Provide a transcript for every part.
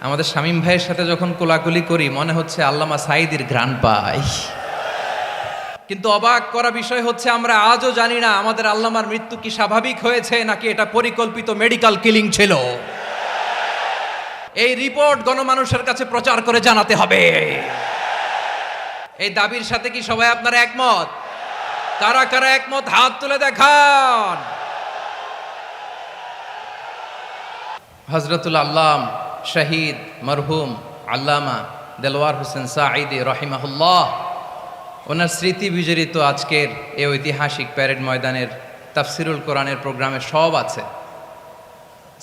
আমাদের শামীম ভাইয়ের সাথে যখন কোলাকুলি করি মনে হচ্ছে আল্লামা সাঈদীর ঘ্রাণ পাই। কিন্তু অবাক করা বিষয় হচ্ছে আমরা আজও জানি না আমাদের আল্লামার মৃত্যু কি স্বাভাবিক হয়েছে নাকি এটা পরিকল্পিত মেডিকেল কিলিং ছিল। এই রিপোর্ট গণমানুষের কাছে প্রচার করে জানাতে হবে। এই দাবির সাথে কি সবাই আপনারা একমত? কারা কারা একমত হাত তুলে দেখান। হযরতুল আল্লাম শহীদ মরহুম আল্লামা দেলওয়ার হোসেন সাঈদী রহিমাহুল্লাহ, ওনার স্মৃতি বিজড়িত আজকের এই ঐতিহাসিক প্যারেড ময়দানের তাফসিরুল কোরআনের প্রোগ্রামে সব আছে।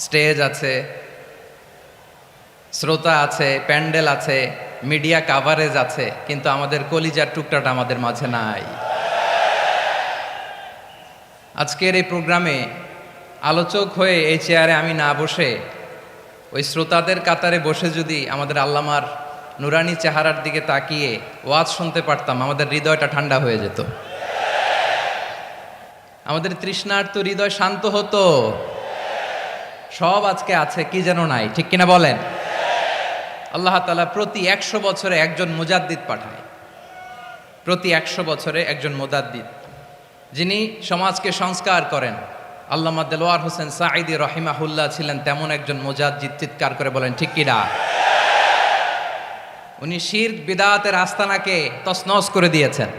স্টেজ আছে, শ্রোতা আছে, প্যান্ডেল আছে, মিডিয়া কাভারেজ আছে, কিন্তু আমাদের কলিজার টুকটাটা আমাদের মাঝে নাই। আজকের এই প্রোগ্রামে আলোচক হয়ে এই চেয়ারে আমি না বসে ওই শ্রোতাদের কাতারে বসে যদি আমাদের আল্লামার নুরানি চেহারার দিকে তাকিয়ে ওয়াজ শুনতে পারতাম, আমাদের হৃদয়টা ঠান্ডা হয়ে যেত, আমাদের তৃষ্ণার্ত হৃদয় শান্ত হতো। সব আজকে আছে, কি যেন নাই, ঠিক কিনা বলেন? আল্লাহ তাআলা প্রতি 100 বছরে একজন মুজাদ্দিদ পাঠায়, প্রতি 100 বছরে একজন মুজাদ্দিদ, যিনি সমাজকে সংস্কার করেন। আল্লামা দেলওয়ার হোসেন সাঈদী রহিমাহুল্লাহ ছিলেন তেমন একজন মুজাদ্দিদ। চিৎকার করে বলেন ঠিক কিনা? উনি শিরক বিদআতের আস্তানাকে তছনছ করে দিয়েছেন,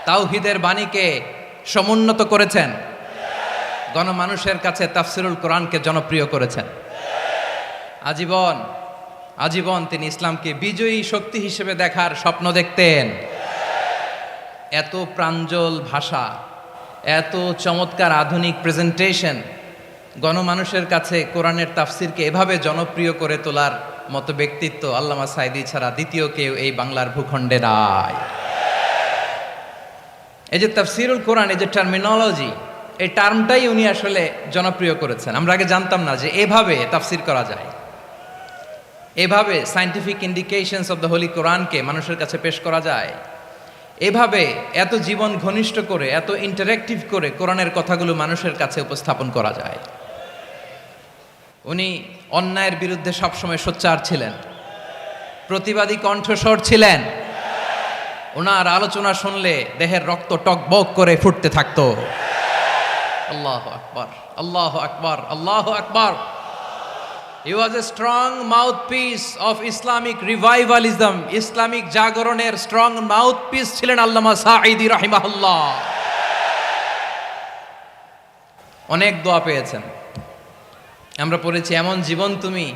তাওহীদের বাণীকে সমুন্নত করেছেন, গণমানুষের কাছে তাফসিরুল কোরআনকে জনপ্রিয় করেছেন। আজীবন আজীবন তিনি ইসলামকে বিজয়ী শক্তি হিসেবে দেখার স্বপ্ন দেখতেন। এত প্রাঞ্জল ভাষা, এত চমৎকার আধুনিক প্রেজেন্টেশন, গণমানুষের কাছে কোরআনের তাফসিরকে এভাবে জনপ্রিয় করে তোলার মতো ব্যক্তিত্ব আল্লামা সাঈদী ছাড়া দ্বিতীয় কেউ এই বাংলার ভূখণ্ডে নাই। এই যে তাফসিরুল কোরআন, এই যে টার্মিনোলজি, এই টার্মটাই উনি আসলে জনপ্রিয় করেছেন। আমরা আগে জানতাম না যে এভাবে তাফসির করা যায়, এভাবে scientific indications of the Holi কোরআনকে মানুষের কাছে পেশ করা যায়, এভাবে এত জীবন ঘনিষ্ঠ করে, এত ইন্টারেক্টিভ করে কোরআনের কথাগুলো মানুষের কাছে উপস্থাপন করা যায়। উনি অন্যায়ের বিরুদ্ধে সবসময় সোচ্চার ছিলেন, প্রতিবাদী কণ্ঠস্বর ছিলেন। ওনার আলোচনা শুনলে দেহের রক্ত টকবক করে ফুটতে থাকতো। আল্লাহু আকবার, আল্লাহু আকবার, আল্লাহু আকবার। He was a strong mouthpiece of Islamic revivalism. Islamic জাগরণের স্ট্রং মাউথপিস ছিলেন আল্লামা সাঈদী রাহিমাহুল্লাহ। অনেক দোয়া পেয়েছেন, আমরা পড়েছি, এমন জীবন তুমি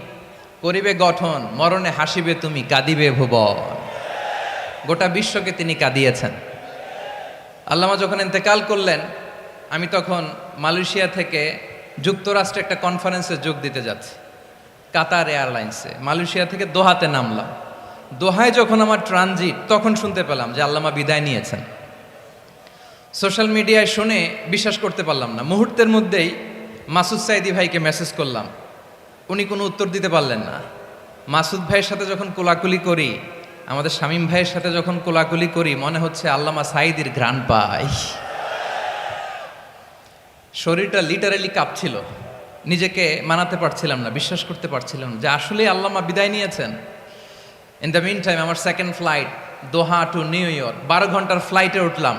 করিবে গঠন, মরণে হাসিবে তুমি, কাঁদিবে ভুবন। গোটা বিশ্বকে তিনি কাঁদিয়েছেন। আল্লামা যখন ইন্তেকাল করলেন, আমি তখন মালয়েশিয়া থেকে যুক্তরাষ্ট্রে একটা কনফারেন্সে যোগ দিতে যাচ্ছি, কাতার এয়ারলাইন্সে। মালয়েশিয়া থেকে দোহাতে নামলাম। দোহায় যখন আমার ট্রানজিট, তখন শুনতে পেলাম যে আল্লামা বিদায় নিয়েছেন। সোশ্যাল মিডিয়ায় শুনে বিশ্বাস করতে পারলাম না। মুহূর্তের মধ্যেই মাসুদ সাঈদী ভাইকে মেসেজ করলাম, উনি কোনো উত্তর দিতে পারলেন না। মাসুদ ভাইয়ের সাথে যখন কোলাকুলি করি, আমাদের শামীম ভাইয়ের সাথে যখন কোলাকুলি করি, মনে হচ্ছে আল্লামা সাঈদীর ঘ্রাণ পাই। শরীরটা লিটারালি কাঁপছিল, নিজেকে মানাতে পারছিলাম না, বিশ্বাস করতে পারছিলাম যে আসলে আল্লামা বিদায় নিয়েছেন। ইন দ্য মিন টাইম আমার সেকেন্ড ফ্লাইট দোহা টু নিউ ইয়র্ক, 12 ঘন্টার ফ্লাইটে উঠলাম,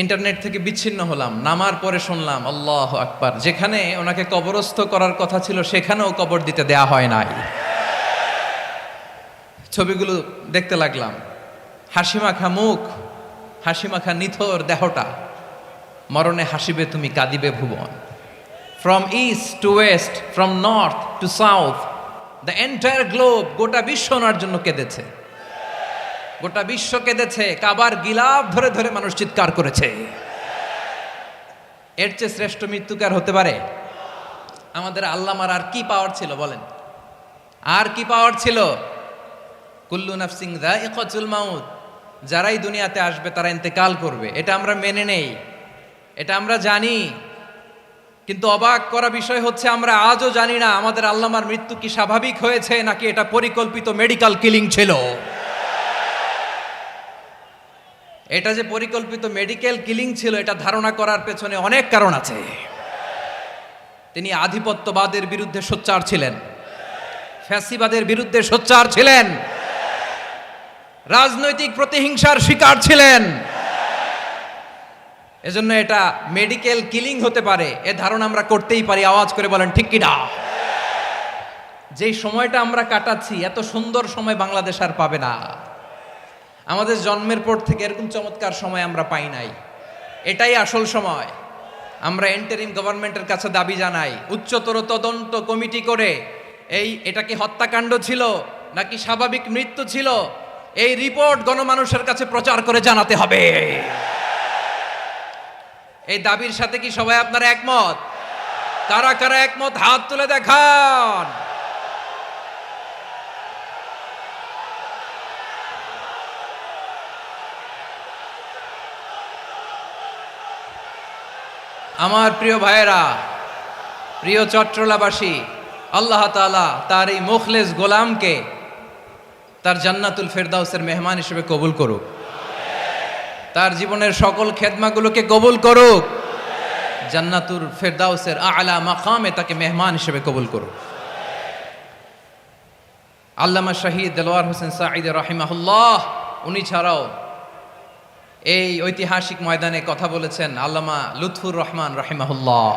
ইন্টারনেট থেকে বিচ্ছিন্ন হলাম। নামার পরে শুনলাম আল্লাহু আকবার, যেখানে ওনাকে কবরস্থ করার কথা ছিল সেখানেও কবর দিতে দেয়া হয় নাই। ছবিগুলো দেখতে লাগলাম, হাসিমাখা মুখ, হাসিমাখা নিথর দেহটা, মরণে হাসিবে তুমি, কাঁদিবে ভুবন। From east to west, from north to south, the entire globe, গোটা বিশ্ব ওনার জন্য কেঁদেছে, গোটা বিশ্ব কেঁদেছে। কাবার গিলাফ ধরে ধরে মানুষ চিৎকার করেছে। এর চেয়ে শ্রেষ্ঠ মৃত্যুকার হতে পারে? আমাদের আল্লামার আর কি পাওয়ার ছিল বলেন? আর কি পাওয়ার ছিল? কুল্লু নাফসিন যায়িকাতুল মাউত, যারাই দুনিয়াতে আসবে তারা ইন্তেকাল করবে, এটা আমরা মেনে নেই, এটা আমরা জানি। কিন্তু অবাক করা বিষয় হচ্ছে আমরা আজও জানি না আমাদের আল্লামার মৃত্যু কি স্বাভাবিক হয়েছে নাকি এটা পরিকল্পিত মেডিকেল কিলিং ছিল। এটা যে পরিকল্পিত মেডিকেল কিলিং ছিল, এটা ধারণা করার পেছনে অনেক কারণ আছে। তিনি আধিপত্যবাদের বিরুদ্ধে সোচ্চার ছিলেন, ফ্যাসিবাদের বিরুদ্ধে সোচ্চার ছিলেন, রাজনৈতিক প্রতিহিংসার শিকার ছিলেন। এজন্য এটা মেডিকেল কিলিং হতে পারে এ ধারণা আমরা করতেই পারি। আওয়াজ করে বলেন ঠিক কিনা? যেই সময়টা আমরা কাটাচ্ছি, এত সুন্দর সময় বাংলাদেশ আর পাবে না। আমাদের জন্মের পর থেকে এরকম চমৎকার সময় আমরা পাই নাই। এটাই আসল সময়। আমরা ইন্টারিম গভর্নমেন্টের কাছে দাবি জানাই, উচ্চতর তদন্ত কমিটি করে এটা কি হত্যাকাণ্ড ছিল নাকি স্বাভাবিক মৃত্যু ছিল, এই রিপোর্ট গণমানুষের কাছে প্রচার করে জানাতে হবে। এই দাবির সাথে কি সবাই আপনারা একমত? কারা কারা একমত হাত তুলে দেখান। আমার প্রিয় ভাইয়েরা, প্রিয় চট্টলাবাসী, আল্লাহ তাআলা তার এই মুখলেস গোলামকে তার জান্নাতুল ফেরদাউসের মেহমান হিসেবে কবুল করুক। তার জীবনের সকল খেদমাগুলোকে কবুল করুক। জান্নাতুল ফেরদাউসের আলা মাকামে তাকে মেহমান হিসেবে কবুল করুক। আল্লামা শহীদ দেলোয়ার হোসেন সাঈদ রাহিমাহুল্লাহ, উনি ছাড়াও এই ঐতিহাসিক ময়দানে কথা বলেছেন আল্লামা লুৎফুর রহমান রাহিমাহুল্লাহ।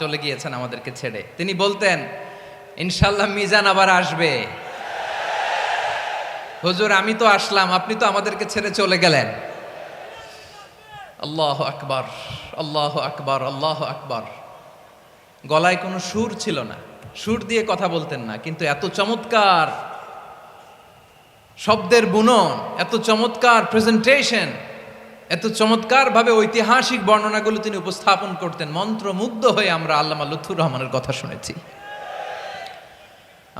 চলে গিয়েছেন আমাদেরকে ছেড়ে। তিনি বলতেন, ইনশাল্লাহ মিজান আবার আসবে। হুজুর আমি তো আসলাম, আপনি তো আমাদেরকে ছেড়ে চলে গেলেন। আল্লাহু আকবার, আল্লাহু আকবার, আল্লাহু আকবার। গলায় কোনো সুর ছিল না, সুর দিয়ে কথা বলতেন না, কিন্তু এত চমৎকার শব্দের বুনন, এত চমৎকার প্রেজেন্টেশন, এত চমৎকার ভাবে ঐতিহাসিক বর্ণনাগুলো তিনি উপস্থাপন করতেন। মন্ত্রমুগ্ধ হয়ে আমরা আল্লামা লুৎফুর রহমানের কথা শুনেছি।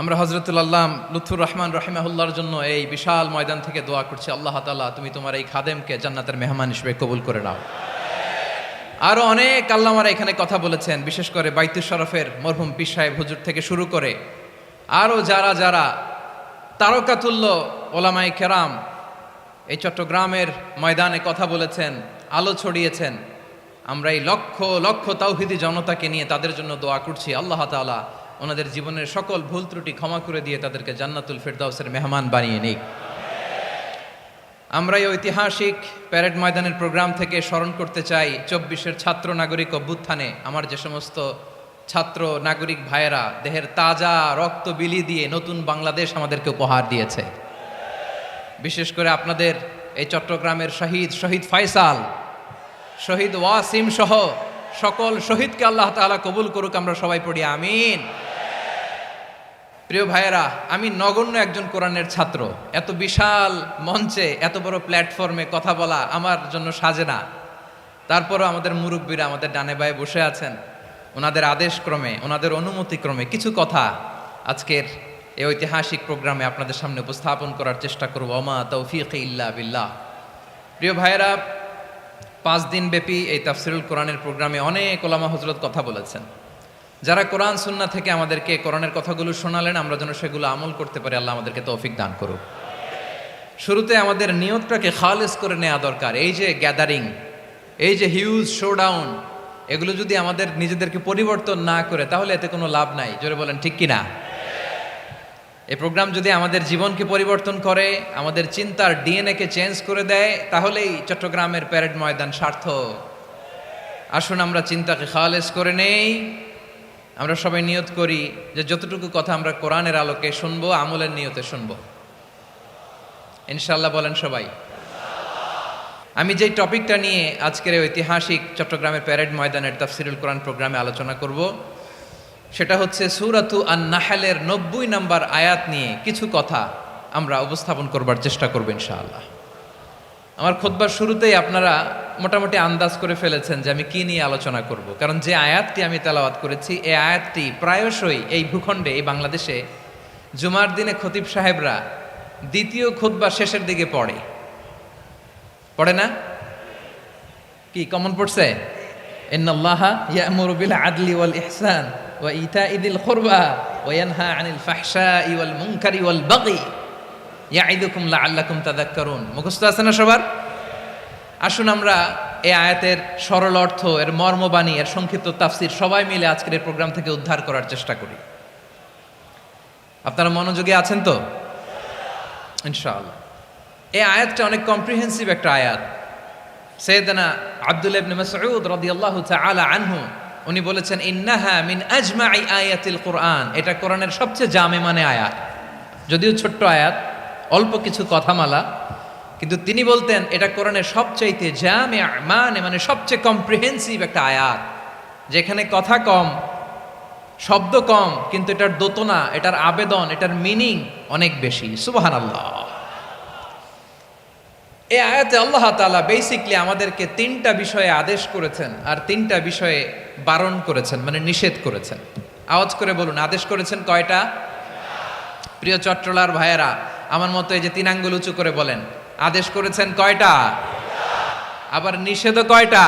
আমরা হযরতুল আল্লাম লুৎফুর রহমান রাহিমাহুল্লাহর জন্য এই বিশাল ময়দান থেকে দোয়া করছি, আল্লাহ তাআলা তুমি তোমার এই খাদেমকে জান্নাতের মেহমান হিসেবে কবুল করে নাও। আরো অনেক আল্লামারা এখানে কথা বলেছেন, বিশেষ করে বাইতুল শরফের মরহুম পীর সাহেব হুজুর থেকে শুরু করে আরো যারা যারা তারকাতুল্য ওলামায়ে কেরাম এই চট্টগ্রামের ময়দানে কথা বলেছেন, আলো ছড়িয়েছেন। আমরা এই লক্ষ লক্ষ তাওহীদি জনতাকে নিয়ে তাদের জন্য দোয়া করছি, আল্লাহ তাআলা ওনাদের জীবনের সকল ভুল ত্রুটি ক্ষমা করে দিয়ে তাদেরকে জান্নাতুল ফেরদাউসের মেহমান বানিয়ে নিক। আমরা এই ঐতিহাসিক প্যারেড ময়দানের প্রোগ্রাম থেকে স্মরণ করতে চাই 24-এর ছাত্র নাগরিক অভ্যুত্থানে আমার যে সমস্ত ছাত্র নাগরিক ভাইয়েরা দেহের তাজা রক্ত বিলি দিয়ে নতুন বাংলাদেশ আমাদেরকে উপহার দিয়েছে। বিশেষ করে আপনাদের এই চট্টগ্রামের শহীদ ফয়সাল, শহীদ ওয়াসিম সহ সকল শহীদকে আল্লাহ তাআলা কবুল করুক। আমরা সবাই পড়ি আমিন। প্রিয় ভাইয়েরা, আমি নগণ্য একজন কোরআনের ছাত্র, এত বিশাল মঞ্চে এত বড় প্ল্যাটফর্মে কথা বলা আমার জন্য সাজে না। তারপরও আমাদের মুরব্বীরা আমাদের ডানে বায়ে বসে আছেন, ওনাদের আদেশক্রমে, ওনাদের অনুমতিক্রমে কিছু কথা আজকের এই ঐতিহাসিক প্রোগ্রামে আপনাদের সামনে উপস্থাপন করার চেষ্টা করব। ওমা তৌফিক ইল্লা বিল্লাহ। প্রিয় ভাইয়েরা, 5 দিন ব্যাপী এই তাফসিরুল কোরআনের প্রোগ্রামে অনেক ওলামা হযরত কথা বলেছেন। যারা কোরআন সুন্নাহ থেকে আমাদেরকে কোরআনের কথাগুলো শোনালেন, আমরা যেন সেগুলো আমল করতে পারি, আল্লাহ আমাদেরকে তৌফিক দান করুক। শুরুতে আমাদের নিয়তটাকে খালেস করে নেওয়া দরকার। এই যে গ্যাদারিং, এই যে হিউজ শোডাউন, এগুলো যদি আমাদের নিজেদেরকে পরিবর্তন না করে তাহলে এতে কোনো লাভ নাই। জোরে বলেন ঠিক কিনা? এই প্রোগ্রাম যদি আমাদের জীবনকে পরিবর্তন করে, আমাদের চিন্তার ডিএনএ-কে চেঞ্জ করে দেয়, তাহলেই চট্টগ্রামের প্যারেড ময়দান সার্থক। আসুন আমরা চিন্তাকে খালেস করে নেই। আমরা সবাই নিয়ত করি যে যতটুকু কথা আমরা কোরআনের আলোকে শুনবো, আমলের নিয়তে শুনবো ইনশাআল্লাহ। বলেন সবাই। আমি যেই টপিকটা নিয়ে আজকের ঐতিহাসিক চট্টগ্রামের প্যারেড ময়দানের তাফসিরুল কোরআন প্রোগ্রামে আলোচনা করব, সেটা হচ্ছে সূরাতু আন-নাহলের 90 নম্বর আয়াত নিয়ে কিছু কথা আমরা উপস্থাপন করবার চেষ্টা করব ইনশাআল্লাহ। আমার খুতবার শুরুতেই আপনারা মোটামুটি আন্দাজ করে ফেলেছেন যে আমি কি নিয়ে আলোচনা করব, কারণ যে আয়াতটি আমি তেলাওয়াত করেছি এই আয়াতটি প্রায়শই এই ভূখণ্ডে, এই বাংলাদেশে জুমার দিনে খতিব সাহেবরা দ্বিতীয় খুতবা শেষের দিকে পড়ে না? কি কমন পড়ছে? ইন্নাল্লাহা ইয়া'মুরু বিল আদলি ওয়াল ইহসান ওয়া ইতা'i যিল কুরবা ওয়া ইয়ানহা আনিল ফাহশাই ওয়াল মুনকারি ওয়াল বাগি ইয়া'iদুকুম লাআল্লাকুম তাযাক্কারুন। মুখস্থ আছে না সবার? আসুন আমরা এই আয়াতের সরল অর্থ, এর মর্মবাণী, এর সংক্ষিপ্ত তাফসীর সবাই মিলে আজকের এই প্রোগ্রাম থেকে উদ্ধার করার চেষ্টা করি। আপনারা মনোযোগী আছেন তো? ইনশাআল্লাহ। এই আয়াতটা অনেক কম্প্রিহেন্সিভ একটা আয়াত। সাইয়েদনা আব্দুল্লাহ ইবনে মাসউদ রাদিয়াল্লাহু তাআলা আনহু উনি বলেছেন, ইন্নাহা মিন আজমাই আয়াতিল কুরআন। এটা কোরআনের সবচেয়ে জামে মানে আয়াত। যদিও ছোট্ট আয়াত, অল্প কিছু কথামালা, কিন্তু তিনি বলতেন এটা কোরআনের সবচাইতে জামে মানে সবচেয়ে কম্প্রিহেন্সিভ একটা আয়াত, যেখানে কথা কম, শব্দ কম, কিন্তু এটার দোতনা, এটার আবেদন, এটার মিনিং অনেক বেশি। সুবহানাল্লাহ। এই আয়াতে আল্লাহ তাআলা বেসিকলি আমাদেরকে 3টা বিষয়ে আদেশ করেছেন আর 3টা বিষয়ে বারণ করেছেন, মানে নিষেধ করেছেন। আওয়াজ করে বলুন, আদেশ করেছেন কয়টা? প্রিয় চট্টলার ভাইয়েরা, আমার মতো এই যে 3 আঙ্গুল উঁচু করে বলেন, আদেশ করেছেন কয়টা? আবার নিষেধও কয়টা?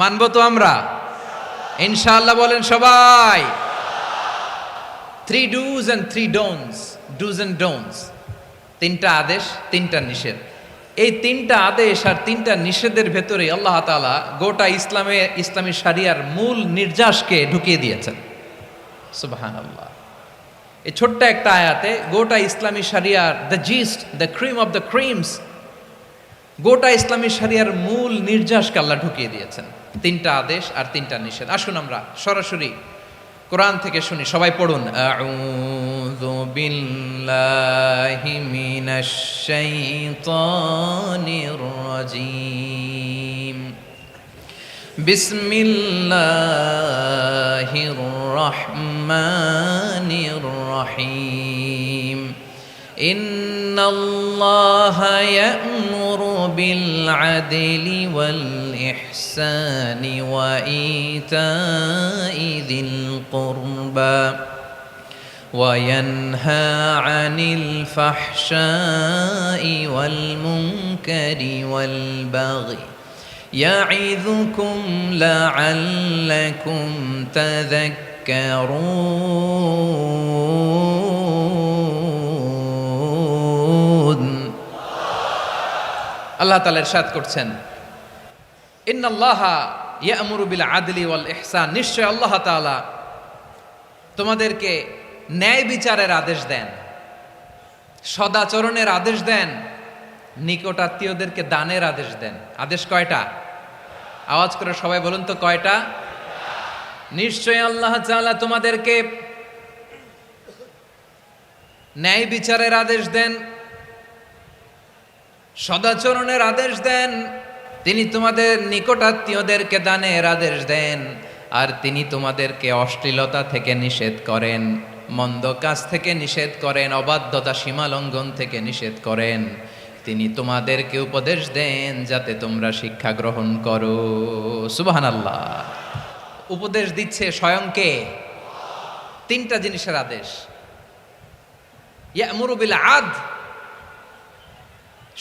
মানবো তো আমরা ইনশাআল্লাহ? বলেন সবাই। 3 do's and 3 don'ts, do's and don'ts, 3টা আদেশ, 3টা নিষেধ। এই 3টা আদেশ আর 3টা নিষেধের ভেতরে আল্লাহ তাআলা গোটা ইসলামী শরিয়ার মূল নির্যাসকে ঢুকিয়ে দিয়েছেন। সুবহানাল্লাহ। এই ছোট্ট একটা আয়াতে গোটা ইসলামী শরিয়ার the gist, the cream of the creams, গোটা ইসলামী শরিয়ার মূল নির্যাসকে আল্লাহ ঢুকিয়ে দিয়েছেন। 3টা আদেশ আর 3টা নিষেধ। আসুন আমরা সরাসরি কোরআন থেকে শুনি, সবাই পড়ুন। আউযু বিল্লাহি মিনাশ শাইতানির রাজীম। বিসমিল্লাহির রহমানির রহিম। ইন্নাল্লাহা ইয়া'মুরু বিল আদলি ওয়াল ইহসানি ওয়া ইতাই যিল কুরবা ওয়া ইয়ানহা আনিল ফাহশাই ওয়াল মুনকারি ওয়াল বাগি ইয়া'iযুকুম লা'আল্লাকুম তাযাক্কারুন। আল্লাহ তাআলা ইরশাদ করছেন, ইন্নাল্লাহা ইয়া'মুরু বিল আদলি ওয়াল ইহসান। নিশ্চয় আল্লাহ তাআলা তোমাদেরকে ন্যায় বিচারের আদেশ দেন, সদাচরণের আদেশ দেন, নিকটাত্মীয়দেরকে দানের আদেশ দেন। আদেশ কয়টা? আওয়াজ করে সবাই বলুন তো কয়টা? নিশ্চয় আল্লাহ তাআলা তোমাদেরকে ন্যায় বিচারের আদেশ দেন, সদাচরণের আদেশ দেন, তিনি তোমাদের নিকটাত্মীয়দেরকে দানের আদেশ দেন, আর তিনি তোমাদেরকে অশ্লীলতা থেকে নিষেধ করেন, মন্দ কাজ থেকে নিষেধ করেন, অবাধ্যতা সীমা লঙ্ঘন থেকে নিষেধ করেন। তিনি তোমাদেরকে উপদেশ দেন যাতে তোমরা শিক্ষা গ্রহণ করো। সুবহানাল্লাহ। উপদেশ দিচ্ছে স্বয়ং কে? 3টা জিনিসের আদেশ। ইয়া'মুরু বিল আদল,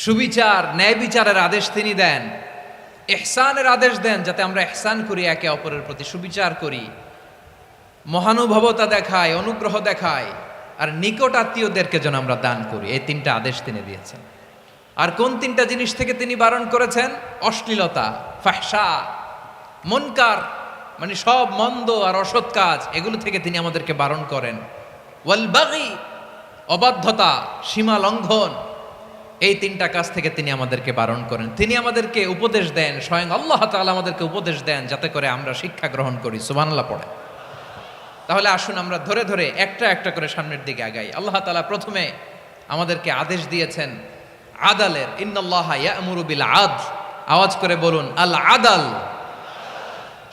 সুবিচার, ন্যায় বিচারের আদেশ তিনি দেন। ইহসানের আদেশ দেন, যাতে আমরা ইহসান করি, একে অপরের প্রতি সুবিচার করি, মহানুভবতা দেখাই, অনুগ্রহ দেখাই, আর নিকট আত্মীয়দেরকে যেন আমরা দান করি। এই 3টা আদেশ তিনি দিয়েছেন। আর কোন 3টা জিনিস থেকে তিনি বারণ করেছেন? অশ্লীলতা, ফাহশা, মুনকার, মানে সব মন্দ আর অসৎ কাজ, এগুলো থেকে তিনি আমাদেরকে বারণ করেন। ওয়াল বাগি, অবাধ্যতা, সীমা লঙ্ঘন, এই 3টা কাজ থেকে তিনি আমাদেরকে বারণ করেন। তিনি আমাদেরকে উপদেশ দেন, স্বয়ং আল্লাহ তাআলা আমাদেরকে উপদেশ দেন যাতে করে আমরা শিক্ষা গ্রহণ করি। সুবহানাল্লাহ পড়ে। তাহলে আসুন আমরা ধরে ধরে একটা একটা করে সামনের দিকে আগাই। আল্লাহ তাআলা প্রথমে আমাদেরকে আদেশ দিয়েছেন আদালের। ইন্নাল্লাহা ইয়া'মুরু বিল আদল। আওয়াজ করে বলুন আল আদাল।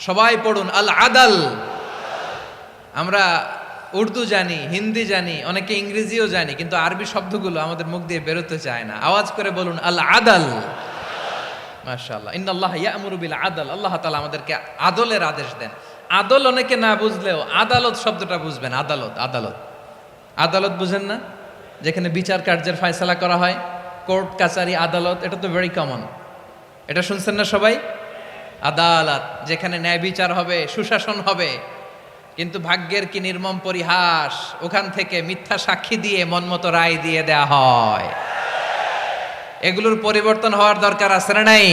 সবাই পড়ুন আল আদাল। আমরা উর্দু জানি, হিন্দি জানি, অনেকে ইংরেজিও জানি, কিন্তু আরবি শব্দগুলো আমাদের মুখ দিয়ে বেরোতে চায় না। আওয়াজ করে বলুন আল আদাল। মাশাআল্লাহ। ইন্নাল্লাহা ইয়া'মুরু বিল আদল। আল্লাহ তাআলা আমাদেরকে আদলের আদেশ দেন। আদল অনেকে না বুঝলেও আদালত শব্দটা বুঝবেন। আদালত, আদালত, আদালত বুঝেন না? যেখানে বিচার কার্যের ফয়সালা করা হয়, কোর্ট কাচারি, আদালত, এটা তো ভেরি কমন। এটা শুনছেন না সবাই? আদালত, যেখানে ন্যায় বিচার হবে, সুশাসন হবে। কিন্তু ভাগ্যের কি নির্মম পরিহাস, ওখান থেকে মিথ্যা সাক্ষী দিয়ে মনমতো রায় দিয়ে দেয়া হয়। এগুলোর পরিবর্তন হওয়ার দরকার আছে না নাই?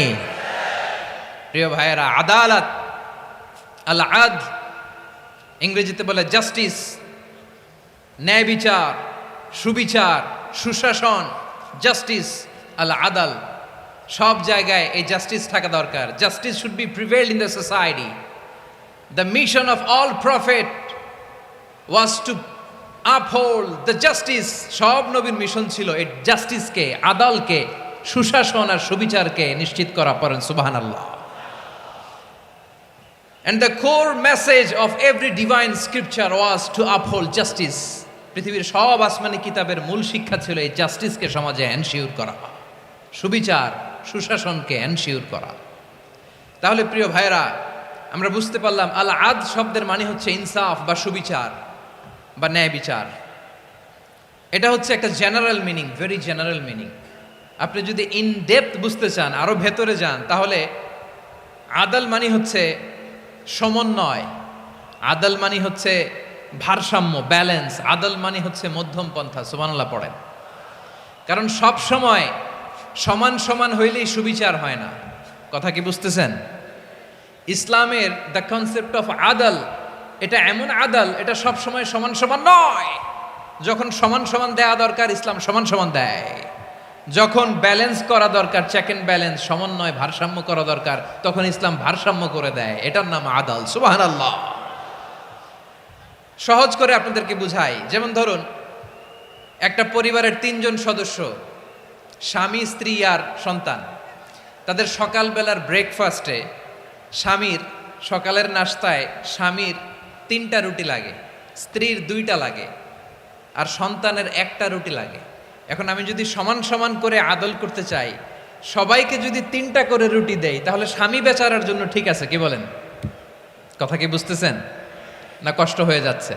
প্রিয় ভাইয়েরা, আদালত, আল আদল, ইংরেজিতে বলে জাস্টিস, ন্যায় বিচার, সুবিচার, সুশাসন, জাস্টিস, আল আদাল, সব জায়গায় এই জাস্টিস থাকা দরকার। Justice should be prevailed in the society. The mission of all prophet was to uphold the justice. সব নবীর মিশন ছিল এই জাস্টিসকে, আদালকে, সুশাসন আর সুবিচারকে নিশ্চিত করা। পড়েন সুবহানাল্লাহ। And the core message of every divine scripture was to uphold justice. পৃথিবীর সব আসমানি কিতাবের মূল শিক্ষা ছিল এই জাস্টিসকে সমাজে এনশিওর করা, সুবিচার, সুশাসনকে এনশিওর করা। তাহলে প্রিয় ভাইরা, আমরা বুঝতে পারলাম আল আদ শব্দের মানে হচ্ছে ইনসাফ বা সুবিচার বা ন্যায় বিচার। এটা হচ্ছে একটা general meaning, very general meaning. আপনি যদি ইন ডেপথ বুঝতে চান, আরো ভেতরে যান, তাহলে আদাল মানে হচ্ছে সমন্বয়, আদাল মানে হচ্ছে ভারসাম্য, ব্যালেন্স। আদাল মানে হচ্ছে মধ্যম পন্থা। সুবহানাল্লাহ পড়েন। কারণ সব সময় সমান সমান হইলেই সুবিচার হয় না। কথা কি বুঝতেছেন? ইসলামের দ্য কনসেপ্ট অফ আদাল, এটা এমন আদাল, এটা সব সময় সমান সমান নয়। যখন সমান সমান দেয়া দরকার, ইসলাম সমান সমান দেয়। যখন ব্যালেন্স করা দরকার, চেক এন্ড ব্যালেন্স, সমন্বয়, ভারসাম্য করা দরকার, তখন ইসলাম ভারসাম্য করে দেয়। এটার নাম আদাল। সুবহানাল্লাহ। সহজ করে আপনাদেরকে বুঝাই। যেমন ধরুন, একটা পরিবারের 3 জন সদস্য, স্বামী, স্ত্রী আর সন্তান। তাদের সকালবেলার ব্রেকফাস্টে স্বামীর, সকালের নাস্তায় স্বামীর 3টা রুটি লাগে, স্ত্রীর 2টা লাগে, আর সন্তানের 1টা রুটি লাগে। এখন আমি যদি সমান সমান করে আদল করতে চাই, সবাইকে যদি 3টা করে রুটি দেই, তাহলে স্বামী বেচারার জন্য ঠিক আছে? কি বলেন? কথা কি বুঝতেছেন না কষ্ট হয়ে যাচ্ছে?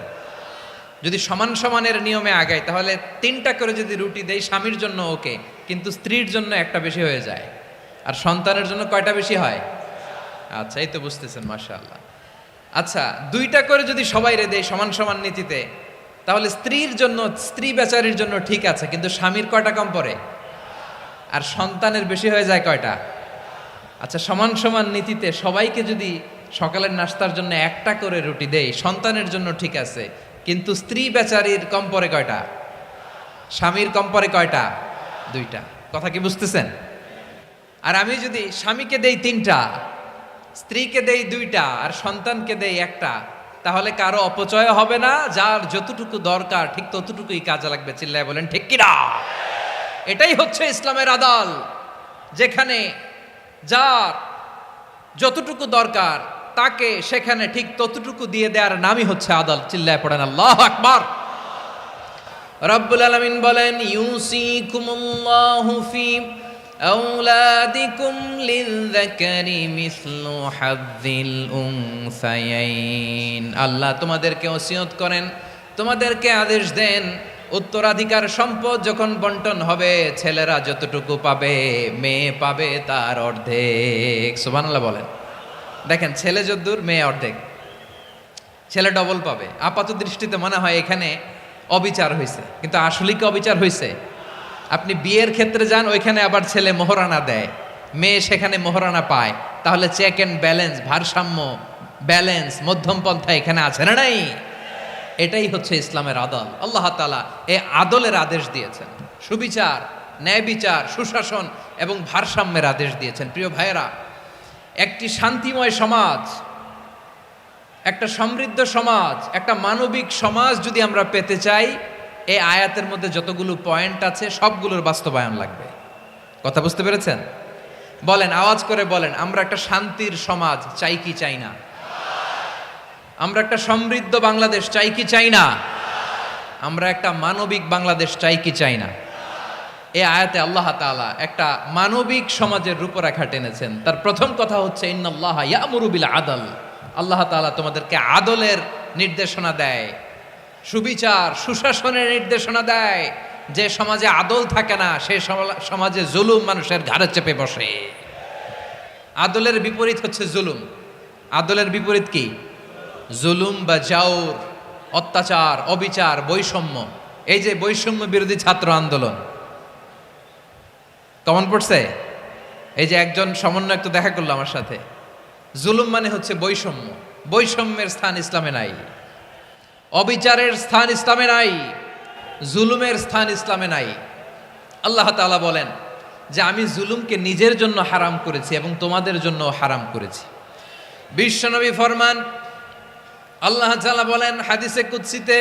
যদি সমান সমানের নিয়মে আগাই, তাহলে 3টা করে যদি রুটি দেই, স্বামীর জন্য ওকে, কিন্তু স্ত্রীর জন্য 1টা বেশি হয়ে যায়। আর সন্তানের জন্য কয়টা বেশি হয়? আচ্ছা, এই তো বুঝতেছেন, মাশাআল্লাহ। আচ্ছা, 2টা করে যদি সবাই রে দেয় সমান সমান নীতিতে, তাহলে স্ত্রীর জন্য, স্ত্রী বেচারির জন্য ঠিক আছে, কিন্তু স্বামীর কয়টা কম পড়ে? আর সন্তানের বেশি হয়ে যায় কয়টা? আচ্ছা, সমান সমান নীতিতে সবাইকে যদি সকালের নাস্তার জন্য 1টা করে রুটি দেই, সন্তানের জন্য ঠিক আছে, কিন্তু স্ত্রী বেচারির কম পড়ে কয়টা? স্বামীর কম পড়ে কয়টা? 2টা। কথা কি বুঝতেছেন? আর আমি যদি স্বামীকে দেই 3টা, স্ত্রীকে দেই 2টা, আর সন্তানকে দেই 1টা, তাহলে কারো অপচয় হবে না। যার যতটুকু দরকার ঠিক ততটুকুই কাজে লাগবে। চিল্লায় বলেন ঠিক কিনা? এটাই হচ্ছে ইসলামের আদাল, যেখানে যার যতটুকু দরকার তাকে সেখানে ঠিক ততটুকু দিয়ে দেওয়ার নামই হচ্ছে আদাল। চিল্লায় পড়েন আল্লাহু আকবার। রব্বুল আলামিন বলেন, ইউসিকুমুল্লাহু ফি আওলাদিকুম লিযযাকারি মিসলু হাযযিল উনসায়াইন। আল্লাহ তোমাদেরকে ওসিয়ত করেন, তোমাদেরকে আদেশ দেন, উত্তরাধিকার সম্পদ যখন বন্টন হবে, ছেলেরা যতটুকু পাবে, মেয়ে পাবে তার অর্ধেক। সুবহানাল্লাহ বলেন। দেখেন, ছেলে যদ্দূর, মেয়ে অর্ধেক, ছেলে ডবল পাবে। আপাত দৃষ্টিতে মনে হয় এখানে অবিচার হয়েছে, কিন্তু আসলে কি অবিচার হয়েছে? আপনি বিয়ের ক্ষেত্রে যান, ওইখানে আবার ছেলে মোহরানা দেয়, মেয়ে সেখানে মোহরানা পায়। তাহলে চেক এন্ড ব্যালেন্স, ভারসাম্য, ব্যালেন্স, মধ্যম পন্থা এখানে আছে না নাই? এটাই হচ্ছে ইসলামের আদল। আল্লাহ তাআলা এই আদলের আদেশ দিয়েছেন, সুবিচার, ন্যায় বিচার, সুশাসন এবং ভারসাম্যের আদেশ দিয়েছেন। প্রিয় ভাইয়েরা, একটি শান্তিময় সমাজ, একটা সমৃদ্ধ সমাজ, একটা মানবিক সমাজ যদি আমরা পেতে চাই, এই আয়াতের মধ্যে যতগুলো পয়েন্ট আছে সবগুলোর বাস্তবায়ন লাগবে। কথা বুঝতে পেরেছেন? বলেন, আওয়াজ করে বলেন, আমরা একটা শান্তির সমাজ চাই কি চাই না? আমরা একটা সমৃদ্ধ বাংলাদেশ চাই কি চাই না? আমরা একটা মানবিক বাংলাদেশ চাই কি চাই না? এই আয়াতে আল্লাহ তাআলা একটা মানবিক সমাজের রূপরেখা টেনেছেন। তার প্রথম কথা হচ্ছে, ইন্নাল্লাহা ইয়ামুরু বিল আদল। আল্লাহ তাআলা তোমাদেরকে আদলের নির্দেশনা দেয়, সুবিচার, সুশাসনের নির্দেশনা দেয়। যে সমাজে আদল থাকে না, সেই সমাজে জুলুম মানুষের ঘাড়ে চেপে বসে। আদলের বিপরীত হচ্ছে জুলুম। আদলের বিপরীত কি? জুলুম বা জাওর, অত্যাচার, অবিচার, বৈষম্য। এই যে বৈষম্য বিরোধী ছাত্র আন্দোলন কমন পড়ছে? এই যে একজন সমন্বয়ক তো দেখা করলো আমার সাথে। জুলুম মানে হচ্ছে বৈষম্য, বৈষম্যের স্থান ইসলামে নাই। অবিচারের স্থান ইসলামে নাই, জুলুমের স্থান ইসলামে নাই। আল্লাহ তাআলা বলেন যে আমি জুলুমকে নিজের জন্য হারাম করেছি এবং তোমাদের জন্য হারাম করেছি। বিশ্বনবী ফরমান, আল্লাহ তাআলা বলেন হাদিসে কুদসিতে,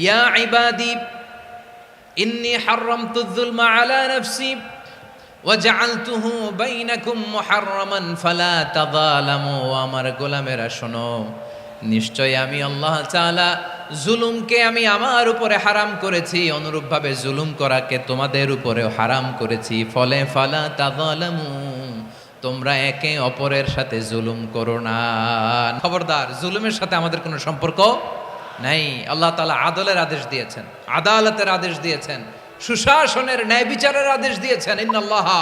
ইয়া ইবাদি ইন্নী হারামতুয যুলমা আলা নাফসি ওয়া জাআলতুহু বাইনাকুম মুহাররামান ফালা তাযালামু। আমার গোলামেরা শোনো, নিশ্চয় আমি আল্লাহ তাআলা জুলুমকে আমি আমার উপরে হারাম করেছি, অনুরূপভাবে জুলুম করাকে তোমাদের উপরেও হারাম করেছি। ফলে ফালা তাযালামু, তোমরা একে অপরের সাথে জুলুম করো না। খবরদার, জুলুমের সাথে আমাদের কোনো সম্পর্ক নাই। আল্লাহ তাআলা আদলের আদেশ দিয়েছেন, আদালতের আদেশ দিয়েছেন, সুশাসনের ন্যায় বিচারের আদেশ দিয়েছেন। ইন্নাল্লাহা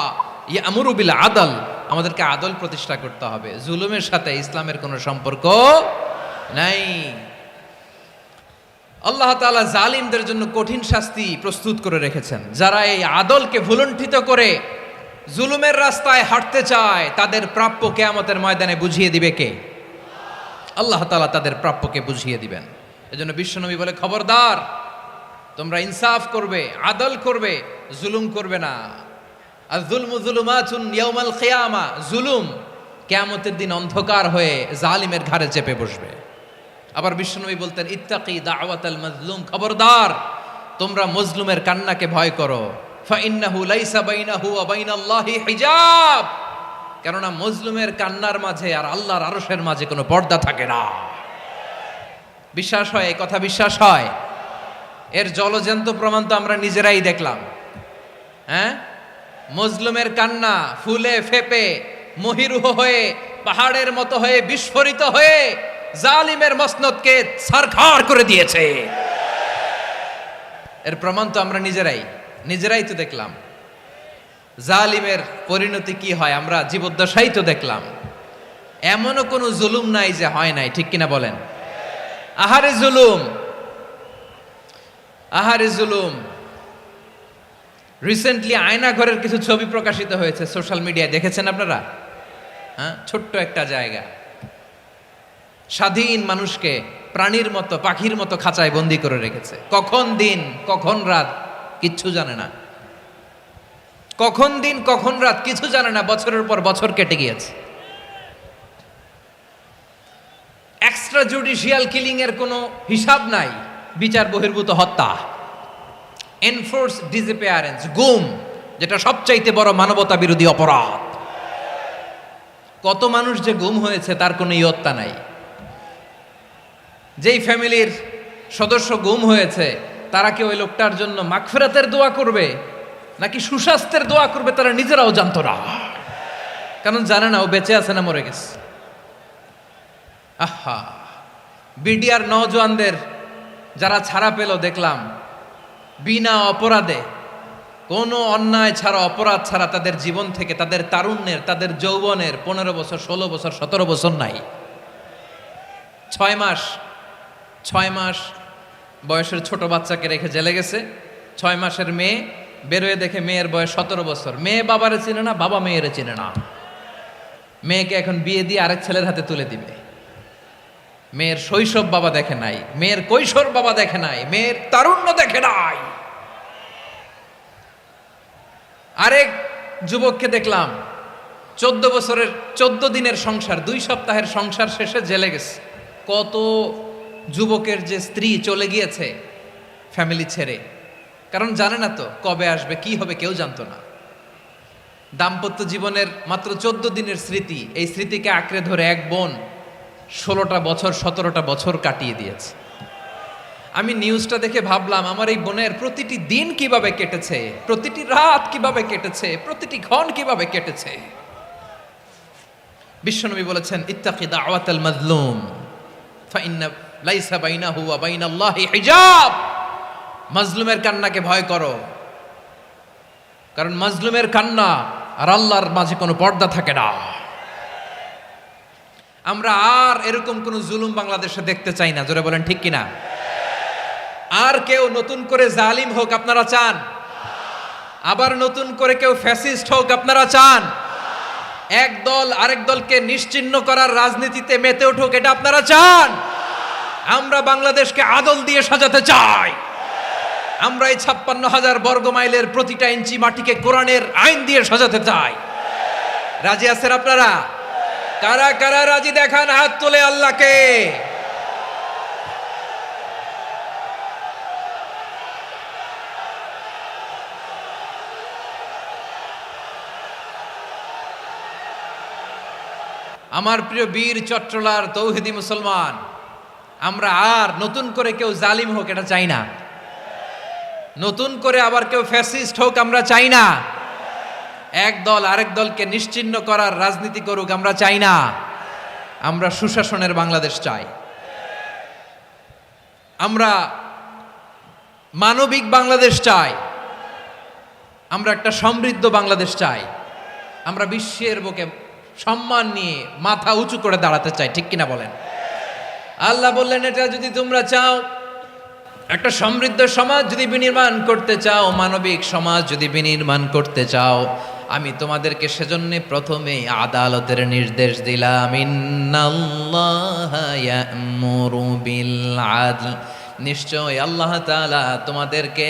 ইয়ামুরু বিল আদল, আমাদেরকে আদল প্রতিষ্ঠা করতে হবে। জুলুমের সাথে ইসলামের কোনো সম্পর্ক নাই। আল্লাহ তাআলা জালিমদের জন্য কঠিন শাস্তি প্রস্তুত করে রেখেছেন। যারা এই আদলকে ভুলুণ্ঠিত করে জুলুমের রাস্তায় হাঁটতে চায়, তাদের প্রাপ্য কিয়ামতের ময়দানে বুঝিয়ে দিবে কে? আল্লাহ তাআলা তাদের প্রাপ্যকে বুঝিয়ে দিবেন। এজন্য বিশ্বনবী বলে, খবরদার, তোমরা ইনসাফ করবে, আদল করবে, জুলুম করবে না। আয-যুলমু যুলুমাতুন ইয়াউমাল কিয়ামা, জুলুম কিয়ামতের দিন অন্ধকার হয়ে জালিমের ঘাড়ে চেপে বসবে। আবার বিশ্বনবী বলতেন, ইত্তাকি দাওয়াতাল মাজলুম, খবরদার, তোমরা মজলুমের কান্নাকে ভয় করো। ফাইন্নাহু লাইসা বাইনাহু ওয়া বাইনাল্লাহি হিজাব, কেননা মজলুমের কান্নার মাঝে আর আল্লাহর আরশের মাঝে কোনো পর্দা থাকে না। বিশ্বাস হয়? এই কথা বিশ্বাস হয়? এর জলজ্যান্ত প্রমাণ তো আমরা নিজেরাই দেখলাম। হ্যাঁ, মজলুমের কান্না ফুলে ফেপে মহিরুহ হয়ে পাহাড়ের মতো হয়ে বিস্ফোরিত হয়ে জালিমের মসনদকে ছারখার করে দিয়েছে। এর প্রমাণ তো আমরা নিজেরাই তো দেখলাম। জালিমের পরিণতি কি হয় আমরা জীবদ্দশাই তো দেখলাম। এমনও কোনো জুলুম নাই যে হয় নাই, ঠিক কিনা বলেন? আহারে জুলুম, আহারে জুলুম। রিসেন্টলি আয়নাঘরের কিছু ছবি প্রকাশিত হয়েছে সোশ্যাল মিডিয়ায়, দেখেছেন আপনারা? হ্যাঁ, ছোট্ট একটা জায়গা, স্বাধীন মানুষকে প্রাণীর মতো, পাখির মতো খাঁচায় বন্দি করে রেখেছে। কখন দিন কখন রাত কিচ্ছু জানে না, কখন দিন কখন রাত কিছু জানে না। বছরের পর বছর কেটে গিয়েছে। এক্সট্রা জুডিশিয়াল কিলিং এর কোনো হিসাব নাই, বিচার বহির্ভূত হত্যা, এনফোর্স ডিসঅ্যাপিয়ারেন্স, গুম, যেটা সবচাইতে বড় মানবতা বিরোধী অপরাধ। কত মানুষ যে গুম হয়েছে তার কোনো ইয়ত্তা নাই। যেই ফ্যামিলির সদস্য গুম হয়েছে, তারা কি ওই লোকটার জন্য মাগফিরাতের দোয়া করবে নাকি সুস্বাস্থ্যের দোয়া করবে তারা নিজেরাও জানতো না, কারণ জানে না ও বেঁচে আছে না মরে গেছে। আহা, বিডিআর নওজোয়ানদের যারা ছাড়া পেল দেখলাম, বিনা অপরাধে, কোনো অন্যায় ছাড়া, অপরাধ ছাড়া তাদের জীবন থেকে, তাদের তারুণ্যের, তাদের যৌবনের 15 বছর, 16 বছর, 17 বছর নাই। 6 মাস বয়সের ছোট বাচ্চাকে রেখে জেলে গেছে। 6 মাসের মেয়ে বেরোয় দেখে মেয়ের বয়স 17 বছর। মেয়ে বাবারে চিনে না, বাবা মেয়েরে চিনে না। মেয়েকে এখন বিয়ে দিয়ে আরেক ছেলের হাতে তুলে দিবে। মেয়ের শৈশব বাবা দেখে নাই, মেয়ের কৈশোর বাবা দেখে নাই, মেয়ের তারুণ্য দেখে নাই। আরেক যুবককে দেখলাম 14 বছরের 14 দিনের সংসার, 2 সপ্তাহের সংসার শেষে জেলে গেছে। কত যুবকের যে স্ত্রী চলে গিয়েছে ফ্যামিলি ছেড়ে, কারণ জানে না তো কবে আসবে, কি হবে, কেউ জানতো না। দাম্পত্য জীবনের মাত্র 14 দিনের স্মৃতি, এই স্মৃতিকে আঁকড়ে ধরে এক বোন 16টা বছর, 17টা বছর কাটিয়ে দিয়েছে। আমি নিউজটা দেখে ভাবলাম, আমার এই বোনের প্রতিটি দিন কিভাবে কেটেছে, প্রতিটি রাত কিভাবে কেটেছে, প্রতিটি ক্ষণ কিভাবে কেটেছে। বিশ্বনবী বলেছেন, ইত্তাকি দাওয়াতাল মাজলুম ফাইন্না লাইসা বাইনাহু ওয়া বাইনাল্লাহি হিজাব। মাজলুমের কান্নাকে ভয় করো, কারণ মাজলুমের কান্না আর আল্লাহর মাঝে কোনো পর্দা থাকে না। আমরা আর এরকম কোন জুলুম বাংলাদেশে দেখতে চাই না। জোরে বলেন ঠিক কিনা? আর কেউ নতুন করে জালিম হোক আপনারা চান? আবার নতুন করে কেউ ফ্যাসিস্ট হোক আপনারা চান? এক দল আরেক দলকে নিশ্চিহ্ন করার রাজনীতিতে মেতে উঠুক, এটা আপনারা চান? আমরা বাংলাদেশকে আদল দিয়ে সাজাতে চাই। আমরা এই 56,000 বর্গ মাইলের প্রতিটা ইঞ্চি মাটিকে কোরআনের আইন দিয়ে সাজাতে চাই। রাজি আছেন আপনারা? কারা কারা রাজি দেখান হাত তুলে আল্লাহকে। আমার প্রিয় বীর চট্টলার তৌহিদি মুসলমান, আমরা আর নতুন করে কেউ জালিম হোক এটা চাই না। নতুন করে আবার কেউ ফ্যাসিস্ট হোক আমরা চাই না। এক দল আরেক দলকে নিশ্চিহ্ন করার রাজনীতি করুক আমরা চাই না। আমরা সুশাসনের বাংলাদেশ চাই। আমরা মানবিক বাংলাদেশ চাই। আমরা একটা সমৃদ্ধ বাংলাদেশ চাই। আমরা বিশ্বের বুকে সম্মান নিয়ে মাথা উঁচু করে দাঁড়াতে চাই, ঠিক কিনা বলেন? আল্লাহ বললেন, এটা যদি তোমরা চাও, একটা সমৃদ্ধ সমাজ যদি বিনির্মাণ করতে চাও, মানবিক সমাজ যদি বিনির্মাণ করতে চাও, আমি তোমাদেরকে সেজন্য প্রথমে আদালতের নির্দেশ দিলাম। ইন্নাল্লাহা ইয়া'মুরু বিল আদল, নিশ্চয় আল্লাহ তাআলা তোমাদেরকে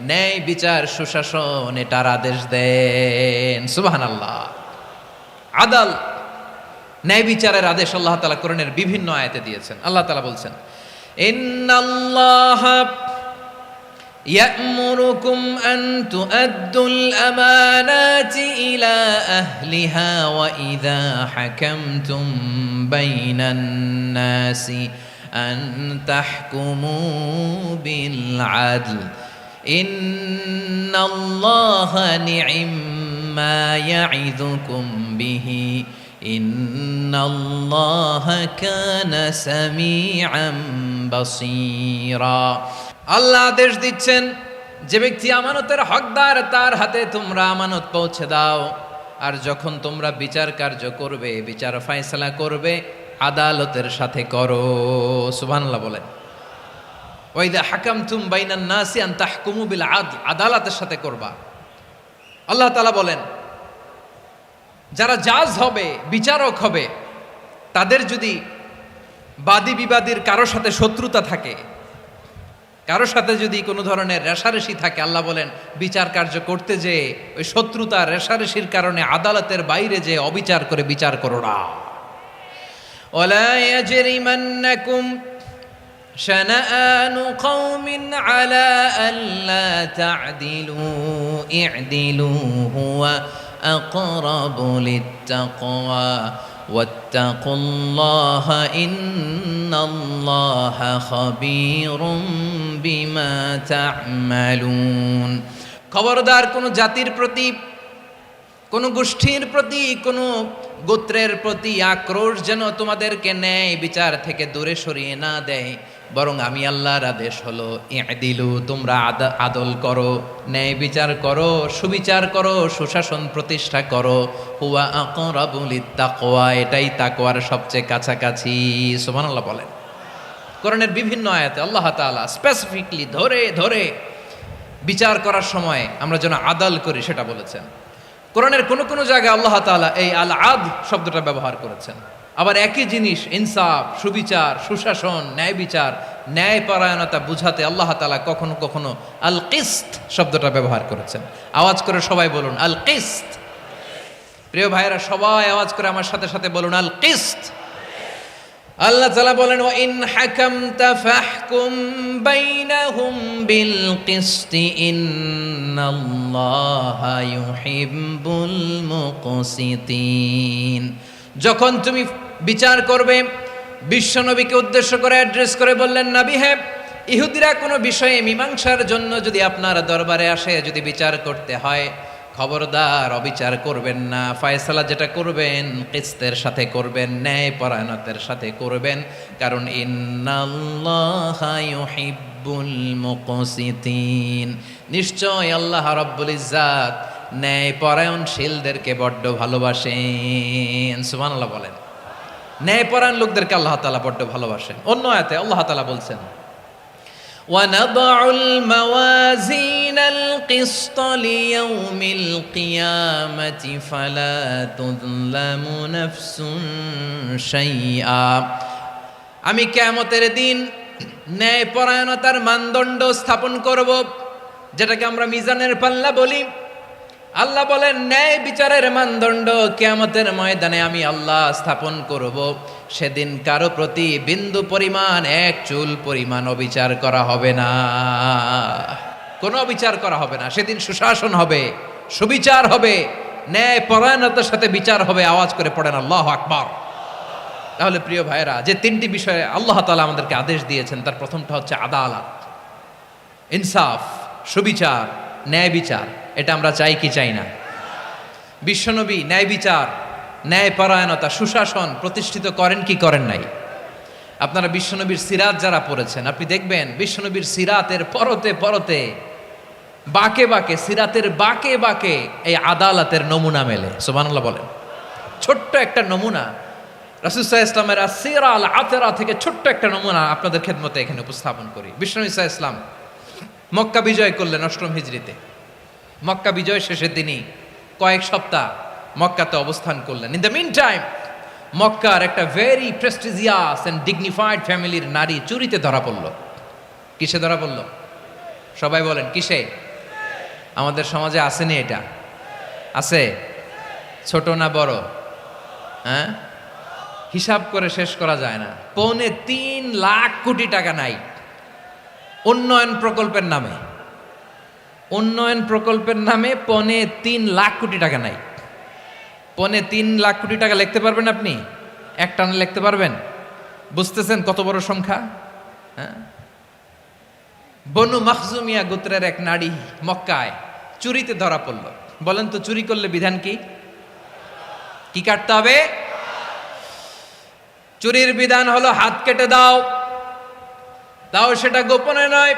ন্যায় বিচার সুশাসন এটার আদেশ দেন। সুবহানাল্লাহ। আদাল, ন্যায় বিচারের আদেশ আল্লাহ তাআলা কোরআনের বিভিন্ন আয়াতে দিয়েছেন। আল্লাহ তাআলা বলছেন, ইন্নাল্লাহা ইয়া'মুরুকুম আন তুআদ্দুল আমানাতি ইলা আহলিহা ওয়া ইযা হাকামতুম বাইনান নাসি আন তাহকুমু বিল আদল ইন্নাল্লাহা নি'ম্মা ইয়া'iযুকুম বিহি ইন্নাল্লাহা কানা সামিআন বাসীরা। আল্লাহ আদেশ দিচ্ছেন, যে ব্যক্তি আমানতের হকদার তার হাতে তোমরা আমানত পৌঁছে দাও। আর যখন তোমরা বিচার কার্য করবে, বিচার ফয়সালা করবে, আদালতের সাথে করো। সুবহানাল্লাহ বলেন। ওয়া ইযা হাকামতুম বাইনান নাসি আন তাহকুমু বিল আদল, আদালতের সাথে করবা। আল্লাহ তাআলা বলেন, যারা জাজ হবে, বিচারক হবে, তাদের যদি বাদী বিবাদীর কারোর সাথে শত্রুতা থাকে, কারোর সাথে যদি কোনো ধরনের রেষারেষি থাকে, আল্লাহ বলেন বিচার কার্য করতে যে ওই শত্রুতা রেষারেষির কারণে আদালতের বাইরে যে অবিচার করে বিচার করো না। ওয়ালা ইয়াজরিমান্নাকুম শানাআনু কওমিন আলা আল্লা তা'দিলু ই'দিলু হুয়া আকরাবু লিত্তাকওয়া ওয়াত্তাকুল্লাহা ইন্নাল্লাহা খাবীরুম বিমা তা'মালুন। খবরদার কোন জাতির প্রতি, কোন গোষ্ঠীর প্রতি, কোন গোত্রের প্রতি আক্রোশ যেন তোমাদেরকে ন্যায় বিচার থেকে দূরে সরিয়ে না দেয়, বরং আমি আল্লাহর আদেশ হলো ই'দিলু, তোমরা আদল করো, ন্যায় বিচার করো, সুবিচার করো, সুশাসন প্রতিষ্ঠা করো। হুয়া আকরাবু লিত্তাকওয়া, এটাই তাকওয়ার সবচেয়ে কাছাকাছি। সুবহানাল্লাহ বলেন। কোরআনের বিভিন্ন আয়াতে আল্লাহ তাআলা স্পেসিফিকলি ধরে ধরে বিচার করার সময় আমরা যেন আদল করি সেটা বলেছেন। কোরআনের কোন কোন জায়গায় আল্লাহ তাআলা এই আল আদল শব্দটা ব্যবহার করেছেন। আবার একই জিনিস ইনসাফ, সুবিচার, সুশাসন, ন্যায় বিচার, ন্যায় পরায়ণতা বুঝাতে আল্লাহ তাআলা কখনো কখনো আল কিসত শব্দটা ব্যবহার করেছেন। আওয়াজ করে সবাই বলুন আল কিসত। প্রিয় ভাইরা, সবাই আওয়াজ করে আমার সাথে সাথে বলুন আল কিসত। আল্লাহ তাআলা বলেন, ওয়া ইন হাকামতা ফাহকুম বাইনাহুম বিল কিসতি ইন্নাল্লাহা ইউহিব্বুল মুকসিতিন। যখন তুমি বিচার করবে, বিশ্বনবীকে উদ্দেশ্য করে অ্যাড্রেস করে বললেন, নবী হে, ইহুদিরা কোনো বিষয়ে মীমাংসার জন্য যদি আপনার দরবারে আসে, যদি বিচার করতে হয়, খবরদার অবিচার করবেন না। ফয়সালা যেটা করবেন কিসতের সাথে করবেন, ন্যায় পরায়ণতার সাথে করবেন, কারণ ইন্নাল্লাহা ইউহিব্বুল মুকসিতিন, নিশ্চয় আল্লাহ রাব্বুল ইজ্জাত ন্যায় পরায়ণশীলদেরকে বড্ড ভালোবাসেন। সুবহানাল্লাহ বলেন। ন্যায় পরায়ণ লোকদেরকে আল্লাহ তাআলা বড্ড ভালোবাসেন। অন্য আয়াতে আল্লাহ তাআলা বলছেন, وَنَضَعُ الْمَوَازِينَ الْقِسْطَ لِيَوْمِ الْقِيَامَةِ فَلَا تُظْلَمُ نَفْسٌ شَيْئًا। আমি কিয়ামতের দিন ন্যায়পরায়ণতার মানদণ্ড স্থাপন করব, যেটাকে আমরা মিজানের পাল্লা বলি। আল্লাহ বলেন ন্যায় বিচারের মানদণ্ড কিয়ামতের ময়দানে আমি আল্লাহ স্থাপন করব। সেদিন কারো প্রতি বিন্দু পরিমাণ, এক চুল পরিমাণ অবিচার করা হবে না, কোনো অবিচার করা হবে না। সেদিন সুশাসন হবে, সুবিচার হবে, ন্যায় পরায়ণতার সাথে বিচার হবে। আওয়াজ করে পড়েন আল্লাহু আকবার। তাহলে প্রিয় ভাইরা, যে তিনটি বিষয়ে আল্লাহ তাআলা আমাদেরকে আদেশ দিয়েছেন, তার প্রথমটা হচ্ছে আদালত, ইনসাফ, সুবিচার, ন্যায় বিচার। এটা আমরা চাই কি চাই না? বিশ্বনবী ন্যায় বিচার, ন্যায় পরায়ণতা, সুশাসন প্রতিষ্ঠিত করেন কি করেন নাই? আপনারা বিশ্বনবীর সিরাত যারা পড়েছেন, আপনি দেখবেন বিশ্বনবীর সিরাতের পরতে পরতে, বাঁকে বাঁকে, সিরাতের বাঁকে বাঁকে এই আদালতের নমুনা মেলে। সুবহানাল্লাহ বলেন। ছোট্ট একটা নমুনা রাসূল সাল্লাল্লাহু আলাইহি ওয়াসাল্লামের আসসিরা আল আতরা থেকে ছোট্ট একটা নমুনা আপনাদের খেদমতে এখানে উপস্থাপন করি। বিশ্বনবী সাল্লাল্লাহু আলাইহি ওয়াসাল্লাম মক্কা বিজয় করলেন ৮ম হিজরিতে। মক্কা বিজয় শেষে তিনি কয়েক সপ্তাহ মক্কাতে অবস্থান করলেন। ইন দ্য মিন টাইম মক্কার একটা ভেরি প্রেস্টিজিয়াস এন্ড ডিগনিফাইড ফ্যামিলির নারী চুরিতে ধরা পড়ল। কিসে ধরা পড়ল? সবাই বলেন কিসে? আমাদের সমাজে আসেনি এটা? আছে? ছোট না বড়? হ্যাঁ, হিসাব করে শেষ করা যায় না। ৩.৫ লাখ কোটি টাকা নাই উন্নয়ন প্রকল্পের নামে। উন্নয়ন প্রকল্পের নামে ৩.৫ লাখ কোটি টাকা নাই। ৩.৫ লাখ কোটি টাকা লিখতে পারবেন আপনি? এক টানে লিখতে পারবেন? বুঝতেছেন কত বড় সংখ্যা? হ্যাঁ, বনু মাখজুমিয়া গোত্রের এক নারী মক্কায় চুরিতে ধরা পড়ল। বলেন তো চুরি করলে বিধান কি? কি কাটতে হবে? চুরির বিধান হলো হাত কেটে দাও। তাও সেটা গোপনে নয়,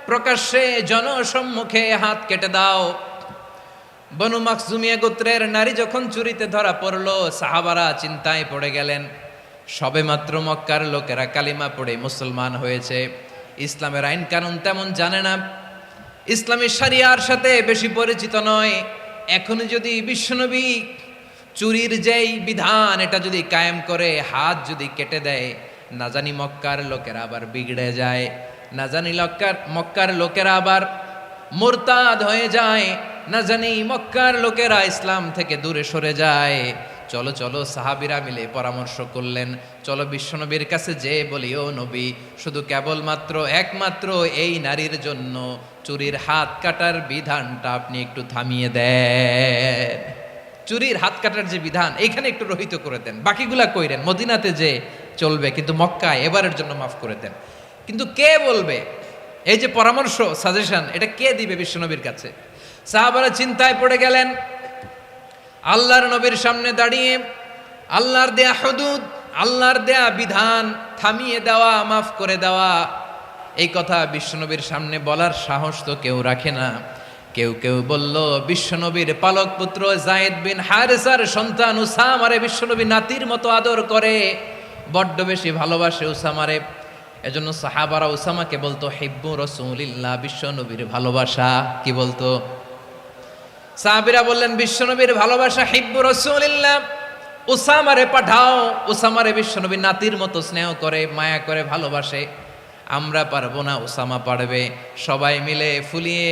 প্রকাশ্যে জনসম্মুখে হাত কেটে দাও। বনু মাখজুমিয়া গোত্রের নারী যখন চুরিতে ধরা পড়ল, সাহাবারা চিন্তায় পড়ে গেলেন। সবেমাত্র মক্কার লোকেরা কালিমা পড়ে মুসলমান হয়েছে, ইসলামের আইন কানুন তেমন জানে না, ইসলামী শরিয়ার সাথে বেশি পরিচিত নয়। এখন যদি বিশ্বনবী চুরির যেই বিধান এটা যদি কায়েম করে হাত যদি কেটে দেয়, না জানি মক্কার লোকেরা আবার বিগড়ে যায়, না জানি মক্কার লোকেরা আবার মুরতাদ হয়ে যায়, না জানি মক্কার লোকেরা ইসলাম থেকে দূরে সরে যায়। চলো চলো, সাহাবীরা মিলে পরামর্শ করলেন, চলো বিশ্বনবীর কাছে যে বলি, ও নবী, শুধু কেবলমাত্র একমাত্র এই নারীর জন্য চুরির হাত কাটার বিধানটা আপনি একটু থামিয়ে দেন। চুরির হাত কাটার যে বিধান এইখানে একটু রহিত করে দেন, বাকিগুলা কইরেন মদিনাতে যে চলবে, কিন্তু মক্কায় এবারের জন্য মাফ করে দেন। কিন্তু কে বলবে? এই যে পরামর্শ, সাজেশন, এটা কে দিবে বিশ্বনবীর কাছে? সাহাবারা চিন্তায় পড়ে গেলেন। আল্লাহর নবীর সামনে দাঁড়িয়ে আল্লাহর দেয়া হুদুদ, আল্লাহর দেয়া বিধান থামিয়ে দেওয়া, মাফ করে দেওয়া, এই কথা বিশ্বনবীর সামনে বলার সাহস তো কেউ রাখে না। কেউ কেউ বলল, বিশ্বনবীর পালক পুত্র যায়েদ বিন হারেসার সন্তান উসামারে বিশ্বনবী নাতির মতো আদর করে, বড্ড বেশি ভালোবাসে উসামারে। এজন্য সাহাবারা উসামাকে বলতো হিব্বু রাসূলিল্লাহ, বিশ্বনবীর ভালোবাসা। কি বলতো? সাহাবীরা বললেন বিশ্বনবীর ভালোবাসা হিব্বু রাসূলিল্লাহ, উসামারে পাঠাও। উসামারে বিশ্বনবী নাতির মতো স্নেহ করে, মায়া করে, ভালোবাসে। আমরা পারবো না, উসামা পারবে। সবাই মিলে ফুলিয়ে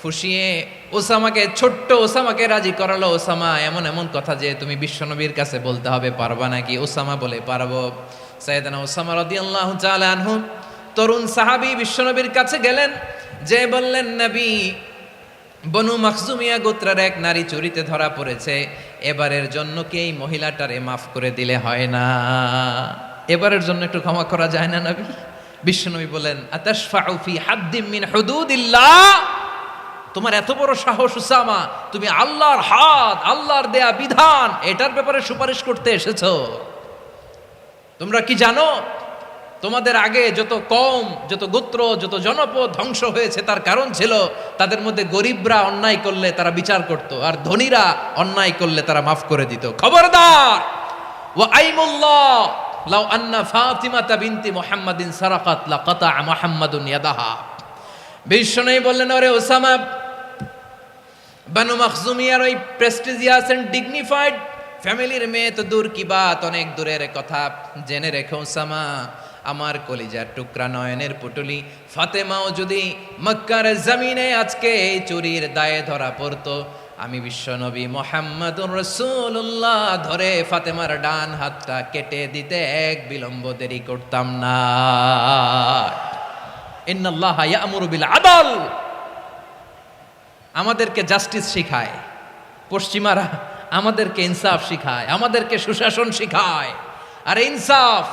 ফুসিয়ে ওসামাকে, ছোট্ট ওসামাকে রাজি করালো। ওসামা এমন এমন কথা যে তুমি বিশ্বনবীর কাছে বলতে হবে, পারবা নাকি? ওসামা বলে পারবো। সাইয়েদনা ওসামা রাদিয়াল্লাহু তাআলা আনহু তরুণ সাহাবী বিশ্বনবীর কাছে গেলেন, যে বললেন, নবী, বনু মাখজুমিয়া গোত্রের এক নারী চুরিতে ধরা পড়েছে, এবারের জন্য কি এই মহিলাটারে মাফ করে দিলে হয় না? এবারের জন্য একটু ক্ষমা করা যায় না নবী? বিশ্বনবী বলেন, আতাশফাউ ফি হাদ্দিম মিন হুদুদিল্লাহ, তোমার এত বড় সাহস উসামা, তুমি আল্লাহর হাত, আল্লাহর দেয়া বিধান, এটার ব্যাপারে সুপারিশ করতে এসেছো? তোমরা কি জানো তোমাদের আগে যত কওম, যত গোত্র, যত জনপদ ধ্বংস হয়েছে তার কারণ ছিল তাদের মধ্যে গরিবরা অন্যায় করলে তারা বিচার করত, আর ধনীরা অন্যায় করলে তারা মাফ করে দিত। খবরদার! ওয়া আইমুল্লাহ লাউ আন্না ফাতিমাতা বিনতি মুহাম্মাদিন সারাকাত লাকাতা মুহাম্মাদুন ইয়াদাহা। বিশ্বনবী বললেন, ওরে ওসামা, বানু মাখজুমিয়ার ওই প্রেস্টিজিয়াস এন্ড ডিগনিফাইড ফ্যামিলির মেয়ে তো দূর কি বাত, অনেক দূরের কথা। জেনে রেখো ওসামা, আমার কলিজার টুকরা নয়নের পুটুলি ফাতেমাও যদি মক্কার জমিনে আজকে এই চুরির দায়ে ধরা পড়তো, আমি বিশ্বনবী মুহাম্মদুর রাসূলুল্লাহ ধরে ফাতেমার ডান হাতটা কেটে দিতে এক বিলম্ব দেরি করতাম না। ইন্নাল্লাহা ইয়া'মুরু বিল আদল, আমাদেরকে জাস্টিস শিখায় পশ্চিমারা, আমাদেরকে ইনসাফ শিখায়, আমাদেরকে সুশাসন শিখায়। আর ইনসাফ,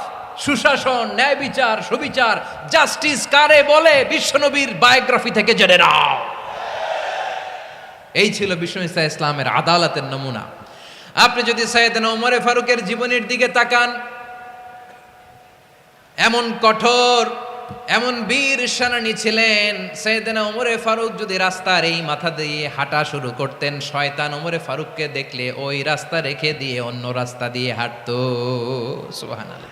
সুশাসন, ন্যায় বিচার, সুবিচার, জাস্টিস কারে বলে বিশ্বনবীর বায়োগ্রাফি থেকে জেনে নাও। এই ছিল বিশ্ব ইসলামের আদালতের নমুনা। আপনি যদি সাইয়েদনা ওমরে ফারুকের জীবনের দিকে তাকান, এমন কঠোর, এমন বীর সেনানী ছিলেন। সাইয়েদনা ওমরে ফারুক যদি রাস্তার এই মাথা দিয়ে হাঁটা শুরু করতেন, শয়তান ওমরে ফারুককে দেখলে ওই রাস্তা রেখে দিয়ে অন্য রাস্তা দিয়ে হাঁটতো। সুবহানাল্লাহ।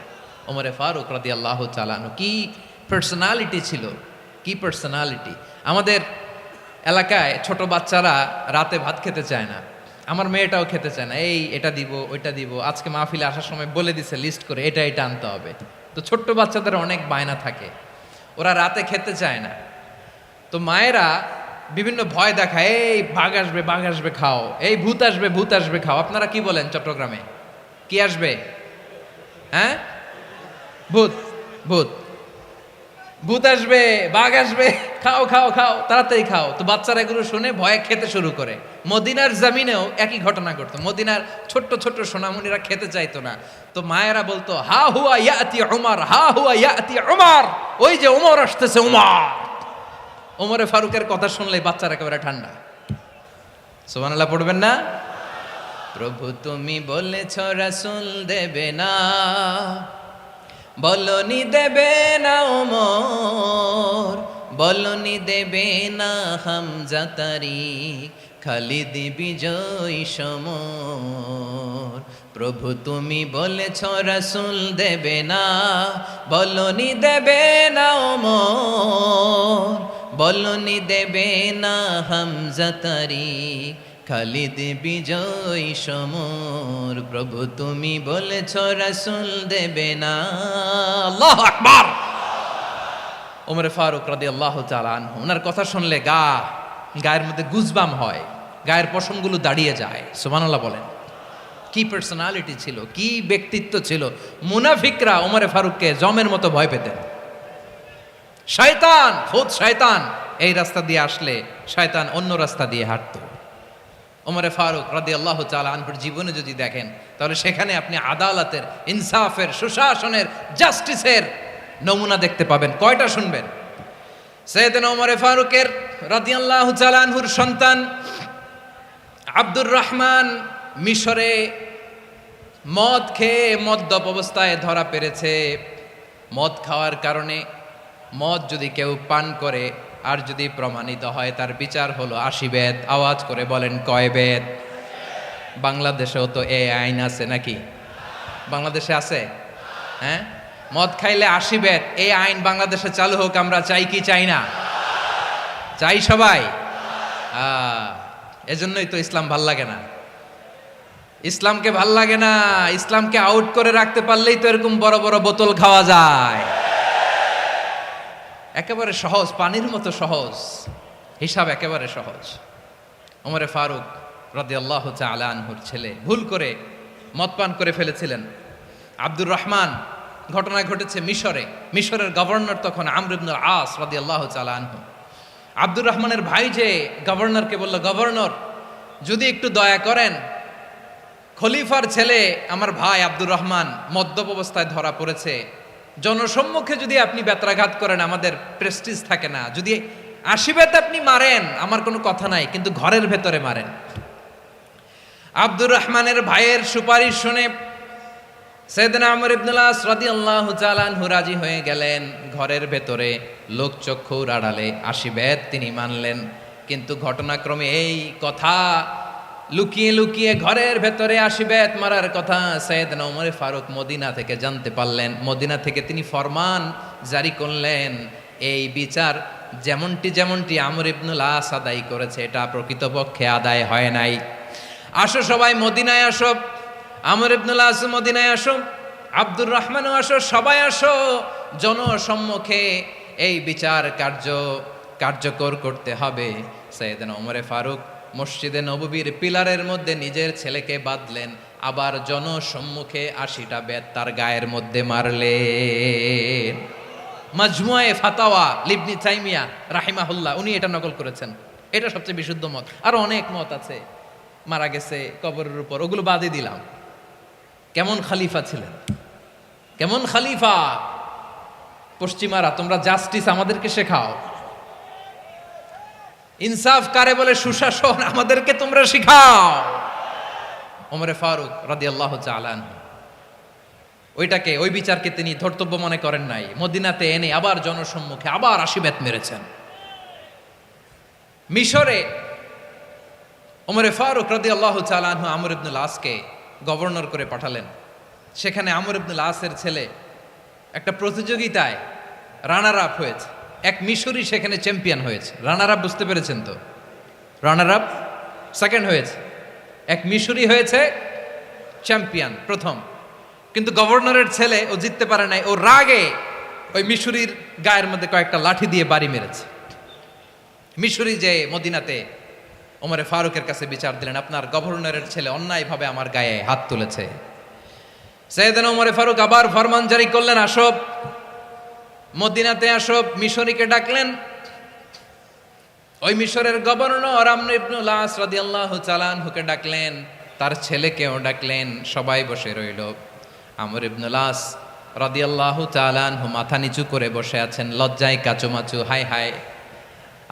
ওমরে ফারুক রাদিয়াল্লাহু তাআলা আনহু কি পার্সোনালিটি ছিল, কি পার্সোনালিটি। আমাদের এলাকায় ছোট বাচ্চারা রাতে ভাত খেতে চায় না, আমার মেয়েটাও খেতে চায় না। এই এটা দিব, ওইটা দিব, আজকে মাহফিলে আসার সময় বলে দিছে লিস্ট করে এটা এটা আনতে হবে। তো ছোট্ট বাচ্চাদের অনেক বায়না থাকে, ওরা রাতে খেতে চায় না। তো মায়েরা বিভিন্ন ভয় দেখায়, এই বাঘ আসবে, বাঘ আসবে খাও, এই ভূত আসবে, ভূত আসবে খাও। আপনারা কি বলেন চট্টগ্রামে? কি আসবে? হ্যাঁ, ভূত, ভূত, ভূত আসবে, বাঘ আসবে, খাও খাও খাও, তাড়াতাড়ি খাও। তো বাচ্চারা এগুলো শুনে ভয়ে খেতে শুরু করে। মদিনার জমিনেও একই ঘটনা ঘটতো। মদিনার ছোট্ট ছোট্ট সোনামণিরা খেতে চাইতো না। তো মায়েরা বলতো, হা হুয়া ইয়াতি উমর, হা হুয়া ইয়াতি উমর, ওই যে উমর আসতেছে, উমর। ওমরে ফারুকের কথা শুনলে বাচ্চারা একেবারে ঠান্ডা। সুবহানাল্লাহ পড়বেন না? প্রভু তুমি বলেছ রাসূল দেবে না, বলনি দেবে না ওমর, বলনি দেবে না হামজা তারিক, খালিদ বিজয় সমর। প্রভু তুমি বলেছ রাসূল দেবে না, বলনি দেবে না ওমর, বলনি দেবে না হামজা তারিক, খালিদ বিজয় সমর। প্রভু তুমি বলেছ রাসূল দেবে না। আল্লাহু আকবার। ওমরে ফারুক রাদিয়াল্লাহু তাআলা আনহু, ওনার কথা শুনলে গায়ের মধ্যে গুজবাম হয়, গায়ের পশমগুলো দাঁড়িয়ে যায়। সুবহানাল্লাহ বলেন। কি পার্সোনালিটি ছিল, কি ব্যক্তিত্ব ছিল। মুনাফিকরা ওমরে ফারুককে জমের মতো ভয় পেতেন। শয়তান, খুদ শয়তান এই রাস্তা দিয়ে আসলে শয়তান অন্য রাস্তা দিয়ে হাঁটতো। ওমরে ফারুক রাদিয়াল্লাহু তাআলা আনহুর জীবনে যদি দেখেন, তাহলে সেখানে আপনি আদালতের, ইনসাফের, সুশাসনের, জাস্টিসের নমুনা দেখতে পাবেন। কয়টা শুনবেন? সাইয়েদনা ওমরে ফারুকের রাদিয়াল্লাহু তাআলা আনহুর সন্তান আব্দুর রহমান মিশরে মদ খেয়ে মদ্যপ অবস্থায় ধরা পড়েছে। মদ খাওয়ার কারণে, মদ যদি কেউ পান করে আর যদি প্রমাণিত হয়, তার বিচার হলো 80 বেত। আওয়াজ করে বলেন কয় বেত? বাংলাদেশেও তো এই আইন আছে নাকি? বাংলাদেশে আছে? হ্যাঁ, মদ খাইলে 80 বেত, এই আইন বাংলাদেশে চালু হোক। আমরা চাই কি চাই না? চাই সবাই। এজন্যই তো ইসলাম ভাল লাগে না। ইসলামকে ভাল লাগে না। ইসলামকে আউট করে রাখতে পারলেই তো এরকম বড় বড় বোতল খাওয়া যায়। একেবারে সহজ, পানির মতো সহজ, হিসাব একেবারে সহজ। ওমরে ফারুক রাদিয়াল্লাহু তাআলা আনহুর ছেলে ভুল করে মদ পান করে ফেলেছিলেন। আব্দুর রহমান, ঘটনা ঘটেছে মিশরে। মিশরের গভর্নর তখন আমর ইবনুল আস রাদিয়াল্লাহু তাআলা আনহু। আব্দুর রহমানের ভাই যে গভর্নরকে বলল, গভর্নর যদি একটু দয়া করেন, খলিফার ছেলে আমার ভাই আব্দুর রহমান মদ্যপ অবস্থায় ধরা পড়েছে, জনসম্মুখে যদি আপনি বেত্রাঘাত করেন আমাদের প্রেস্টিজ থাকে না, যদি 80 বেত আপনি মারেন আমার কোনো কথা নাই, কিন্তু ঘরের ভেতরে মারেন। আব্দুর রহমানের ভাইয়ের সুপারিশ শুনে সাইয়েদনা আমর ইবনুল আস রাদিয়াল্লাহু তাআলা আনহু রাজি হয়ে গেলেন। ঘরের ভেতরে লোকচক্ষুর আড়ালে 80 বেত তিনি মানলেন। কিন্তু ঘটনাক্রমে এই কথা লুকিয়ে লুকিয়ে ঘরের ভেতরে 80 বেত মারার কথা সাইয়েদনা ওমর ফারুক মদিনা থেকে জানতে পারলেন। মদিনা থেকে তিনি ফরমান জারি করলেন, এই বিচার যেমনটি আমর ইবনুল আস আদায় করেছে, এটা প্রকৃতপক্ষে আদায় হয় নাই। আসো সবাই মদিনায় আসো, আমর ইবনুল আস মদিনায় আসো, আব্দুর রহমানও আসো, সবাই আসো, জনসম্মুখে এই বিচার কার্যকর করতে হবে। সাইয়েদনা ওমরে ফারুক মসজিদে নববীর পিলারের মধ্যে নিজের ছেলেকে বাঁধলেন, আবার জনসম্মুখে 80টা বেত তার গায়ের মধ্যে মারলেন। মাজমুয়ে ফাতাওয়া লিবনি তাইমিয়া রাহিমাহুল্লাহ উনি এটা নকল করেছেন। এটা সবচেয়ে বিশুদ্ধ মত, আরো অনেক মত আছে। মারা গেছে কবরের উপর, ওগুলো বাদই দিলাম। কেমন খলিফা ছিলেন, কেমন খলিফা! পশ্চিমারা তোমরা জাস্টিস আমাদেরকে শেখাও, ইনসাফ কারে বলে সুশাসন আমাদেরকে তোমরা শিখাও। ওমরে ফারুক রাদিয়াল্লাহু তাআলা আনহু ওই বিচারকে তিনি ধর্তব্য মনে করেন নাই। মদিনাতে এনে আবার জনসম্মুখে আবার 80 বেত মেরেছেন। মিশরে ওমরে ফারুক রাদিয়াল্লাহু তাআলা আনহু আমর ইবনুল আসকে গভর্নর করে পাঠালেন। সেখানে আমর ইবনুল আসের ছেলে একটা প্রতিযোগিতায় রানার আপ হয়েছে। এক মিশরি সেখানে চ্যাম্পিয়ন হয়েছে। রানার আপ বুঝতে পেরেছেন তো? রানার আপ সেকেন্ড হয়েছে, এক মিশরি হয়েছে চ্যাম্পিয়ন প্রথম। কিন্তু গভর্নরের ছেলে ও জিততে পারে নাই। ও রাগে ওই মিশরির গায়ের মধ্যে কয়েকটা লাঠি দিয়ে বাড়ি মেরেছে। মিশরি যে মদিনাতে ওমরে ফারুকের কাছে বিচার দিলেন, আপনার গভর্নরের ছেলে অন্যায়ভাবে আমার গায়ে হাত তুলেছে। সাইয়েদনা ওমরে ফারুক আবার ফরমান জারি করলেন, আসো মদিনাতে আসো। মিশরীকে ডাকলেন। ওই মিশরের গভর্নর আমর ইবনুল আস রাদিয়াল্লাহু তাআলা আনহুকে ডাকলেন, তার ছেলেকেও ডাকলেন। সবাই বসে রইল। আমর ইবনুল আস রাদিয়াল্লাহু তাআলা আনহু মাথা নিচু করে বসে আছেন, লজ্জায় কাচুমাচু। হায় হায়,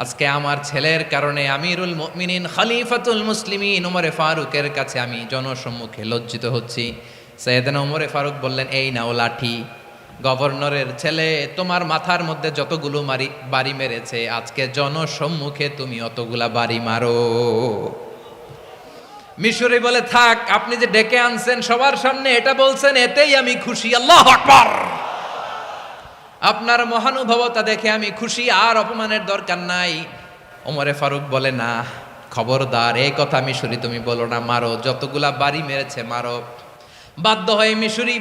আজকে আমার ছেলের কারণে আমিরুল মুমিনিন খলিফাতুল মুসলিমিন ওমরে ফারুকের কাছে আমি জনসম্মুখে লজ্জিত হচ্ছি। সাইয়েদনা ওমরে ফারুক বললেন, এই নাও লাঠি। গভর্নরের ছেলে তোমার মাথার মধ্যে যতগুলো বাড়ি মেরেছে, আজকে জনসম্মুখে তুমি অতগুলা বাড়ি মারো। মিশরি বলে, থাক, আপনি যে ডেকে আনছেন সবার সামনে এটা বলছেন, এতেই আমি খুশি। আল্লাহু আকবার! আপনার মহানুভবতা দেখে আমি খুশি, আর অপমানের দরকার নাই। ওমরে ফারুক বলে, না, খবরদার, এই কথা মিশরি তুমি বলো না, মারো, যতগুলা বাড়ি মেরেছে মারো। বাধ্য হয়ে মিশরি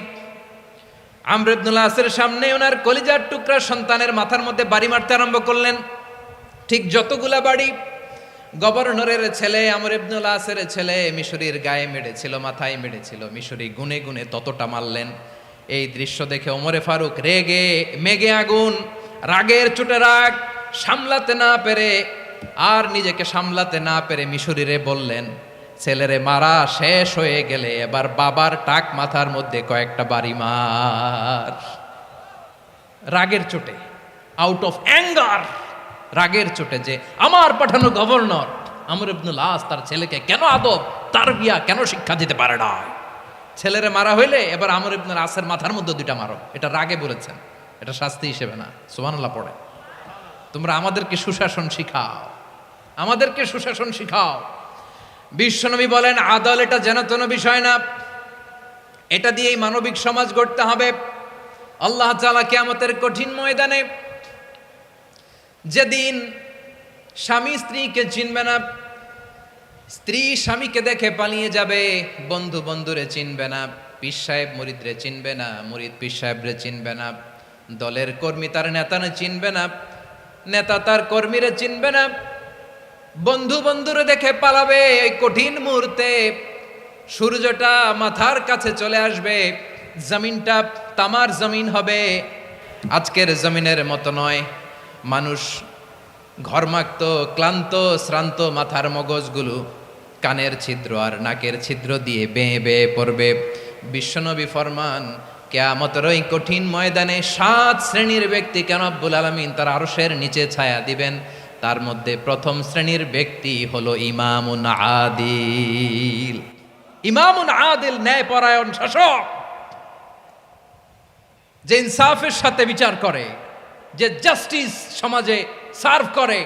আমর ইবনুল আসের সামনে ওনার কলিজার টুকরা সন্তানের মাথার মধ্যে বাড়ি মারতে আরম্ভ করলেন। ঠিক যতগুলা বাড়ি গভর্নরের ছেলে আমর ইবনুল আসের ছেলে মিশরির গায়ে মেরেছিল, মাথায় মেরেছিল, মিশরি গুনে গুনে ততটা মারলেন। এই দৃশ্য দেখে ওমরে ফারুক রেগে মেগে আগুন, রাগের চোটে রাগ সামলাতে না পেরে আর নিজেকে সামলাতে না পেরে মিশরিরে বললেন, ছেলেরে মারা শেষ হয়ে গেলে এবার বাবার টাক মাথার মধ্যে কয়েকটা বাড়ি মার। রাগের চোটে, আউট অফ অ্যাঙ্গার, রাগের চোটে, যে আমার পাঠানো গভর্নর আমর ইবনুল আস তার ছেলেকে কেন আদব তারবিয়া কেন শিক্ষা দিতে পারে না। ছেলেরে মারা হইলে এবার আমর ইবনুল আসের মাথার মধ্যে 2টা মারো। এটা রাগে বলেছেন, এটা শাস্তি হিসেবে না। সুবহানাল্লাহ পড়ে। তোমরা আমাদেরকে সুশাসন শিখাও, আমাদেরকে সুশাসন শিখাও। বিশ্বনবী বলেন, আদল এটা যেন তেন বিষয় না, এটা দিয়েই মানবিক সমাজ গড়তে হবে। আল্লাহ তাআলা কিয়ামতের কঠিন ময়দানে, যেদিন স্বামী স্ত্রীকে চিনবে না, স্ত্রী স্বামীকে দেখে পালিয়ে যাবে, বন্ধু বন্ধুরে চিনবে না, পীর সাহেব মুরিদরে চিনবে না, মুরিদ পীর সাহেবরে চিনবে না, দলের কর্মী তার নেতারে চিনবে না, নেতা তার কর্মীরে চিনবে না, বন্ধু বন্ধুরে দেখে পালাবে। এই কঠিন মুহূর্তে সূর্যটা মাথার কাছে চলে আসবে, জমিনটা তামার জমিন হবে, আজকের জমিনের মতো নয়। মানুষ ঘর্মাক্ত, ক্লান্ত, শ্রান্ত মাথার মগজগুলো কানের ছিদ্র আর নাকের ছিদ্র দিয়ে বেয়ে বেয়ে পড়বে। বিশ্বনবী ফরমান, কিয়ামতের ওই কঠিন ময়দানে 7 শ্রেণীর ব্যক্তিকে রব্বুল আলামিন তার আরশের নিচে ছায়া দিবেন। তার মধ্যে প্রথম শ্রেণীর ব্যক্তি হলো ইমামুন আদিল। ইমামুন আদিল, ন্যায়পরায়ণ শাসক, যে ইনসাফের সাথে বিচার করে, যে জাস্টিস সমাজে সার্ভ করে,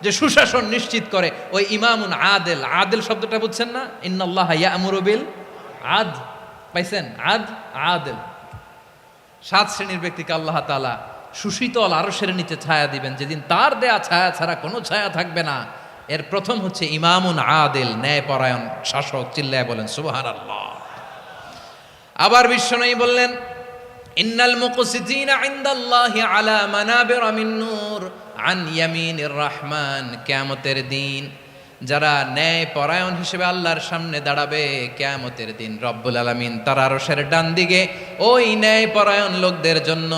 যে সুশাসন নিশ্চিত করে, ওই ইমামুন আদিল। আদিল শব্দটা বুঝছেন না? ইন্নাল্লাহা ইয়া'মুরু বিল আদল, পাইছেন? আদিল। 7 শ্রেণীর ব্যক্তিকে আল্লাহ তাআলা সুশীতল আরশের নিচে ছায়া দিবেন, যেদিন তার দেয়া ছায়া ছাড়া কোনো ছায়া থাকবে না। এর প্রথম হচ্ছে ইমামুন আদিল, ন্যায়পরায়ণ শাসক। চিল্লায় বলেন সুবহানাল্লাহ। আবার বিশ্বনবী বললেন, ইন্নাল মুকসিতিনা ইনদাল্লাহি আলা মানাবিরা মিন নূর আন ইয়ামিনির রহমান, কিয়ামতের দিন যারা ন্যায় পরায়ণ হিসেবে আল্লাহর সামনে দাঁড়াবে কিয়ামতের দিন, রব্বুল আলামিন তার আরশের ডান দিকে ওই ন্যায় পরায়ণ লোকদের জন্য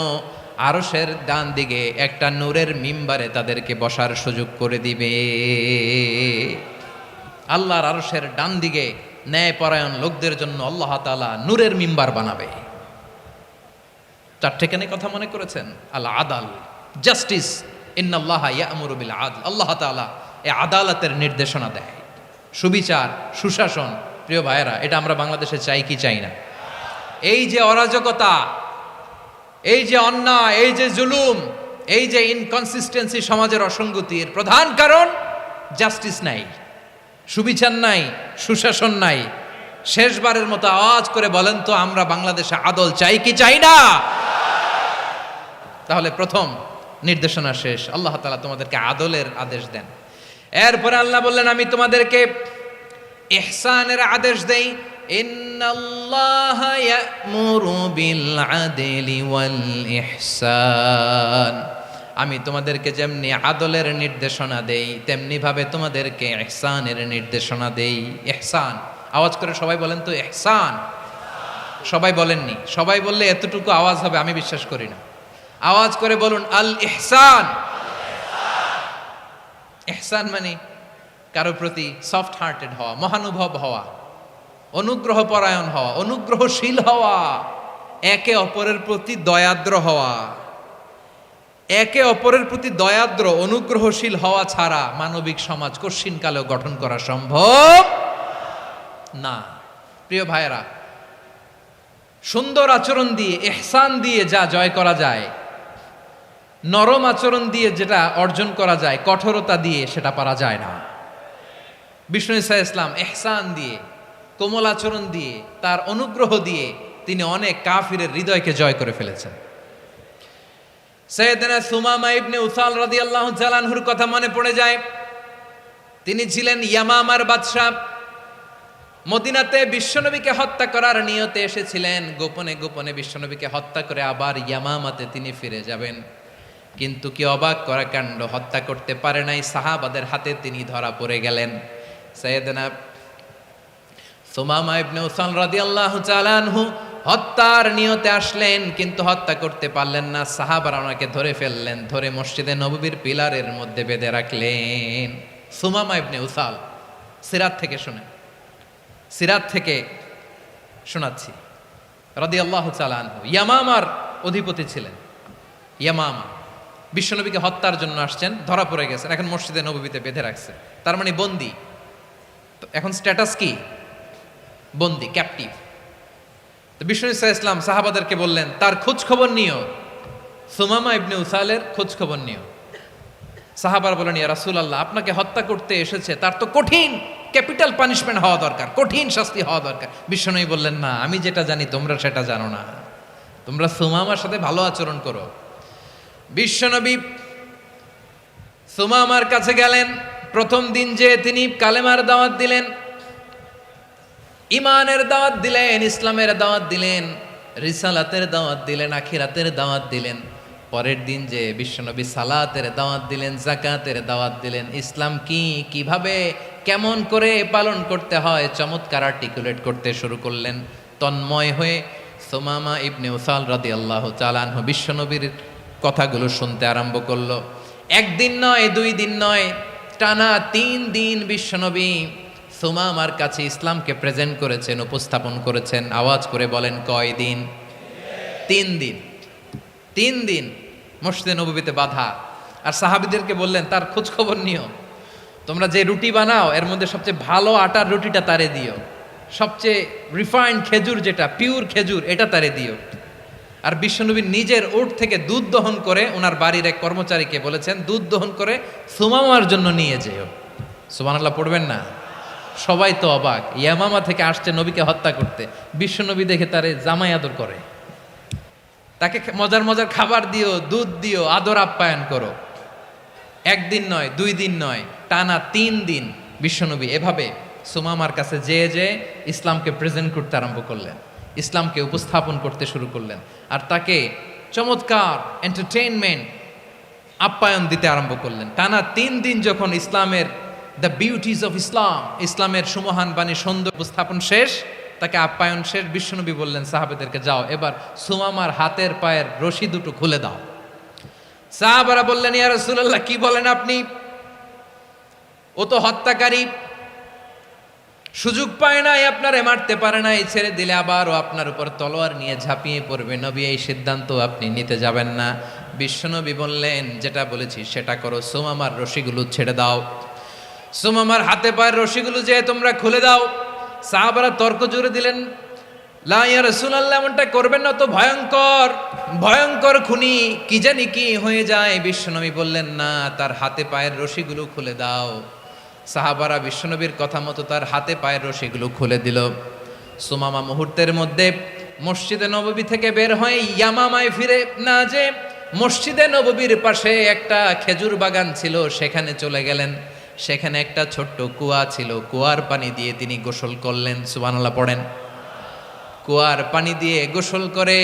আরশের ডান দিকে একটা নূরের মিম্বারে তাদেরকে বসার সুযোগ করে দিবে। আল্লাহর আরশের ডান দিকে ন্যায় পরায়ণ লোকদের জন্য আল্লাহ তাআলা নূরের মিম্বার বানাবে। চারটেখানে কথা মনে করেছেন? আল আদাল, জাস্টিস, ইন্নাল্লাহা ইয়া'মুরু বিল আদল। আল্লাহ তাআলা এই আদালতের নির্দেশনা দেয়, সুবিচার, সুশাসন। প্রিয় ভাইয়েরা, এটা আমরা বাংলাদেশে চাই কি চাই না? এই যে অরাজকতা, এই যে অন্যায়, এই যে জুলুম, এই যে ইনকনসিস্টেন্সি সমাজের অসঙ্গতির প্রধান কারণ জাস্টিস নাই, সুবিচার নাই, সুশাসন নাই। শেষবারের মতো আওয়াজ করে বলেন তো, আমরা বাংলাদেশে আদল চাই কি চাই না? তাহলে প্রথম নির্দেশনা শেষ, আল্লাহ তাআলা তোমাদেরকে আদলের আদেশ দেন। এরপরে আল্লাহ বললেন, আমি তোমাদেরকে ইহসানের আদেশ দেই। ইন্নাল্লাহা ইয়া'মুরু বিল আদলি ওয়াল ইহসান। আমি তোমাদেরকে যেমনি আদলের নির্দেশনা দেই, তেমনি ভাবে তোমাদেরকে ইহসানের নির্দেশনা দেই। ইহসান, আওয়াজ করে সবাই বলেন তো ইহসান। সবাই বলেননি, সবাই বললে এতটুকু আওয়াজ হবে আমি বিশ্বাস করি না। আওয়াজ করে বলুন আল ইহসান। ইহসান মানে কারো প্রতি সফট হার্টেড হওয়া, মহানুভব হওয়া, অনুগ্রহ পরায়ণ হওয়া, অনুগ্রহশীল হওয়া, একে অপরের প্রতি দয়াদ্র হওয়া। একে অপরের প্রতি দয়াদ্র, অনুগ্রহশীল হওয়া ছাড়া মানবিক সমাজ কশিনকালেও গঠন করা সম্ভব না। প্রিয় ভাইয়েরা, সুন্দর আচরণ দিয়ে, ইহসান দিয়ে যা জয় করা যায়, নরম আচরণ দিয়ে যেটা অর্জন করা যায়, কঠোরতা দিয়ে সেটা পারা যায় না। বিষ্ণু ঈসা ইসলাম ইহসান দিয়ে, কোমল আচরণ দিয়ে, তার অনুগ্রহ দিয়ে তিনি অনেক কাফিরের হৃদয়কে জয় করে ফেলেছেন। সাইয়েদনা সুমামা ইবনে উসাল রাদিয়াল্লাহু তাআলা আনহুর কথা মনে পড়ে যায়। তিনি ছিলেন ইয়ামামার বাদশা। মদিনাতে বিশ্বনবীকে হত্যা করার নিয়তে এসেছিলেন, গোপনে গোপনে বিশ্বনবীকে হত্যা করে আবার ইয়ামামাতে তিনি ফিরে যাবেন। কিন্তু কি অবাক করা কাণ্ড, হত্যা করতে পারে নাই, সাহাবাদের হাতে তিনি ধরা পড়ে গেলেন। সাইয়েদনা সুমামা ইবনে উসাল রাদিয়াল্লাহু তাআলা আনহু হত্যার নিয়তে আসলেন, কিন্তু হত্যা করতে পারলেন না। সাহাবারা ওনাকে ধরে ফেললেন, ধরে মসজিদে নববীর পিলারের মধ্যে বেঁধে রাখলেন। সুমামা ইবনে উসাল, সিরাত থেকে শুনে, সিরাত থেকে শোনাচ্ছি, রাদিয়াল্লাহু তাআলা আনহু ইয়ামামার অধিপতি ছিলেন। ইয়ামামা বিশ্বনবীকে হত্যার জন্য আসছেন, ধরা পড়ে গেছেন, এখন মসজিদে নববীতে বেঁধে রাখছে, তার মানে বন্দী। এখন স্ট্যাটাস কি? বন্দী, ক্যাপটিভ। তো বিষ্ণু ঈসা ইসলাম সাহাবাদেরকে বললেন, তার খোঁজ খবর নিও, সুমামা ইবনে উসালের খোঁজ খবর নিও। সাহাবার বলেন, ইয়া রাসূলুল্লাহ, আপনাকে হত্যা করতে এসেছে, তার তো কঠিন ক্যাপিটাল পানিশমেন্ট হওয়া দরকার, কঠিন শাস্তি হওয়া দরকার। বিশ্বনবী বললেন, না, আমি যেটা জানি তোমরা সেটা জানো না, তোমরা সুমামার সাথে ভালো আচরণ করো। বিশ্বনবী সুমামার কাছে গেলেন। প্রথম দিন যে তিনি কালেমার দাওয়াত দিলেন, ইমানের দাওয়াত দিলেন, ইসলামের দাওয়াত দিলেন, রিসালাতের দাওয়াত দিলেন, আখিরাতের দাওয়াত দিলেন। পরের দিন যে বিশ্বনবী সালাতের দাওয়াত দিলেন, যাকাতের দাওয়াত দিলেন, ইসলাম কি, কিভাবে, কেমন করে পালন করতে হয় চমৎকার আর্টিকুলেট করতে শুরু করলেন। তন্ময় হয়ে সুমামা ইবনে উসাল রাদিয়াল্লাহু তাআলা আনহু বিশ্বনবীর কথাগুলো শুনতে আরম্ভ করলো। একদিন নয়, দুই দিন নয়, টানা 3 দিন বিশ্বনবী সুমামার কাছে ইসলামকে প্রেজেন্ট করেছেন, উপস্থাপন করেছেন। আওয়াজ করে বলেন, কয় দিন? 3 দিন। 3 দিন মসজিদে নববীতে বাঁধা। আর সাহাবীদেরকে বললেন, তার খোঁজ খবর নিও, তোমরা যে রুটি বানাও এর মধ্যে সবচেয়ে ভালো আটার রুটিটা তারে দিও, সবচেয়ে রিফাইন্ড খেজুর, যেটা পিওর খেজুর, এটা তারে দিও। আর বিশ্বনবী নিজের উট থেকে দুধ দহন করে ওনার বাড়ির এক কর্মচারীকে বলেছেন, দুধ দহন করে সুমামার জন্য নিয়ে যেও। সুবহানাল্লাহ পড়বেন না? সবাই তো অবাক, ইয়ামামা থেকে আসছে নবীকে হত্যা করতে, বিশ্বনবী দেখে তারে জামাই আদর করে, তাকে মজার মজার খাবার দিও, দুধ দিও, আদর আপ্যায়ন করো। একদিন নয়, 2 দিন নয়, টানা 3 দিন বিশ্বনবী এভাবে সুমামার কাছে যেয়ে ইসলামকে প্রেজেন্ট করতে আরম্ভ করলেন, ইসলামকে উপস্থাপন করতে শুরু করলেন আর তাকে চমৎকার এন্টারটেইনমেন্ট আপ্যায়ন দিতে আরম্ভ করলেন। টানা 3 দিন যখন ইসলামের দ্য বিউটিজ অফ ইসলাম, ইসলামের সুমহান বাণী সুন্দর উপস্থাপন শেষ, তাকে আপ্যায়ন শেষ, বিশ্বনবী বললেন সাহাবেদেরকে, যাও এবার সুমামার হাতের পায়ের রশি দুটো খুলে দাও। সাহাবারা বললেন, ইয়া রাসূলুল্লাহ, কি বলেন আপনি? ও তো হত্যাকারী, সুযোগ পায় নাই, আপনারে মারতে পারে নাই, ছেড়ে দিলে আবার ও আপনার উপর তলোয়ার নিয়ে ঝাঁপিয়ে পড়বে। নবী, এই সিদ্ধান্ত আপনি নিতে যাবেন না। বিশ্বনবী বললেন, যেটা বলেছি সেটা করো, সুমামার রশিগুলো ছেড়ে দাও। সুমামার হাতে পায়ের রশিগুলো যে তোমরা খুলে দাও। সাহাবারা তর্ক জুড়ে দিলেন, লা ইয়া রাসূলুল্লাহ, এমনটা করবেন না, তো ভয়ঙ্কর ভয়ঙ্কর খুনি, কি জানি কি হয়ে যায়। বিশ্বনবী বললেন, না, তার হাতে পায়ের রশিগুলো খুলে দাও। সাহাবারা বিশ্বনবীর কথা মতো তার হাতে পায়ের রশিগুলো খুলে দিল। সুমামা মুহূর্তের মধ্যে মসজিদে নববী থেকে বের হয়ে ইয়ামামায় ফিরে না যে মসজিদে নববীর পাশে একটা খেজুর বাগান ছিল, সেখানে চলে গেলেন। সেখানে একটা ছোট্ট কুয়া ছিল, কুয়ার পানি দিয়ে তিনি গোসল করলেন। সুবহানাল্লাহ পড়েন। কুয়ার পানি দিয়ে গোসল করে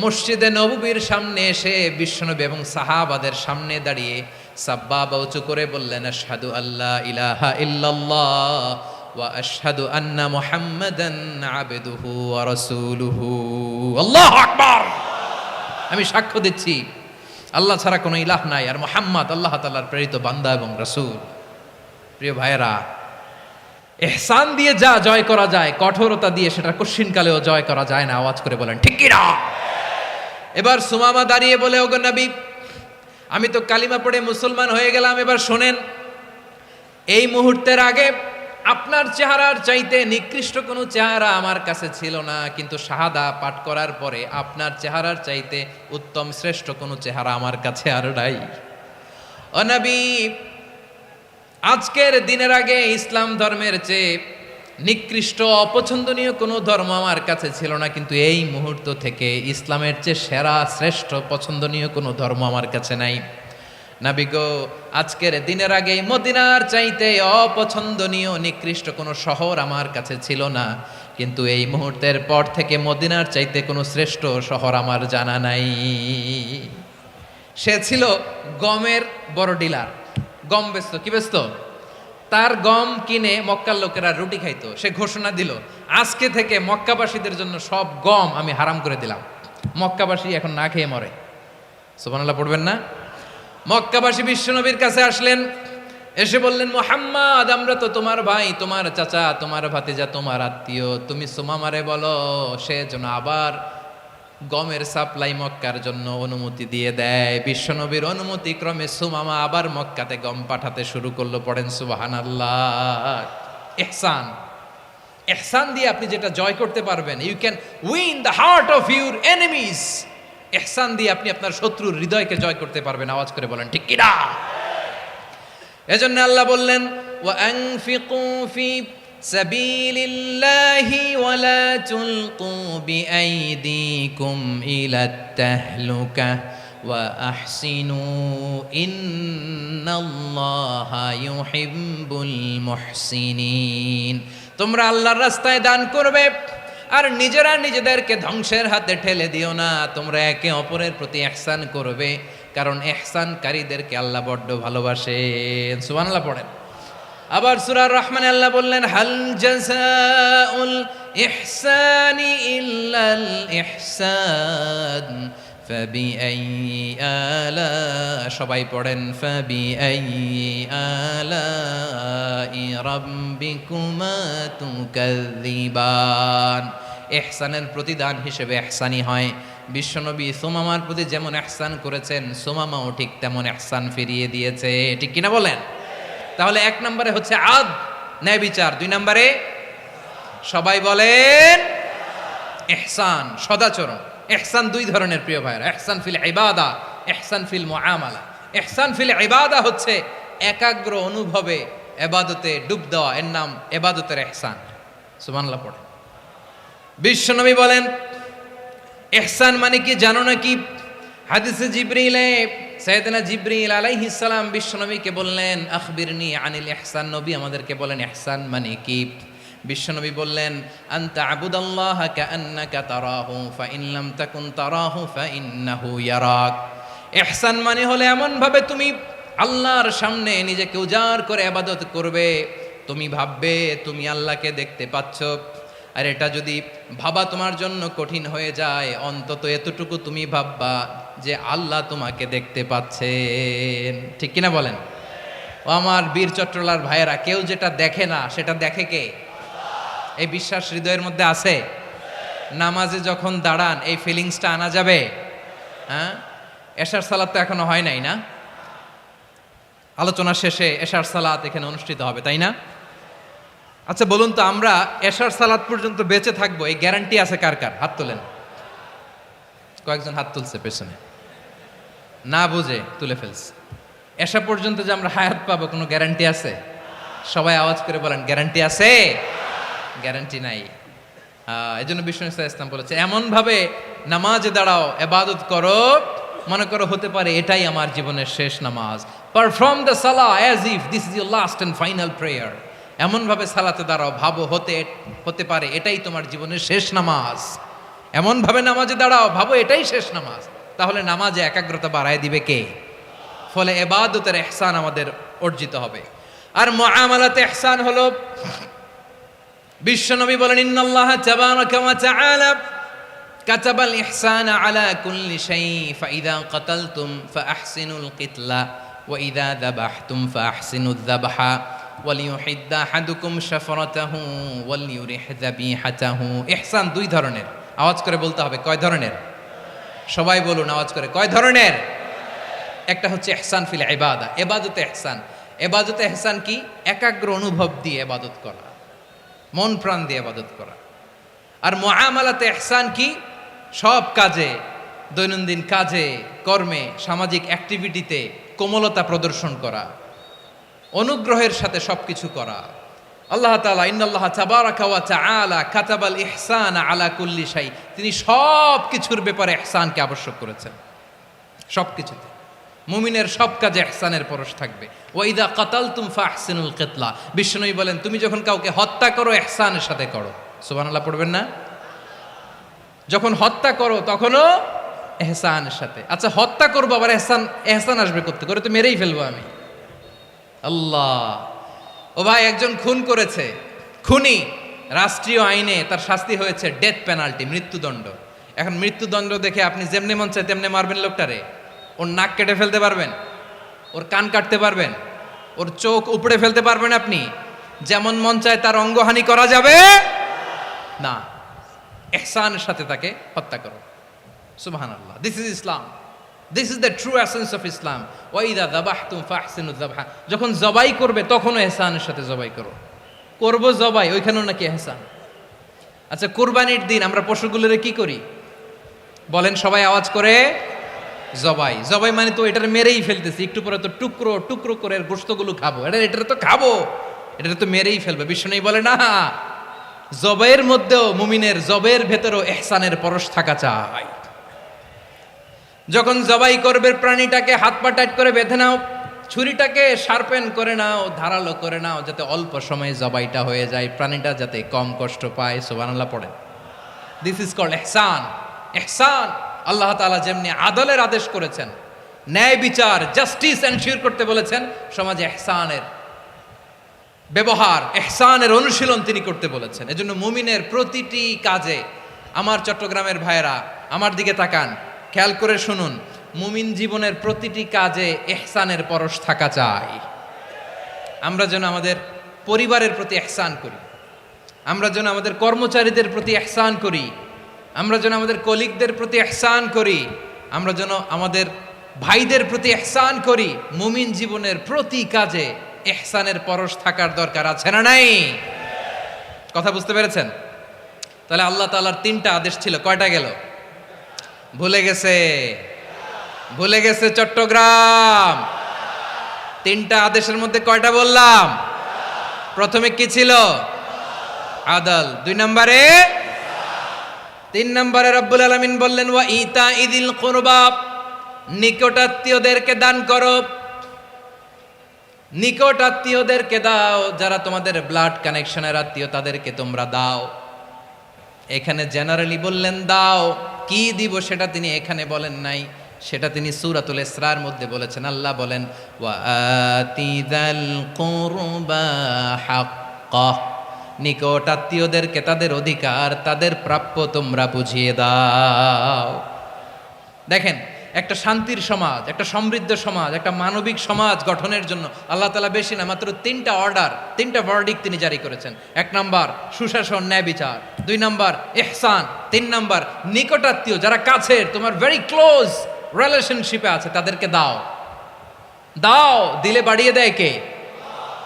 মসজিদে নববীর সামনে এসে বিশ্বনবী এবং সাহাবাদের সামনে দাঁড়িয়ে সাব্বাবা উঁচু করে বললেন, আশহাদু আল্লা ইলাহা ইল্লাল্লাহ ওয়া আশহাদু আন্না মুহাম্মাদান আবদুহু ওয়া রাসূলুহু। আল্লাহু আকবার। আমি সাক্ষ্য দিচ্ছি আল্লাহ ছাড়া কোনো ইলাহ নাই, আর মুহাম্মদ আল্লাহ তাআলার প্রেরিত বান্দা এবং রাসূল। প্রিয় ভাইয়েরা, ইহসান দিয়ে যা জয় করা যায়, কঠোরতা দিয়ে সেটা কঠিনকালেও জয় করা যায় না। আওয়াজ করে বলেন ঠিক কি না? এবার সুমামা দাঁড়িয়ে বলে, ওগো নবী, আমি তো কালিমা পড়ে মুসলমান হয়ে গেলাম, এবার শোনেন, এই মুহূর্তের আগে আপনার চেহারার চাইতে নিকৃষ্ট কোনো চেহারা আমার কাছে ছিল না, কিন্তু শাহাদা পাঠ করার পরে আপনার চেহারার চাইতে উত্তম শ্রেষ্ঠ কোনো চেহারা আমার কাছে আর নাই। ও নবী, আজকের দিনের আগে ইসলাম ধর্মের চেয়ে নিকৃষ্ট অপছন্দনীয় কোনো ধর্ম আমার কাছে ছিল না, কিন্তু এই মুহূর্ত থেকে ইসলামের চেয়ে সেরা শ্রেষ্ঠ পছন্দনীয় কোনো ধর্ম আমার কাছে নাই। নবী গো, আজকের দিনের আগে মদিনার চাইতে অপছন্দনীয় নিকৃষ্ট কোনো শহর আমার কাছে ছিল না, কিন্তু এই মুহূর্তের পর থেকে মদিনার চাইতে কোনো শ্রেষ্ঠ শহর আমার জানা নাই। সে ছিল গমের বড় ডিলার, গম বেচতো। কি বেচতো? তার গম কিনে মক্কার লোকেরা রুটি খাইতো। সে ঘোষণা দিল, আজকে থেকে মক্কাবাসীদের জন্য সব গম আমি হারাম করে দিলাম, মক্কাবাসী এখন না খেয়ে মরে। সুবহানাল্লাহ পড়বেন না? মক্কাবাসী বিশ্বনবীর কাছে আসলেন, এসে বললেন, মুহাম্মদ, আমরা তো তোমার ভাই, তোমার চাচা, তোমার ভাতিজা, তোমার আত্মীয়, তুমি সুমামারে বলো সে যেন আবার গমের সাপ্লাই মক্কার জন্য অনুমতি দিয়ে দেয়। বিশ্বনবীর অনুমতি ক্রমে সুমামা আবার মক্কাতে গম পাঠাতে শুরু করলো। পড়েন সুবহানাল্লাহ। ইহসান, ইহসান দিয়ে আপনি যেটা জয় করতে পারবেন, you can win the heart of your enemies. ইহসান দিয়ে আপনি আপনার শত্রুর হৃদয়কে জয় করতে পারবেন। আওয়াজ করে বলেন ঠিক কি না? এজন্য আল্লাহ বললেন, ওয়া আনফিকু ফি সাবিলিল্লাহি ওয়া লা তুলকু বিআইদিকুম ইলাত তাহলুকা ওয়া আহসিনু ইন্নাল্লাহা ইউহিব্বুল মুহসিনিন। তোমরা আল্লাহর রাস্তায় দান করবে আর নিজেরা নিজেদেরকে ধ্বংসের হাতে ঠেলে দিও না। তোমরা একে অপরের প্রতি ইহসান করবে, কারণ ইহসানকারীদেরকে আল্লাহ বড্ড ভালোবাসেন। সুবহানাল্লাহ পড়েন। আবার সূরা রহমানে আল্লাহ বললেন, হাল জাযাউল ইহসানি ইল্লাল ইহসান ফাবিআইয়ি আলা, সবাই পড়েন, ফাবিআইয়ি আলাই রাব্বিকুমা তুকাযযিবান। ইহসানের প্রতিদান হিসেবে ইহসানি হয়। বিশ্বনবী সুমামার প্রতি যেমন ইহসান করেছেন, সুমামাও ঠিক তেমন ইহসান ফিরিয়ে দিয়েছে। ঠিক কিনা বলেন? তাহলে 1 নম্বরে হচ্ছে আদ, ন্যায় বিচার। 2 নম্বরে সবাই বলেন ইহসান, সদাচরণ। ইহসান 2 ধরনের প্রিয় ভাইরা, ইহসান ফিল ইবাদা, ইহসান ফিল মুআমালা। ইহসান ফিল ইবাদা হচ্ছে একাগ্র অনুভবে ইবাদতে ডুব দেওয়া, এর নাম ইবাদতের ইহসান। সুবহানাল্লাহ পড়ে। বিশ্বনবী বলেন ইহসান মানে কি জানো নাকি? হাদিসে জিবরিলে সাইয়েদনা জিবরিল আলাইহিস সালাম বিশ্বনবীকে বললেন, আখবিরনি আনিল ইহসান। নবী আমাদেরকে বলেন ইহসান মানে কি? বিশ্বনবী বললেন, আনতা আবুদাল্লাহা কাআন্নাকা তারাহু ফাইন লাম তাকুন তারাহু ফাইন্নাহু ইয়ারাক। ইহসান মানে হলো এমন ভাবে তুমি আল্লাহর সামনে নিজেকে উজাড় করে ইবাদত করবে, তুমি ভাববে তুমি আল্লাহকে দেখতে পাচ্ছ। আর এটা যদি ভাবা তোমার জন্য কঠিন হয়ে যায়, অন্তত এতটুকু তুমি ভাববা যে আল্লাহ তোমাকে দেখতে পাচ্ছেন। ঠিক কিনা বলেন? ও আমার বীর চট্টলার ভাইয়েরা, কেউ যেটা দেখে না সেটা দেখে কে? এই বিশ্বাস হৃদয়ের মধ্যে আছে? নামাজে যখন দাঁড়ান এই ফিলিংসটা আনা যাবে? হ্যাঁ, এশার সালাত তো এখনো হয় নাই না? আলোচনা শেষে এশার সালাত এখানে অনুষ্ঠিত হবে, তাই না? আচ্ছা বলুন তো, আমরা এশার সালাত পর্যন্ত বেঁচে থাকবো এই গ্যারান্টি আছে কার কার? হাত তোলেন। কয়েকজন হাত তুলছে পেছনে, না বুঝে তুলে ফেলছে। এশা পর্যন্ত যে আমরা হায়াত পাবো কোনো গ্যারান্টি আছে? সবাই আওয়াজ করে বলেন, গ্যারান্টি আছে? গ্যারান্টি নাই। এই জন্য বিষ্ণু ইসলাম বলেছে, এমন ভাবে নামাজে দাঁড়াও, ইবাদত করো, মনে করো হতে পারে এটাই আমার জীবনের শেষ নামাজ। পারফর্ম দ্য সালাহ as if this is your last and final prayer. এমন ভাবে সালাতে দাঁড়াও, ভাবো হতে পারে এটাই তোমার জীবনের শেষ নামাজ। এমন ভাবে নামাজে দাঁড়াও, ভাবো এটাই শেষ নামাজ। তাহলে নামাজে একাগ্রতা বাড়ায় দিবে কে? ফলে ইবাদতের ইহসান আমাদের অর্জিত হবে। আর মুআমালাতে ইহসান হলো, বিশ্বনবী বলেন, ইন্নাল্লাহা তাবারাকা ওয়া তাআলা কাতাবাল ইহসানা আলা কুল্লি শাই ফাইদা কাতালতুম ফাআহসিনুল কিতলা ওয়া ইযা যাবাহতুম ফাআহসিনুয যাবহা ওয়ালিয়ুহিদ্দা আহাদুকুম শাফরাতাহু ওয়ালিয়ুরিহ যাবিহাতাহু। ইহসান দুই ধরনের, আওয়াজ করে বলতে হবে। কয় ধরনের? সবাই বলুন আওয়াজ করে, কয় ধরনের? একটা হচ্ছে ইহসান ফিল ইবাদা, ইবাদতে ইহসান। ইবাদতে ইহসান কি? একাগ্র অনুভব দিয়ে ইবাদত করা, মন প্রাণ দিয়ে ইবাদত করা। আর মুআমালাতে ইহসান কি? সব কাজে, দৈনন্দিন কাজে, কর্মে, সামাজিক অ্যাক্টিভিটিতে কোমলতা প্রদর্শন করা, অনুগ্রহের সাথে সবকিছু করা। আল্লাহ তাআলা ইন্নাল্লাহা তাবারাকা ওয়া তাআলা কাতাবাল ইহসানা আলা কুল্লি শাই, তিনি সব কিছুর ব্যাপারে ইহসানকে আবশ্যক করেছেন। সব কিছুতে মুমিনের সব কাজে ইহসানের পরশ থাকবে। ওয়া ইযা কাতালতুম ফাহসিনুল কিতলা, বিশ্বনবী বলেন তুমি যখন কাউকে হত্যা করো ইহসানের সাথে করো। সুবহানাল্লাহ পড়বেন না? যখন হত্যা করো তখনও ইহসানের সাথে। আচ্ছা হত্যা করবো আবার ইহসান আসবে করতে করে, তো মেরেই ফেলবো আমি। আল্লাহ, ও ভাই একজন খুন করেছে, খুনি, রাষ্ট্রীয় আইনে তার শাস্তি হয়েছে ডেথ পেনাল্টি, মৃত্যুদণ্ড। এখন মৃত্যুদণ্ড দেখে আপনি যেমনি মন চায় তেমনি মারবেন লোকটারে? ওর নাক কেটে ফেলতে পারবেন? ওর কান কাটতে পারবেন? ওর চোখ উপড়ে ফেলতে পারবেন আপনি? যেমন মন চায় তার অঙ্গহানি করা যাবে না। ইহসানের সাথে তাকে হত্যা করো। সুবহানাল্লাহ, this is Islam, this is the true essence of Islam. ওয়া ইযা যাবাহতুম ফাহসিনুয যাবহা, যখন জবাই করবে তখনও ইহসানের সাথে জবাই করো। করব জবাই, ওইখানেও নাকি ইহসান। আচ্ছা কুরবানির দিন আমরা পশুগুলোরে কি করি বলেন সবাই আওয়াজ করে? জবাই। জবাই মানে তো এটার মেরেই ফেলতেছি, একটু পরে তো টুকরো টুকরো করে গোশতগুলো খাবো, এটা তো খাবো, এটা তো মেরেই ফেলবে। বিষ্ণু বলে না, জবাইয়ের মধ্যেও মুমিনের জবের ভেতরেও ইহসানের পরশ থাকা চাই। যখন জবাই করবে প্রাণীটাকে হাত পা টাইট করে বেঁধে নাও, ছুরিটাকে শার্পেন করে নাও, ধারালো করে নাও, যাতে অল্প সময়ে জবাইটা হয়ে যায়, প্রাণীটা যাতে কম কষ্ট পায়। সুবহানাল্লাহ পড়ে। দিস ইজ কল্ড ইহসান। ইহসান আল্লাহ তাআলা যেমনি আদলের আদেশ করেছেন, ন্যায় বিচার, জাস্টিস এনশিওর করতে বলেছেন, সমাজে ইহসানের ব্যবহার, ইহসানের অনুশীলন তিনি করতে বলেছেন। এজন্য মুমিনের প্রতিটি কাজে, আমার চট্টগ্রামের ভাইয়েরা আমার দিকে তাকান, খেয়াল করে শুনুন, মুমিন জীবনের প্রতিটি কাজে ইহসানের পরশ থাকা চাই। আমরা যেন আমাদের পরিবারের প্রতি ইহসান করি, আমরা যেন আমাদের কর্মচারীদের প্রতি ইহসান করি, আমরা যেন আমাদের কলিগদের প্রতি ইহসান করি, আমরা যেন আমাদের ভাইদের প্রতি ইহসান করি। মুমিন জীবনের প্রতি কাজে ইহসানের পরশ থাকার দরকার আছে না নাই? কথা বুঝতে পেরেছেন? তাহলে আল্লাহ তাআলার তিনটা আদেশ ছিল, কয়টা গেল? ভুলে গেছে, ভুলে গেছে চট্টগ্রাম। তিনটা আদেশের মধ্যে কয়টা বললাম? প্রথমে কি ছিল? আদল। 2 নম্বরে, 3 নম্বরে রব্বুল আলামিন বললেন ওয়া ইতা ইদিল কুরবা, নিকটাত্মীয়দেরকে দান করো। নিকট আত্মীয়দেরকে দাও, যারা তোমাদের ব্লাড কানেকশনের আত্মীয় তাদেরকে তোমরা দাও। এখানে জেনারেলি বললেন দাও, কি দিব সেটা তিনি এখানে বলেন নাই, সেটা তিনি সূরাতুল ইসরার মধ্যে বলেছেন। আল্লাহ বলেন ওয়া আতিযাল কুরবা হাক্কাহ, নিকট আত্মীয়দেরকে তাদের অধিকার, তাদের প্রাপ্য তোমরা বুঝিয়ে দাও। দেখেন, একটা শান্তির সমাজ, একটা সমৃদ্ধ সমাজ, একটা মানবিক সমাজ গঠনের জন্য আল্লাহ তাআলা বেশি না, মাত্র 3টা অর্ডার, 3টা ভার্ডিক্ট তিনি জারি করেছেন। 1 নাম্বার সুশাসন, ন্যায় বিচার। 2 নাম্বার ইহসান। 3 নাম্বার নিকটাত্মীয়, যারা কাছের, তোমার ভেরি ক্লোজ রিলেশনশিপে আছে, তাদেরকে দাও। দাও, দিলে বাড়িয়ে দেয় কে?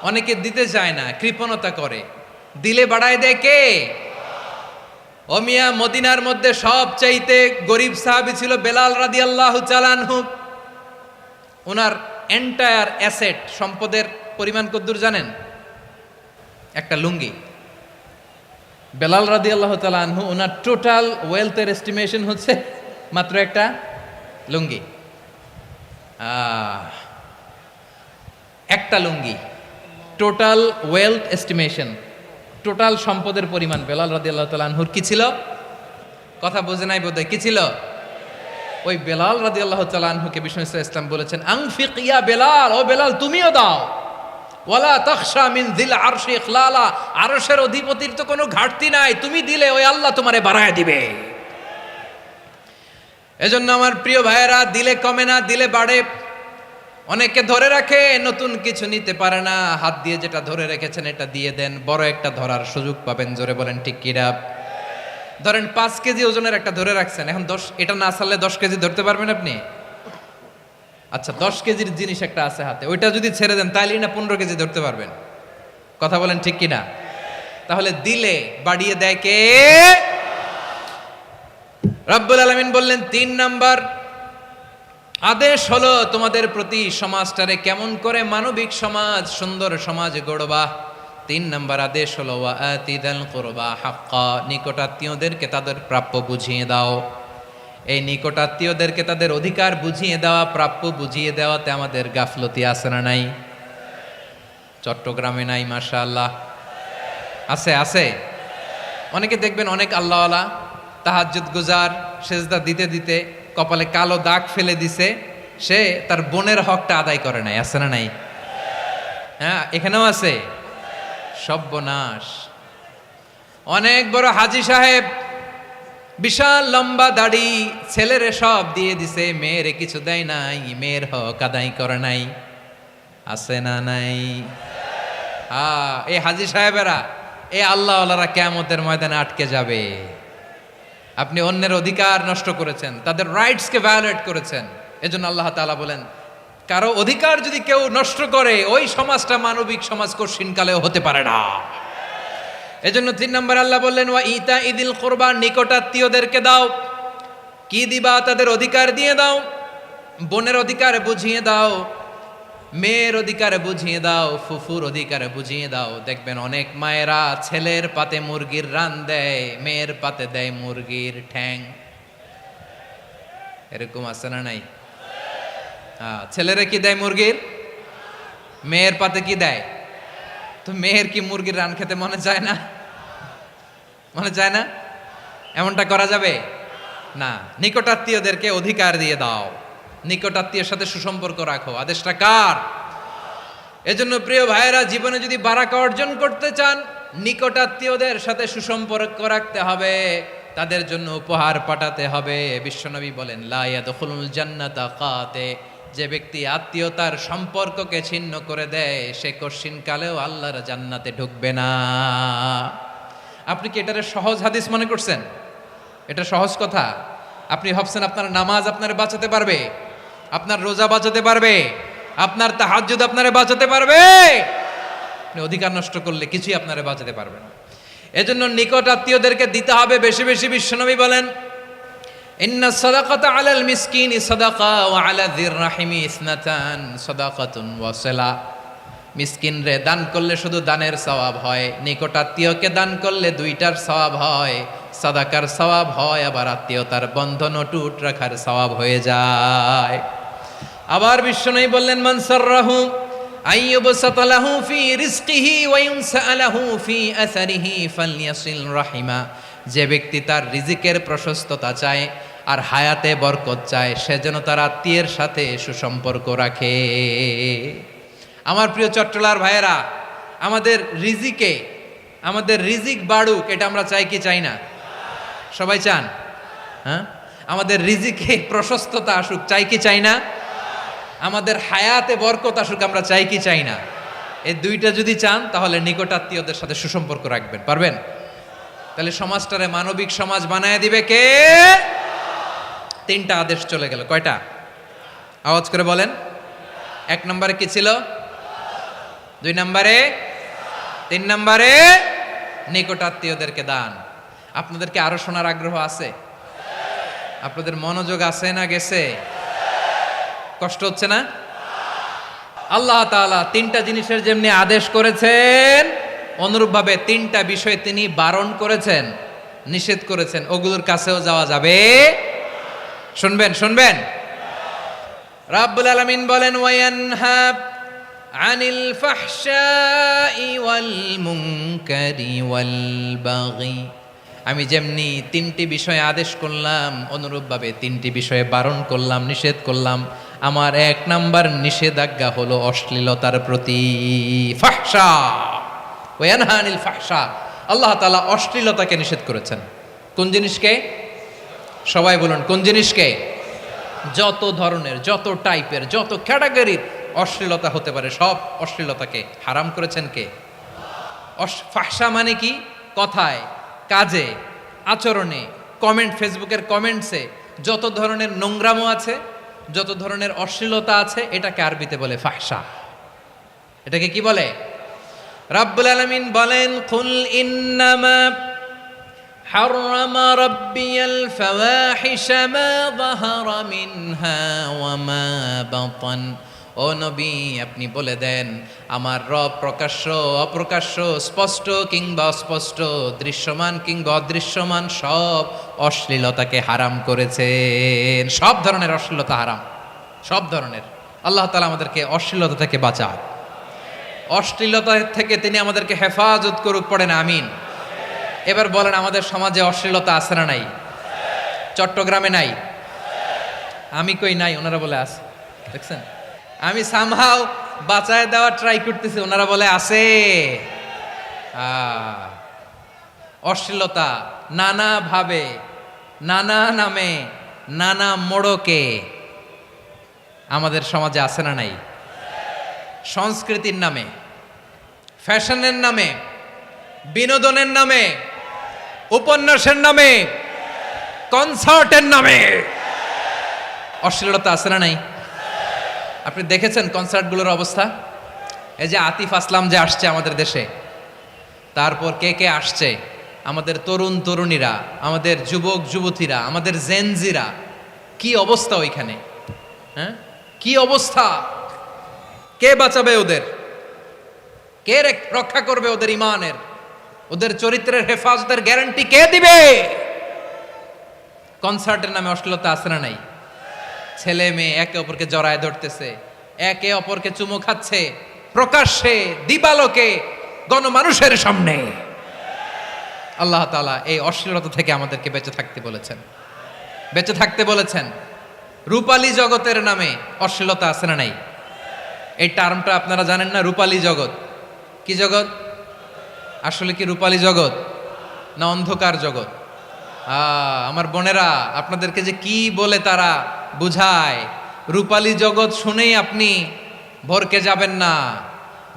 অনেকে দিতে চায় না, কৃপণতা করে। দিলে বাড়ায় দেয় কে? ও মিয়া, মদিনার মধ্যে সবচাইতে গরিব সাহাবী ছিল বেলাল রাদিয়াল্লাহু তাআলা আনহু। ওনার এন্টায়ার অ্যাসেট, সম্পদের পরিমাণ কতদূর জানেন? একটা লুঙ্গি। বেলাল রাদিয়াল্লাহু তাআলা আনহু, ওনার টোটাল ওয়েলথের এস্টিমেশন হচ্ছে মাত্র একটা লুঙ্গি। একটা লুঙ্গি, টোটাল ওয়েলথ এস্টিমেশন, টোটাল সম্পদের পরিমাণ বেলাল রাদিয়াল্লাহু তাআলা আনহুর কি ছিল? কথা বোঝে নাই বোধহয়। কি ছিল? ওই বেলাল রাদিয়াল্লাহু তাআলা আনহুকে বিষ্ণু ইসলাম বলেছেন, আনফিক ইয়া বেলাল, ও বেলাল তুমিও দাও। ওয়ালা তাখশা মিন যিল আরশি ইখলালা, আরশের অধিপতির তো কোনো ঘাটতি নাই, তুমি দিলে ওই আল্লাহ তোমারে বাড়ায় দিবে। এজন্য আমার প্রিয় ভাইয়েরা, দিলে কমে না, দিলে বাড়ে। অনেকে ধরে রাখে, নতুন কিছু নিতে পারে না, হাত দিয়ে যেটা ধরে রেখেছেন এটা দিয়ে দেন, বড় একটা ধরার সুযোগ পাবেন। জোরে বলেন ঠিক কিনা? ধরেন 5 কেজি ওজনের একটা ধরে রাখছেন, এখন 10, এটা না ছাড়লে 10 কেজি ধরতে পারবেন আপনি? আচ্ছা, 10 কেজির জিনিস একটা আছে হাতে, ওইটা যদি ছেড়ে দেন তাইলেই না 15 কেজি ধরতে পারবেন। কথা বলেন ঠিক কিনা? তাহলে দিলে বাড়িয়ে দেয় কে? রব্বুল আলামিন বললেন 3 নাম্বার আদেশ হলো তোমাদের প্রতি, সমাজটারে কেমন করে মানবিক সমাজ, সুন্দর সমাজ গড়বা। 3 নাম্বার আদেশ হলো ওয়া আতিযাল কুরবা হাক্কা, নিকটাত্মীয়দেরকে তাদের প্রাপ্য বুঝিয়ে দাও। এই নিকটাত্মীয়দেরকে তাদের অধিকার বুঝিয়ে দেওয়া, প্রাপ্য বুঝিয়ে দেওয়াতে আমাদের গাফলতি আছে না নাই? চট্টগ্রামে নাই? মাশাআল্লাহ আছে, আছে। অনেকে দেখবেন অনেক আল্লাহওয়ালা, তাহাজ্জুদ গুজার, সেজদা দিতে দিতে কপালে কালো দাগ ফেলে দিছে, সে তার বোনের হকটা আদায় করে নাই। আছে না নাই? হ্যাঁ, এখানেও আছে। সর্বনাশ। অনেক বড় হাজী সাহেব, বিশাল লম্বা দাড়ি, ছেলেরে সব দিয়ে দিছে, মেয়েরে কিছু দেয় নাই, মেয়ের হক আদায় করে নাই। আছে না নাই? এই হাজী সাহেবেরা, এই আল্লাহওয়ালারা কিয়ামতের ময়দানে আটকে যাবে। আপনি অন্যের অধিকার নষ্ট করেছেন, তাদের রাইটসকে ভায়োলেট করেছেন। এজন্য আল্লাহ তাআলা বলেন, কারো অধিকার যদি কেউ নষ্ট করে, ওই সমাজটা মানবিক সমাজ কঠিনকালেও হতে পারে না। এজন্য 3 নম্বর আল্লাহ বললেন ওয়া ইতা ইদিল কুরবা, নিকটাত্মীয়দেরকে দাও। কি দিবা? তাদের অধিকার দিয়ে দাও। বোনের অধিকার বুঝিয়ে দাও, মেয়ের অধিকার বুঝিয়ে দাও, ফুফুর অধিকার বুঝিয়ে দাও। দেখবেন অনেক মায়েরা ছেলের পাতে মুরগির রান দেয়, মেয়ের পাতে দেয় মুরগির ঠ্যাং। এরকম আছে না নাই? ছেলেরা কি দেয়? মুরগির। মেয়ের পাতে কি দেয়? তো মেয়ের কি মুরগির রান খেতে মনে চায় না? মনে চায় না? এমনটা করা যাবে না। নিকটাত্মীয়দেরকে অধিকার দিয়ে দাও, নিকটাত্মীয়ের সাথে সুসম্পর্ক রাখো। আদেশটা কার? এজন্য প্রিয় ভাইয়েরা, জীবনে যদি বারাকা অর্জন করতে চান, নিকটাত্মীয়দের সাথে সুসম্পর্ক রাখতে হবে, তাদের জন্য উপহার পাঠাতে হবে। বিশ্বনবী বলেন লা ইয়াদখুলুল জান্নাতা কাতে, যে ব্যক্তি আত্মীয়তার সম্পর্ককে ছিন্ন করে দেয়, সে কঠিনকালেও আল্লাহর জান্নাতে ঢুকবে না। আপনি কি এটারে সহজ হাদিস মনে করছেন? এটা সহজ কথা? আপনি ভাবছেন আপনার নামাজ আপনারে বাঁচাতে পারবে, আপনার রোজা বাঁচাতে পারবে, আপনার তাহাজ্জুদ আপনারে বাঁচাতে পারবে? আপনি অধিকার নষ্ট করলে কিছুই আপনারে বাঁচাতে পারবে না। এজন্য নিকট আত্মীয়দেরকে দিতে হবে বেশি বেশি। বিশ্বনবী বলেন ইন্না সাদাকাতা আলাল মিসকিনি সাদাকা ওয়া আলা যির রাহিমি ইসনাতান সাদাকাতুন ওয়া সিলা। মিসকিন রে দান করলে শুধু দানের সওয়াব হয়, নিকট আত্মীয়কে দান করলে 2টার সওয়াব হয়, সাদাকার সওয়াব হয়, আবার আত্মীয়তার বন্ধন অটুট রাখার সওয়াব হয়ে যায়। আবার বিশ্বনবী বললেন মান সাররাহু আইয়ুবসাত লাহু ফি রিজকিহি ওয়া ইউনসা লাহু ফি আসারিহি ফালইয়াসিল রাহিমা। যে ব্যক্তি তার রিজিকের প্রশস্ততা চায় আর হায়াতে বরকত চায়, সে যেন তার আত্মীয়ের সাথে সুসম্পর্ক রাখে। আমার প্রিয় চট্টলার ভাইয়েরা, আমাদের রিজিক বাড়ুক, এটা আমরা চাই কি চাই না? সবাই চান? হ্যাঁ, আমাদের রিজিকে প্রশস্ততা আসুক, চাই কি চাই না? আমাদের হায়াতে বরকত আসুক, আমরা চাই কি চাই না? এই দুইটা যদি চান তাহলে নিকটাত্মীয়দের সাথে সুসম্পর্ক রাখবেন, পারবেন? তাহলে সমাজটারে মানবিক সমাজ বানায় দিবে কে? তিনটা আদেশ চলে গেল। কয়টা? আওয়াজ করে বলেন। 1 নম্বরে কি ছিল? 2 নম্বরে, 3 নম্বরে নিকটাত্মীয়দেরকে দান। আপনাদেরকে আরো শোনার আগ্রহ আছে? আপনাদের মনোযোগ আছে না গেছে? কষ্ট হচ্ছে না? আল্লাহ তাআলা 3টা জিনিসের যেমনি আদেশ করেছেন, অনুরূপভাবে 3টা বিষয় তিনি বারণ করেছেন, নিষেধ করেছেন। ওগুলোর কাছেও যাওয়া যাবে। শুনবেন। রাব্বুল আলামিন বলেন, ওয়ায়ানহা আনিল ফাহশাই ওয়াল মুনকারি ওয়াল বাগি। আমি যেমনি 3টি বিষয়ে আদেশ করলাম, অনুরূপভাবে 3টি বিষয়ে বারণ করলাম, নিষেধ করলাম। আমার 1 নাম্বার নিষেধাজ্ঞা হলো অশ্লীলতার প্রতি। ফাহশা, ওয়ায়ানহা আনিল ফাহশা, আল্লাহ তাআলা অশ্লীলতাকে নিষেধ করেছেন। কোন জিনিসকে? সবাই বলুন, কোন জিনিসকে? যত ধরনের, যত টাইপের, যত ক্যাটাগরির অশ্লীলতা হতে পারে, সব অশ্লীলতাকে হারাম করেছেন কে? ফাহশা মানে কি? কথায়, কাজে, আচরণে, কমেন্ট, ফেসবুকের কমেন্টসে যত ধরনের নোংরামো আছে, যত ধরনের অশ্লীলতা আছে, এটাকে আরবিতে বলে ফাহশা। এটাকে কি বলে? রাব্বুল আলামিন বলেন, কুল ইন্নামা হাররামা রাব্বিয়াল ফাওয়াহিশা মা যাহারা মিনহা ওয়া মা বাতান। ও নবী, আপনি বলে দেন, আমার রব প্রকাশ্য, অপ্রকাশ্য, স্পষ্ট কিংবা অস্পষ্ট, দৃশ্যমান কিংবা অদৃশ্যমান সব অশ্লীলতাকে হারাম করেছেন। সব ধরনের অশ্লীলতা হারাম, সব ধরনের। আল্লাহ তাআলা আমাদেরকে অশ্লীলতা থেকে বাঁচান, অশ্লীলতা থেকে তিনি আমাদেরকে হেফাজত করুক। পড়েন আমিন। এবার বলেন, আমাদের সমাজে অশ্লীলতা আছে না নাই? চট্টগ্রামে নাই? আমি কই নাই, ওনারা বলে আছে। দেখছেন, আমি সামহাও বাঁচায় দেওয়ার ট্রাই করতেছি, ওনারা বলে আছে। অশ্লীলতা নানা ভাবে, নানা নামে, নানা মোড়কে আমাদের সমাজে আছে না নাই? সংস্কৃতির নামে, ফ্যাশনের নামে, বিনোদনের নামে, উপন্যাসের নামে, কনসার্টের নামে অশ্লীলতা আছে না নাই? আপনি দেখেছেন কনসার্টগুলোর অবস্থা? এই যে আতিফ আসলাম যে আসছে আমাদের দেশে, তারপর কে কে আসছে, আমাদের তরুণ তরুণীরা, আমাদের যুবক যুবতীরা, আমাদের জেনজিরা, কি অবস্থা ওইখানে? হ্যাঁ, কি অবস্থা? কে বাঁচাবে ওদের? কে রক্ষা করবে ওদের ইমানের, ওদের চরিত্রের হেফাজতের গ্যারান্টি কে দিবে? কনসার্টের নামে অশ্লীলতা আছে না নাই? ছেলে মেয়ে একে অপরকে জড়ায় ধরতেছে, একে অপরকে চুমু খাচ্ছে, প্রকাশ্যে, দিবালোকে, গণমানুষের সামনে। আল্লাহ তাআলা এই অশ্লীলতা থেকে আমাদেরকে বেঁচে থাকতে বলেছেন, বেঁচে থাকতে বলেছেন। রূপালী জগতের নামে অশ্লীলতা আছে না নাই? এই টার্মটা আপনারা জানেন না? রূপালী জগৎ কি জগৎ? আসলে কি রূপালী জগৎ না অন্ধকার জগৎ? আমার বোনেরা, আপনাদেরকে যে কি বলে তারা বুঝায়, রূপালী জগৎ শুনেই আপনি ভরকে যাবেন না।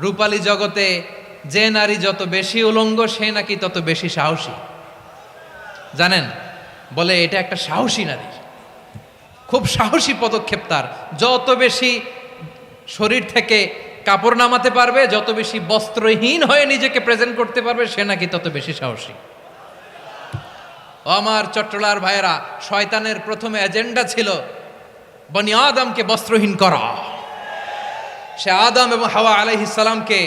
রূপালী জগতে যে নারী যত বেশি উলঙ্গ, সে নাকি তত বেশি সাহসী। জানেন, বলে এটা একটা সাহসী নারী, খুব সাহসী পদক্ষেপ তার। যত বেশি শরীর থেকে কাপড় নামাতে পারবে, যত বেশি বস্ত্রহীন হয়ে নিজেকে প্রেজেন্ট করতে পারবে, সে নাকি তত বেশি সাহসী। আমার চট্টলার ভাইয়েরা, শয়তানের প্রথমে এজেন্ডা ছিল বনি আদমকে বস্ত্রহীন করা। সে আদম এবং হাওয়া আলাইহিস সালামকে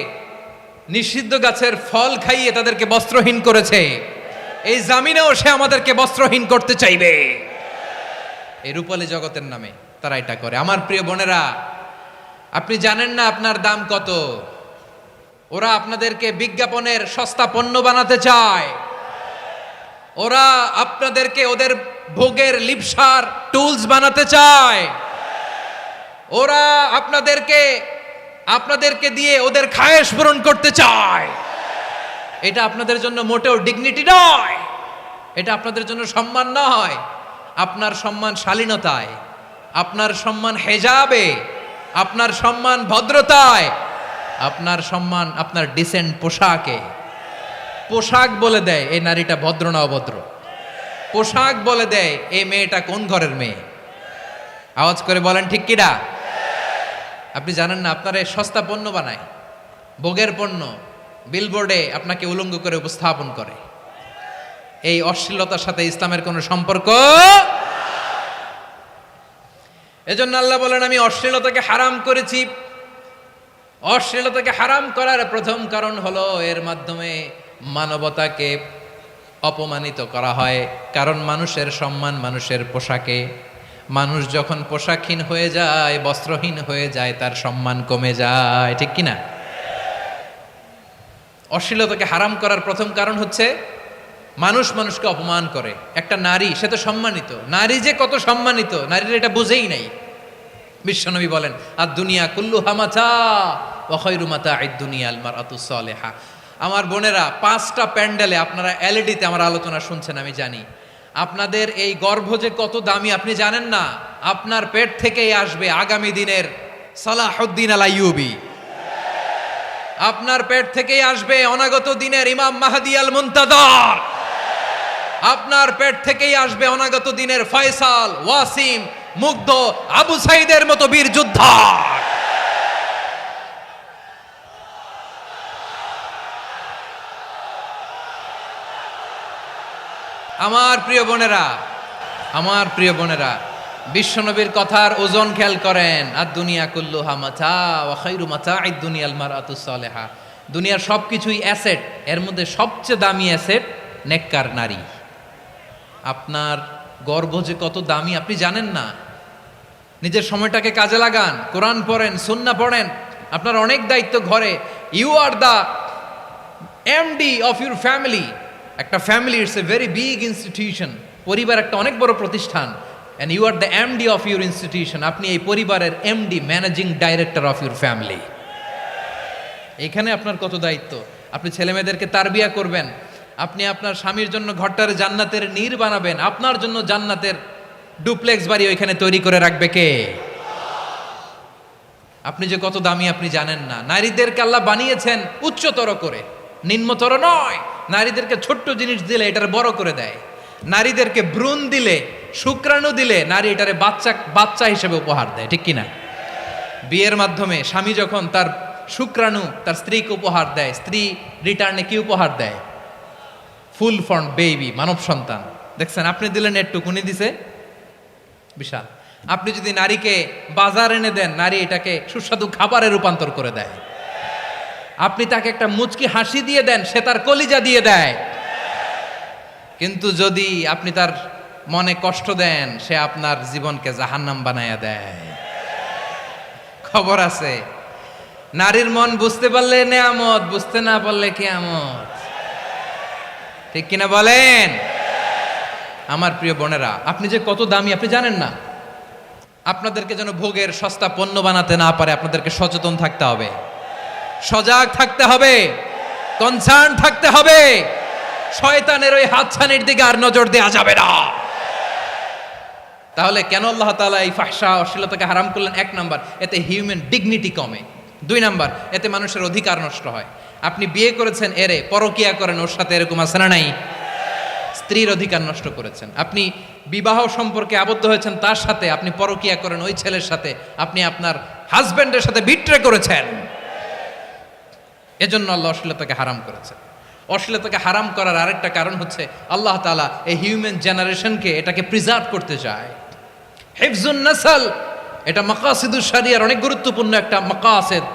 নিষিদ্ধ গাছের ফল খাইয়ে তাদেরকে বস্ত্রহীন করেছে। এই জামিনেও সে আমাদেরকে বস্ত্রহীন করতে চাইবে। এই রূপালী জগতের নামে তারা এটা করে। আমার প্রিয় বোনেরা, আপনি জানেন না আপনার দাম কত। ওরা আপনাদেরকে বিজ্ঞাপনের সস্তা পণ্য বানাতে চায়। ওরা আপনাদেরকে ওদের ভোগের লিপসার টুলস বানাতে চায়। ওরা আপনাদেরকে দিয়ে ওদের খায়েশ পূরণ করতে চায়। এটা আপনাদের জন্য মোটেও ডিগনিটি নয়, এটা আপনাদের জন্য সম্মান নয়। আপনার সম্মান শালীনতায়, আপনার সম্মান হেজাবে, আপনার সম্মান ভদ্রতায়, আপনার সম্মান আপনার ডিসেন্ট পোশাকে। পোশাক বলে দেয় এই নারীটা ভদ্র না অভদ্র। পোশাক বলে দেয় এই মেয়েটা কোন ঘরের মেয়ে। আওয়াজ করে বলেন ঠিক কিনা? আপনি জানেন না আপনারা সস্তা পণ্য বানায়, ভোগের পণ্য, বিলবোর্ডে আপনাকে উলঙ্গ করে উপস্থাপন করে। এই অশ্লীলতার সাথে ইসলামের কোনো সম্পর্ক। এজন্য আল্লাহ বলেন আমি অশ্লীলতাকে হারাম করেছি। অশ্লীলতাকে হারাম করার প্রথম কারণ হলো এর মাধ্যমে মানবতাকে অপমানিত করা হয়। কারণ মানুষের সম্মান মানুষের পোশাকে। মানুষ যখন পোশাকহীন হয়ে যায়, বস্ত্রহীন হয়ে যায়, তার সম্মান কমে যায়, ঠিক কিনা? অশ্লীলতাকে হারাম করার প্রথম কারণ হচ্ছে মানুষ মানুষকে অপমান করে। একটা নারী, সে তো সম্মানিত, নারী যে কত সম্মানিত নারীর এটা বুঝেই নাই। বিশ্বনবী বলেন আর দুনিয়া কুল্লুহা মাতা ওয়া খায়রু মাতা'আদ দুনিয়া আল মারআতুস সালিহা। আমার বোনেরা, 5টা প্যান্ডেলে আপনারা এলইডিতে আমার আলোচনা শুনছেন, আমি জানি। আপনাদের এই গর্ভ যে কত দামি আপনি জানেন না। আপনার পেট থেকেই আসবে আগামী দিনের সালাহুদ্দিন আল আইয়ুবী। আপনার পেট থেকেই আসবে অনাগত দিনের ইমাম মাহদী আল মুনতাজার। আপনার পেট থেকেই আসবে অনাগত দিনের ফয়সাল, ওয়াসিম, মুগ্ধ, আবু সাইদের মতো বীর যোদ্ধা। আমার প্রিয় বোনেরা, আমার প্রিয় বোনেরা, বিশ্বনবীর কথার ওজন খেয়াল করেন। আর দুনিয়া কুল্লুহা মাতা ওয়া খায়রু মাতা'আদ দুনিয়া আল মারআতুস সালিহা। দুনিয়ার সবকিছুই অ্যাসেট, এর মধ্যে সবচেয়ে দামি অ্যাসেট নেককার নারী। আপনার গর্ভ যে কত দামি আপনি জানেন না। নিজের সময়টাকে কাজে লাগান, কোরআন পড়েন, সুন্নাহ পড়েন। আপনার অনেক দায়িত্ব ঘরে। You are the MD of your family. একটা family it's a very big institution. পরিবার একটা অনেক বড় প্রতিষ্ঠান। And you are the MD of your institution. আপনি এই পরিবারের MD, managing director of your family. এখানে আপনার কত দায়িত্ব। আপনি ছেলেমেয়েদেরকে তারবিয়া করবেন। আপনি আপনার স্বামীর জন্য ঘরটারে জান্নাতের নীর বানাবেন। আপনার জন্য জান্নাতের ডুপ্লেক্স বাড়ি ওইখানে তৈরি করে রাখবে কে? আপনি যে কত দামি আপনি জানেন না। নারীদেরকে আল্লাহ বানিয়েছেন উচ্চতর করে, নিম্নতর নয়। নারীদেরকে ছোট্ট জিনিস দিলে এটার বড় করে দেয়। নারীদেরকে ভ্রূণ দিলে, শুক্রাণু দিলে নারী এটারে বাচ্চা হিসেবে উপহার দেয়, ঠিক কিনা? বিয়ের মাধ্যমে স্বামী যখন তার শুক্রাণু তার স্ত্রীকে উপহার দেয়, স্ত্রী রিটার্নে কি উপহার দেয়? ফুল ফর্ম বেবি, মানব সন্তান। দেখছেন, আপনি দিলেন একটুক, উনি দিছে বিশাল। আপনি যদি নারীকে বাজার এনে দেন, নারী এটাকে সুস্বাদু খাবারে রূপান্তর করে দেয়। আপনি তাকে একটা মুচকি হাসি দিয়ে দেন, সে তার কলিজা দিয়ে দেয়। কিন্তু যদি আপনি তার মনে কষ্ট দেন, সে আপনার জীবনকে জাহান্নাম বানায়া দেয়। খবর আছে, নারীর মন বুঝতে পারলে নেয়ামত, বুঝতে না পারলে কিয়ামত, ঠিক কিনা বলেন? আমার প্রিয় বোনেরা, আপনি যে কত দামি আপনি জানেন না। আপনাদেরকে যেন ভোগের সস্তা পণ্য বানাতে না পারে আপনাদেরকে সচেতন থাকতে হবে, সজাগ থাকতে হবে, কনসার্ন থাকতে হবে। শয়তানের ওই হাতছানির দিকে আর নজর দেওয়া যাবে না। তাহলে কেন আল্লাহ তাআলা এই ফাহশা অশ্লীলতাকে হারাম করলেন? 1 নাম্বার, এতে হিউম্যান ডিগনিটি কমে। 2 নাম্বার, এতে মানুষের অধিকার নষ্ট হয়। আপনি বিয়ে করেছেন এরে, পরকিয়া করেন ওর সাথে, এরকম আছে না নাই? স্ত্রীর অধিকার নষ্ট করেছেন। আপনি বিবাহ সম্পর্কে আবদ্ধ হয়েছেন তার সাথে, আপনি পরকিয়া করেন ওই ছেলের সাথে, আপনি আপনার হাজবেন্ডের সাথে বিট্রে করেছেন। এজন্য আল্লাহ অশ্লীলতাকে হারাম করেছেন। অশ্লীলতাকে হারাম করার আরেকটা কারণ হচ্ছে আল্লাহ তাআলা এই হিউম্যান জেনারেশনকে এটাকে প্রিজার্ভ করতে চায়। হিফজুন নাসল, এটা মাকাসিদুশ শরিয়ার অনেক গুরুত্বপূর্ণ একটা মাকাসিদ,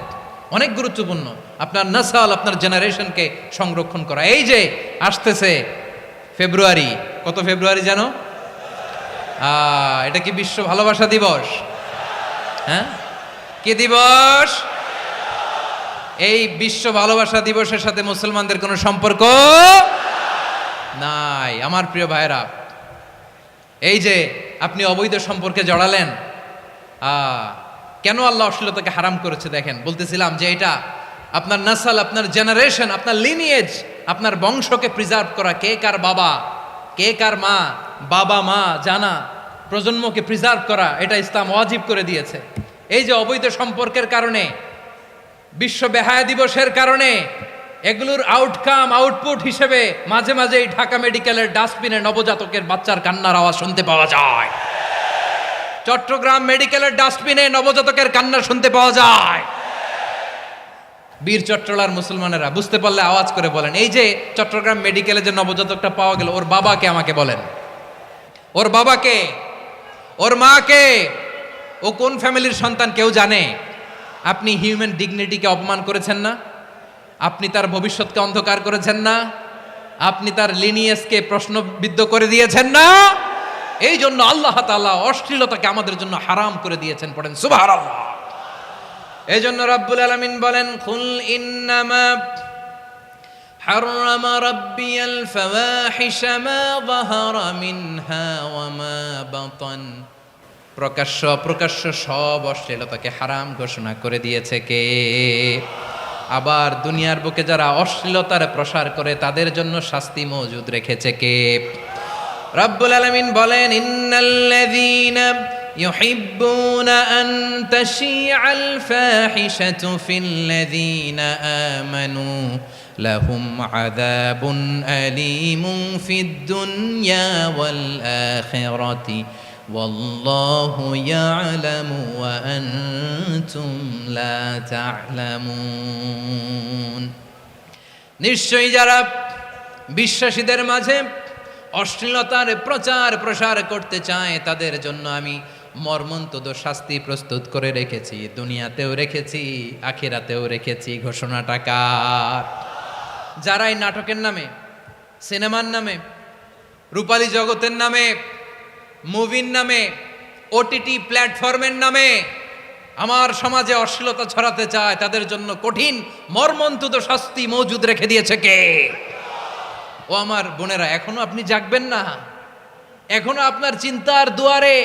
অনেক গুরুত্বপূর্ণ। আপনার নাসল, আপনার জেনারেশনকে সংরক্ষণ করা। এই যে আসতেছে ফেব্রুয়ারি, কত ফেব্রুয়ারি জানো? এটা কি বিশ্ব ভালোবাসা দিবস? হ্যাঁ, কি দিবস? এই বিশ্ব ভালোবাসা দিবসের সাথে মুসলমানদের কোনো সম্পর্ক নাই। আমার প্রিয় ভাইরা, এই যে আপনি অবৈধ সম্পর্কে জড়ালেন, কেন আল্লাহ অশ্লীলতাকে হারাম করেছে দেখেন। বলতেছিলাম যে এটা আপনার নাসাল, আপনার জেনারেশন, আপনার লিনিয়েজ, আপনার বংশকে প্রিজার্ভ করা, কে কার বাবা, কে কার মা, বাবা মা জানা, প্রজন্মকে প্রিজার্ভ করা, এটা ইসলাম ওয়াজিব করে দিয়েছে। এই যে অবৈধ সম্পর্কের কারণে, বিশ্ব বেহায়া দিবসের কারণে, এগুলোর আউটকাম, আউটপুট হিসেবে মাঝে মাঝে এই ঢাকা মেডিকেলের ডাস্টবিনে নবজাতকের বাচ্চার কান্নার আওয়াজ শুনতে পাওয়া যায়। চট্টগ্রাম মেডিকেলের ডাস্টবিনে নবজাতকের কান্না শুনতে পাওয়া যায়। বীর চট্টলার মুসলমানেরা বুঝতে পারলে আওয়াজ করে বলেন, এই যে চট্টগ্রাম মেডিকেলে যে নবজাতকটা পাওয়া গেল, ওর বাবাকে আমাকে বলেন, ওর বাবাকে, ওর মাকে, ও কোন ফ্যামিলির সন্তান কেউ জানে? আপনি হিউম্যান ডিগনিটিকে অপমান করেছেন না? আপনি তার ভবিষ্যৎকে অন্ধকার করেছেন না? আপনি তার লিনিয়েজকে প্রশ্নবিদ্ধ করে দিয়েছেন না? এই জন্য আল্লাহ তাআলা অশ্লীলতাকে আমাদের জন্য হারাম করে দিয়েছেন। পড়েন সুবহানাল্লাহ। এই জন্য রাব্বুল আলামিন বলেন, কুল ইন্নামা হাররামা রাব্বিয়াল ফাওয়াহিশা মা যাহারা মিনহা ওয়া মা বাতান। প্রকাশ্য অপ্রকাশ্য সব অশ্লীলতাকে হারাম ঘোষণা করে দিয়েছে কে? আবার দুনিয়ার বুকে যারা অশ্লীলতার প্রসার করে তাদের জন্য শাস্তি মজুদ রেখেছে কে? রাব্বুল আলামিন বলেন, ইন্নাল্লাযীনা ইউহিব্বুনা আন তাশিআল ফাহিশাতু ফিল্লাযীনা আমানু লাহুম আযাবুন আলীমুন ফিদ দুনিয়া ওয়াল আখিরাতি ওয়াল্লাহু ইয়ালামু ওয়া আনতুম লা তা'লামুন। নিশ্চয়ই যারা বিশ্বাসীদের মাঝে অশ্লীলতার প্রচার প্রসার করতে চায় তাদের জন্য আমি মর্মন্তুদ শাস্তি প্রস্তুত করে রেখেছি, দুনিয়াতেও রেখেছি, আখিরাতেও রেখেছি। ঘোষণাটা কার? যারা এই নাটকের নামে, সিনেমার নামে, রূপালী জগতের নামে, মুভির নামে, ওটিটি প্ল্যাটফর্মের নামে আমার সমাজে অশ্লীলতা ছড়াতে চায় তাদের জন্য কঠিন মর্মন্তুদ শাস্তি মজুদ রেখে দিয়েছে কে? ও আমার বোনেরা, এখনো আপনি জাগবেন না? এখনো আপনার চিন্তার দুয়ারে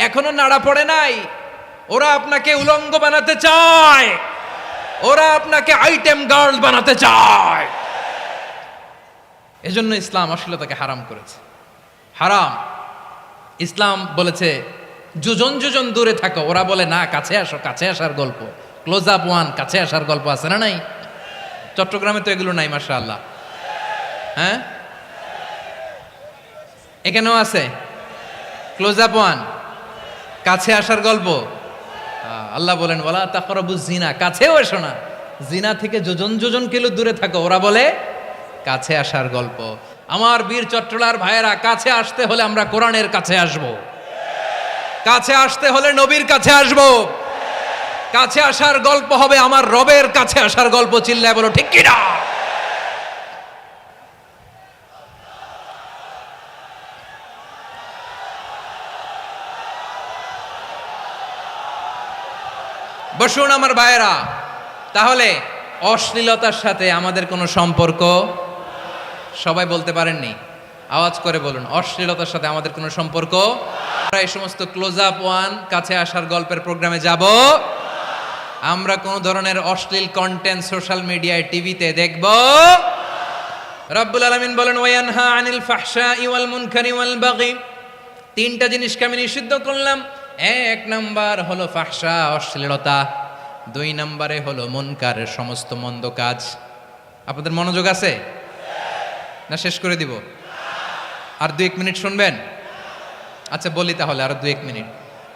এখনো নাড়া পড়ে নাই? ওরা আপনাকে উলঙ্গ বানাতে চায়, ওরা আপনাকে আইটেম গার্ল বানাতে চায়। এজন্য ইসলাম অশ্লীলতাকে হারাম করেছে। হারাম। ইসলাম বলেছে যোজন যোজন দূরে থাকো, ওরা বলে না কাছে আসো, কাছে আসার গল্প, ক্লোজ আপ ওয়ান, কাছে আসার গল্প আছে না নাই? চট্টগ্রামে তো এগুলো নাই মাশাআল্লাহ। হ্যাঁ, এখানেও আছে ক্লোজ আপ ওয়ান, কাছে আসার গল্প। আল্লাহ বলেন, ওয়ালা তাকরাবুজ জিনা, কাছেও এসো না, জিনা থেকে যোজন যোজন কিলো দূরে থাকো, ওরা বলে কাছে আসার গল্প। আমার বীর চট্টলার ভাইয়েরা, কাছে আসতে হলে আমরা কোরআনের কাছে আসব, কাছে আসতে হলে নবীর কাছে আসব, কাছে আসার গল্প হবে আমার রবের কাছে আসার গল্প। চিল্লায় বলো ঠিক কিনা? বসুন আমার ভাইয়েরা, তাহলে অশ্লীলতার সাথে আমাদের কোনো সম্পর্ক? সবাই বলতে পারেননি, আওয়াজ করে বলুন, অশ্লীলতার সাথে আমাদের কোনো সম্পর্ক? আমরা এই সমস্ত ক্লোজ আপ ওয়ান, কাছে আসার গল্পের প্রোগ্রামে যাব? আমরা কোন ধরনের অশ্লীল কন্টেন্ট সোশ্যাল মিডিয়ায়, টিভিতে দেখব? রব্বুল আলামিন বলেন, ওয়ায়ানহা আনিল ফাহশাই ওয়াল মুনকারি ওয়াল বাগি। তিনটা জিনিসকে আমি নিষিদ্ধ করলাম। এক নাম্বার হলো ফাহশা, অশ্লীলতা। দুই নম্বরে হলো মুনকারের সমস্ত মন্দ কাজ। আপনাদের মনোযোগ আছে না? শেষ করে দিব? আর 2-1 মিনিট শুনবেন? আচ্ছা বলি তাহলে, আর 2-1 মিনিট।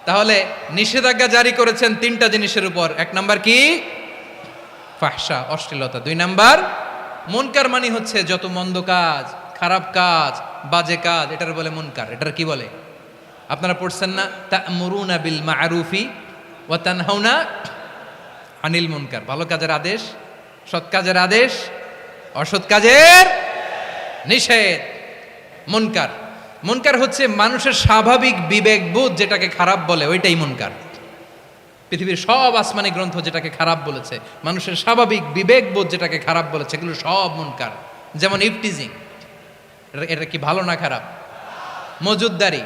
তাহলে নিষেধাজ্ঞা জারি করেছেন তিনটা জিনিসের উপর। এক নাম্বার কি? ফাহশা, অশ্লীলতা। দুই নাম্বার মুনকার, মানে হচ্ছে যত মন্দ কাজ, খারাপ কাজ, বাজে কাজ, এটার বলে মুনকার। এটার কি বলে? আপনারা পড়ছেন না, তা'মুরুনা বিল মা'রুফি ওয়া তানহাউনা আনিল মুনকার। ভালো কাজের আদেশ, সৎ কাজের আদেশ, অসৎ কাজের নিষেধ। মুনকার, মুনকার হচ্ছে মানুষের স্বাভাবিক বিবেকবোধ যেটাকে খারাপ বলে, ওইটাই মুনকার। পৃথিবীর সব আসমানি গ্রন্থ যেটাকে খারাপ বলেছে, মানুষের স্বাভাবিক বিবেকবোধ যেটাকে খারাপ বলেছে, এগুলো সব মুনকার। যেমন ইফটিজিং, এটা কি ভালো না খারাপ? মজুদদারি,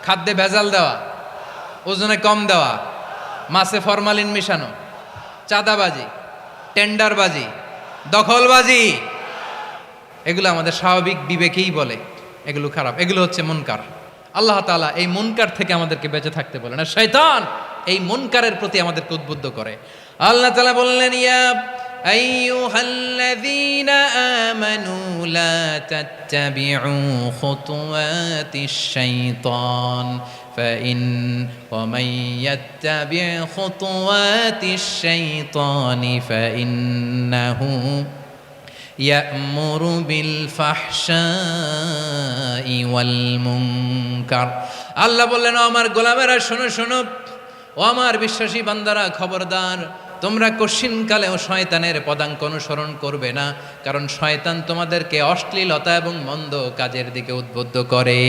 খাদ্যে ভেজাল দেওয়া, ওজনে কম দেওয়া, মাছে ফরমালিন মিশানো, চাঁদাবাজি, টেন্ডারবাজি, দখলবাজি, এগুলো আমাদের স্বাভাবিক বিবেকেই বলে এগুলো খারাপ, এগুলো হচ্ছে মুনকার। আল্লাহ তাআলা এই মুনকার থেকে আমাদেরকে বেঁচে থাকতে বলেন, আর শয়তান এই মুনকারের প্রতি আমাদেরকে উদ্বুদ্ধ করে। আল্লাহ তাআলা বললেন, ইয়া আইয়ুহাল্লাযীনা আমানু লা তাত্তাবিউ খুতুওয়াতিশ শাইতান ফাইন ওয়া মান ইয়াত্তাবি' খুতুওয়াতিশ শাইতানি ফাইন্নাহু ইয়া'মুরু বিল ফাহশাই ওয়াল মুনকার। আল্লাহ বললেন, ও আমার গোলামেরা শোনো শোনো, ও আমার বিশ্বাসী বান্দারা খবরদার, তোমরা কশিনকালেও শয়তানের পদাঙ্ক অনুসরণ করবে না, কারণ শয়তান তোমাদেরকে অশ্লীলতা এবং মন্দ কাজের দিকে উদ্বুদ্ধ করে।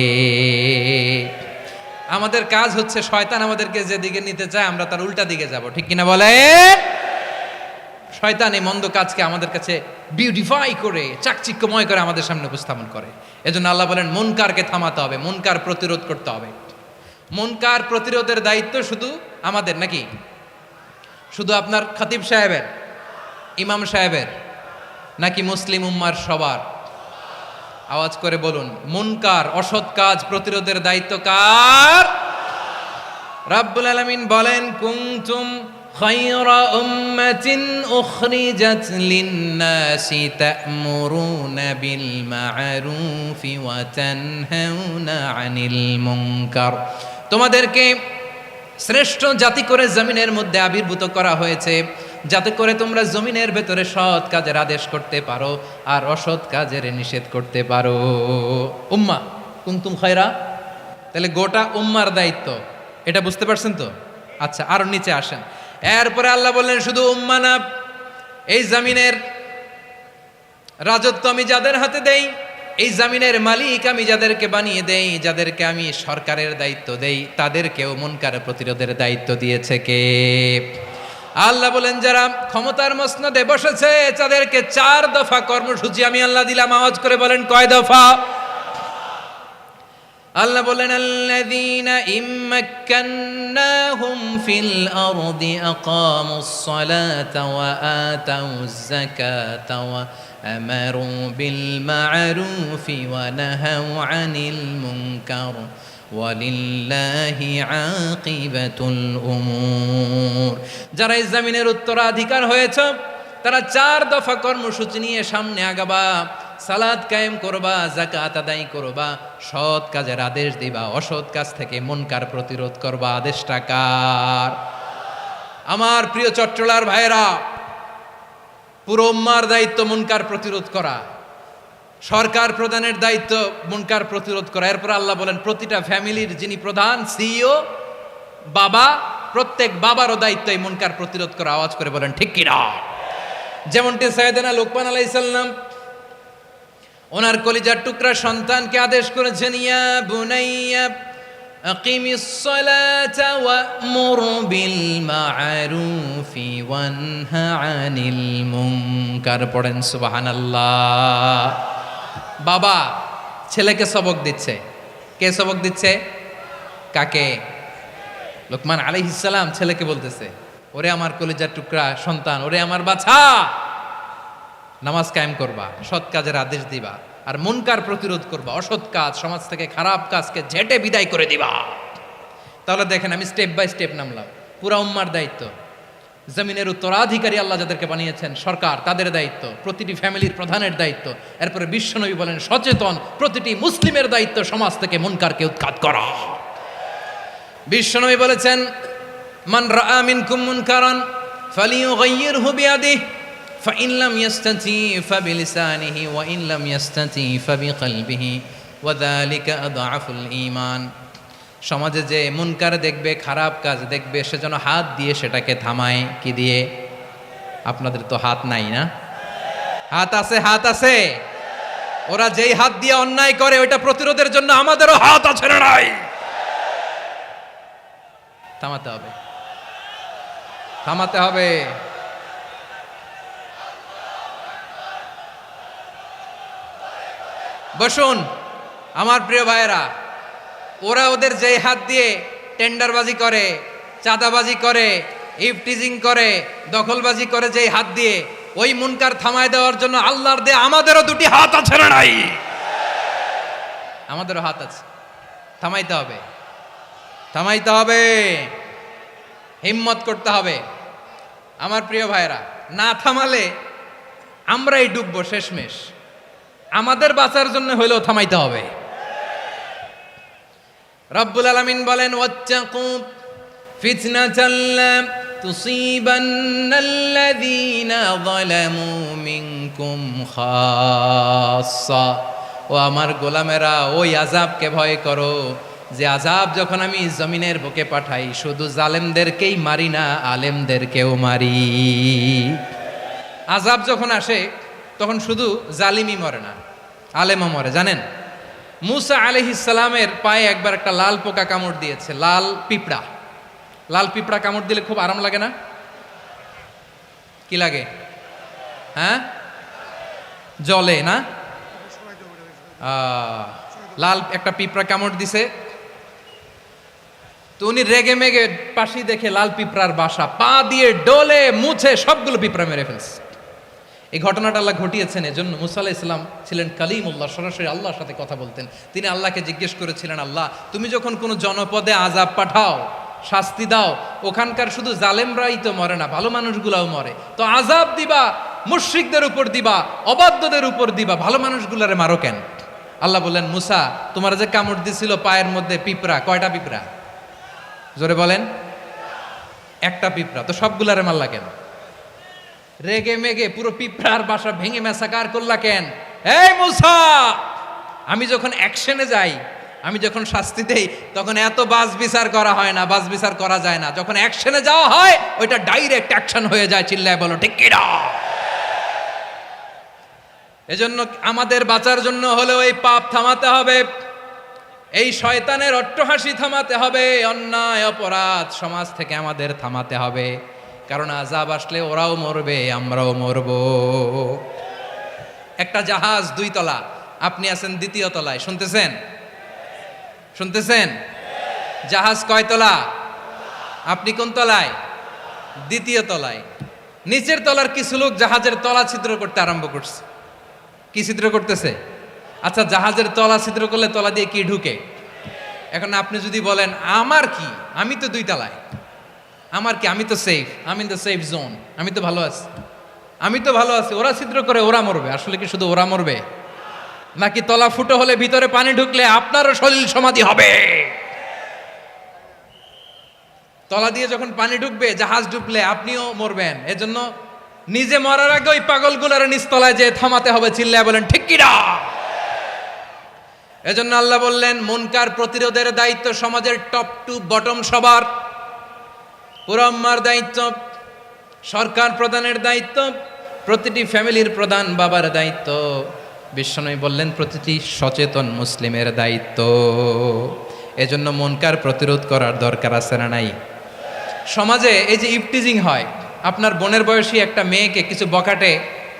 আমাদের কাজ হচ্ছে শয়তান আমাদেরকে যেদিকে নিতে চায় আমরা তার উল্টা দিকে যাব, ঠিক কিনা বলে? শয়তান এই মন্দ কাজকে আমাদের কাছে বিউটিফাই করে, চাকচিক্যময় করে আমাদের সামনে উপস্থাপন করে। এজন্য আল্লাহ বলেন, মুনকারকে থামাতে হবে, মুনকার প্রতিরোধ করতে হবে। মুনকার প্রতিরোধের দায়িত্ব শুধু আমাদের নাকি? শুধু আপনার খতিব সাহেবের, ইমাম সাহেবের, নাকি মুসলিম উম্মার সবার? আওয়াজ করে বলুন, মুনকার অসৎ কাজ প্রতিরোধের দায়িত্ব কার? রাব্বুল আলামিন বলেন, কুনতুম খায়রা উম্মাতিন উখরিজাত লিন-নাসি তা'মুরুনা বিল মা'রুফি ওয়া তানহাউনা আনিল মুনকার। তোমাদেরকে শ্রেষ্ঠ জাতি করে জমিনের মধ্যে আবির্ভূত করা হয়েছে, যাতে করে তোমরা জমিনের ভেতরে সৎ কাজের আদেশ করতে পারো আর অসৎ কাজের নিষেধ করতে পারো। উম্মাহ কুনতুম খায়রা, তাহলে গোটা উম্মার দায়িত্ব, এটা বুঝতে পারছেন তো? আচ্ছা, আরো নিচে আসেন। এরপরে আল্লাহ বললেন, শুধু উম্মাহ না, এই জমিনের রাজত্ব আমি যাদের হাতে দেই, এই জমিনের মালিক আমি যাদেরকে বানিয়ে দেই, যাদেরকে আমি সরকারের দায়িত্ব দেই, তাদেরকেও মুনকার প্রতিরোধের দায়িত্ব দিয়েছে কে? আল্লাহ বলেন, যারা ক্ষমতার মসনদে বসেছে তাদেরকে 4 দফা কর্মসূচি আমি আল্লাহ দিলাম। আওয়াজ করে বলেন, কয় দফা? আল্লাহ বলেন, আল্লাযীনা ইম্মাক্কান্নাহুম ফিল আরদি আকামুস সালাতা ওয়া আতাউয যাকাতা ওয়া আমারু বিল মা'রুফি ওয়া নাহাউ আনিল মুনকার ওয়ালিল্লাহি আকিবাতুল উমুর। যারা এই জমিনের উত্তরাধিকার হয়েছে তারা 4 দফা কর্মসূচি নিয়ে সামনে আগাবা। সালাত কায়েম করবা, যাকাত আদায় করবা, সৎ কাজের আদেশ দিবা, অসৎ কাজ থেকে মুনকার প্রতিরোধ করবা। আদেশটা কার? আমার প্রিয় চট্টলার ভাইরা, পুরো উম্মার দায়িত্ব মুনকার প্রতিরোধ করা, সরকার প্রধানের দায়িত্ব মুনকার প্রতিরোধ করা। এরপর আল্লাহ বলেন, প্রতিটা ফ্যামিলির যিনি প্রধান সিইও বাবা, প্রত্যেক বাবারও দায়িত্ব এই মুনকার প্রতিরোধ করা। আওয়াজ করে বলেন, ঠিক কিনা? যেমনটি সাইয়েদনা লোকমান আলাইহিস সালাম ওনার কলিজার টুকরা সন্তানকে আদেশ করেছেন, ইয়া বুনাইয়া আকিমিস সালাতা ওয়া'মুর বিল মা'রুফি ওয়ানহা আনিল মুনকার। পড়েন সুবহানাল্লাহ। বাবা ছেলেকে সবক দিচ্ছে। কে সবক দিচ্ছে? কাকে? লোকমান আলাইহিস সালাম ছেলেকে বলতেছে, ওরে আমার কলিজার টুকরা সন্তান, ওরে আমার বাছা, নামাজ কায়েম করবা, সৎ কাজের আদেশ দিবা, আর মুনকার প্রতিরোধ করবা, অসৎ কাজ, সমাজ থেকে খারাপ কাজকে ঝেঁটে বিদায় করে দিবা। তাহলে দেখেন, আমি স্টেপ বাই স্টেপ নামলাম। পুরা উম্মার দায়িত্ব, জমিনের উত্তরাধিকারী আল্লাহ যাদেরকে বানিয়েছেন সরকার, তাদের দায়িত্ব, প্রতিটি ফ্যামিলির প্রধানের দায়িত্ব। এরপরে বিশ্বনবী বলেন, সচেতন প্রতিটি মুসলিমের দায়িত্ব সমাজ থেকে মুনকারকে উৎখাত করা। বিশ্বনবী বলেছেন, মান রাআ মিনকুম মুনকারান ফালিয়ুগাইয়িরহু বিয়াদিহি ফাইন লাম ইয়াস্তাতি ফাবিলিসানিহি ওয়া ইন লাম ইয়াস্তাতি ফাবিকলবিহি ওয়া যালিকা আযআফুল ঈমান। সমাজে যে মুনকার দেখবে, খারাপ কাজ দেখবে, সে যেন হাত দিয়ে সেটাকে থামায়। কি দিয়ে? আপনাদের তো হাত নাই না? হাত আছে, হাত আছে। ওরা যেই হাত দিয়ে অন্যায় করে ওইটা প্রতিরোধের জন্য আমাদেরও হাত আছে না নাই? থামাতে হবে। থামাতে হবে। বসুন আমার প্রিয় ভাইয়েরা, ওরা ওদের যেই হাত দিয়ে টেন্ডারবাজি করে, চাঁদাবাজি করে, ইফটিজিং করে, দখলবাজি করে, যেই হাত দিয়ে, ওই মুনকার থামায় দেওয়ার জন্য আল্লাহর দে আমাদেরও দুটি হাত আছে না নাই? আমাদেরও হাত আছে, থামাইতে হবে, থামাইতে হবে, হিম্মত করতে হবে। আমার প্রিয় ভাইয়েরা, না থামালে আমরাই ডুববো শেষমেশ। আমাদের বাঁচার জন্য হইলেও থামাইতে হবে। রব্বুল আলামিন বলেন, ওয়াত্তাকু ফিতনাতাল লা তুসিবান্নাল্লাযীনা যালামু মিনকুম খাসসা। ও আমার গোলামেরা, ওই আযাবকে ভয় করো যে আযাব যখন আমি জমিনের বুকে পাঠাই, শুধু জালেমদেরকেই মারি না, আলেমদেরকেও মারি। আযাব যখন আসে তখন শুধু জালিমই মরে না, আলেমও মরে। জানেন, মুসা আলাইহিস সালামের পায়ে একবার একটা লাল পোকা কামড় দিয়েছে, লাল পিঁপড়া। লাল পিঁপড়া কামড় দিলে খুব আরাম লাগে না? কি লাগে? হ্যাঁ, জলে না? লাল একটা পিঁপড়া কামড় দিছে, তো উনি রেগে মেগে পাশি দেখে লাল পিঁপড়ার বাসা, পা দিয়ে ডলে মুছে সবগুলো পিঁপড়া মেরে ফেলছে। এই ঘটনাটা আল্লাহ ঘটিয়েছেন এজন্য। মুসা আলাইহিস সালাম ছিলেন কালিমুল্লাহ, সরাসরি আল্লাহর সাথে কথা বলতেন। তিনি আল্লাহকে জিজ্ঞেস করেছিলেন, আল্লাহ তুমি যখন কোনো জনপদে আযাব পাঠাও, শাস্তি দাও, ওখানকার শুধু জালেমরাই তো মরে না, ভালো মানুষগুলাও মরে, তো আযাব দিবা মুশরিকদের উপর দিবা, অবাধ্যদের উপর দিবা, ভালো মানুষগুলারে মারো কেন? আল্লাহ বললেন, মুসা তোমার যে কামড় দিছিল পায়ের মধ্যে পিঁপড়া, কয়টা পিঁপড়া? জোরে বলেন। একটা পিঁপড়া, তো সবগুলারে মারলা কেন? রেগে মেগে পুরো পিঁপড়ার বাসা ভেঙে মেসাকার করলা কেন? এই মুসা, আমি যখন অ্যাকশনে যাই, আমি যখন শাস্তি দেই, তখন এত বাস বিচার করা হয় না, বাস বিচার করা যায় না। যখন অ্যাকশনে যাওয়া হয়, ওইটা ডাইরেক্ট অ্যাকশন হয়ে যায়। চিল্লায় বলো ঠিক কি না? এজন্য আমাদের বাঁচার জন্য হলেও এই পাপ থামাতে হবে, এই শয়তানের অট্টহাসি থামাতে হবে, অন্যায় অপরাধ সমাজ থেকে আমাদের থামাতে হবে। কারণ আযাব আসলে ওরাও মরবে, আমরাও মরব। একটা জাহাজ 2 তলা, আপনি আছেন 2য় তলায়, শুনতেছেন? শুনতেছেন? জাহাজ কয় তলা? আপনি কোন তলায়? 2য় তলায়। নিচের তলার কিছু লোক জাহাজের তলা ছিদ্র করতে আরম্ভ করছে। কি ছিদ্র করতেছে? আচ্ছা, জাহাজের তলা ছিদ্র করলে তলা দিয়ে কি ঢুকে? এখন আপনি যদি বলেন আমার কি, আমি তো 2 তলায়, আমার কি, আমি তো সেফ, আমি ইন দ্য সেফ জোন, আমি তো ভালো আছি, আমি তো ভালো আছি, ওরা ছিদ্র করে ওরা মরবে। আসলে কি শুধু ওরা মরবে? নাকি তলা ফুটো হলে ভিতরে পানি ঢুকলে আপনারও সলিল সমাধি হবে? তলা দিয়ে যখন পানি ঢুকবে, জাহাজ ঢুকলে আপনিও মরবেন। এজন্য নিজে মরার আগে ওই পাগলগুলোর নিচতলায় যে থামাতে হবে। চিল্লায় বলেন ঠিক কি না? এজন্য আল্লাহ বললেন, মুনকার প্রতিরোধের দায়িত্ব সমাজের টপ টু বটম সবার। পুরো আম্মার দায়িত্ব, সরকার প্রধানের দায়িত্ব, প্রতিটি ফ্যামিলির প্রধান বাবার দায়িত্ব, বিশ্বনবী বললেন প্রতিটি সচেতন মুসলিমের দায়িত্ব। এজন্য মুনকার প্রতিরোধ করার দরকার আছে না নাই? সমাজে এই যে ইফটিজিং হয়, আপনার বোনের বয়সী একটা মেয়েকে কিছু বকাটে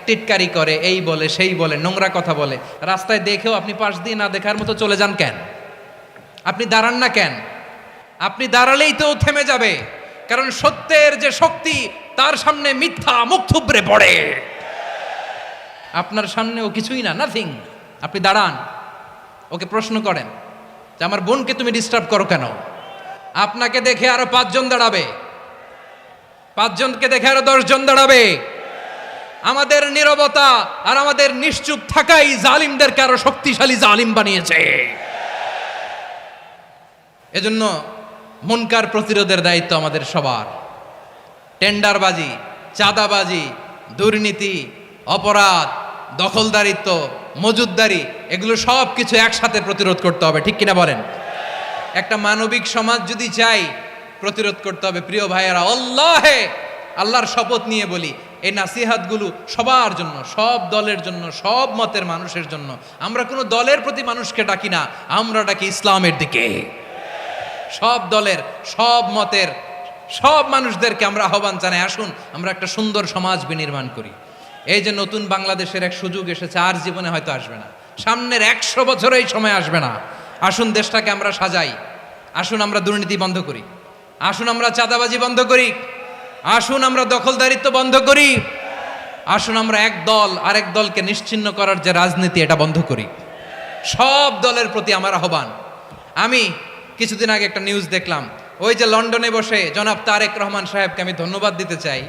টিটকারি করে, এই বলে সেই বলে, নোংরা কথা বলে, রাস্তায় দেখেও আপনি পাশ দিয়ে না দেখার মতো চলে যান কেন? আপনি দাঁড়ান না কেন? আপনি দাঁড়ালেই তো থেমে যাবে। কারণ সত্যের যে শক্তি, তার সামনে মিথ্যা মুখ থুবড়ে পড়ে। আপনার সামনে ও কিছুই না, নাথিং। আপনি দাঁড়ান, ওকে প্রশ্ন করেন যে আমার বোনকে তুমি ডিস্টার্ব করো কেন? আপনাকে দেখে আরো 5 জন দাঁড়াবে, 5 জনকে দেখে আরো 10 জন দাঁড়াবে। আমাদের নীরবতা আর আমাদের নিশ্চুপ থাকাই জালিমদেরকে আরো শক্তিশালী জালিম বানিয়েছে। এজন্য মুনকার প্রতিরোধের দায়িত্ব আমাদের সবার। টেন্ডারবাজি, চাঁদাবাজি, দুর্নীতি, অপরাধ, দখলদারিত্ব, মজুদদারি, এগুলো সব কিছু একসাথে প্রতিরোধ করতে হবে। ঠিক কিনা বলেন? একটা মানবিক সমাজ যদি চাই, প্রতিরোধ করতে হবে। প্রিয় ভাইয়েরা, আল্লাহর শপথ নিয়ে বলি, এই নাসিহাতগুলো সবার জন্য, সব দলের জন্য, সব মতের মানুষের জন্য। আমরা কোনো দলের প্রতি মানুষকে ডাকি না, আমরা ডাকি ইসলামের দিকে। সব দলের, সব মতের সব মানুষদেরকে আমরা আহ্বান জানাই, আসুন আমরা একটা সুন্দর সমাজ বিনির্মাণ করি। এই যে নতুন বাংলাদেশের এক সুযোগ এসেছে, আর জীবনে হয়তো আসবে না, সামনের 100 বছর এই সময় আসবে না। আসুন দেশটাকে আমরা সাজাই, আসুন আমরা দুর্নীতি বন্ধ করি, আসুন আমরা চাঁদাবাজি বন্ধ করি, আসুন আমরা দখলদারিত্ব বন্ধ করি, আসুন আমরা এক দল আরেক দলকে নিশ্চিহ্ন করার যে রাজনীতি এটা বন্ধ করি। সব দলের প্রতি আমার আহ্বান। আমি কিছুদিন আগে একটা নিউজ দেখলাম, ওই যে লন্ডনে বসে জনাব তারেক রহমান সাহেবকে আমি ধন্যবাদ দিতে চাই,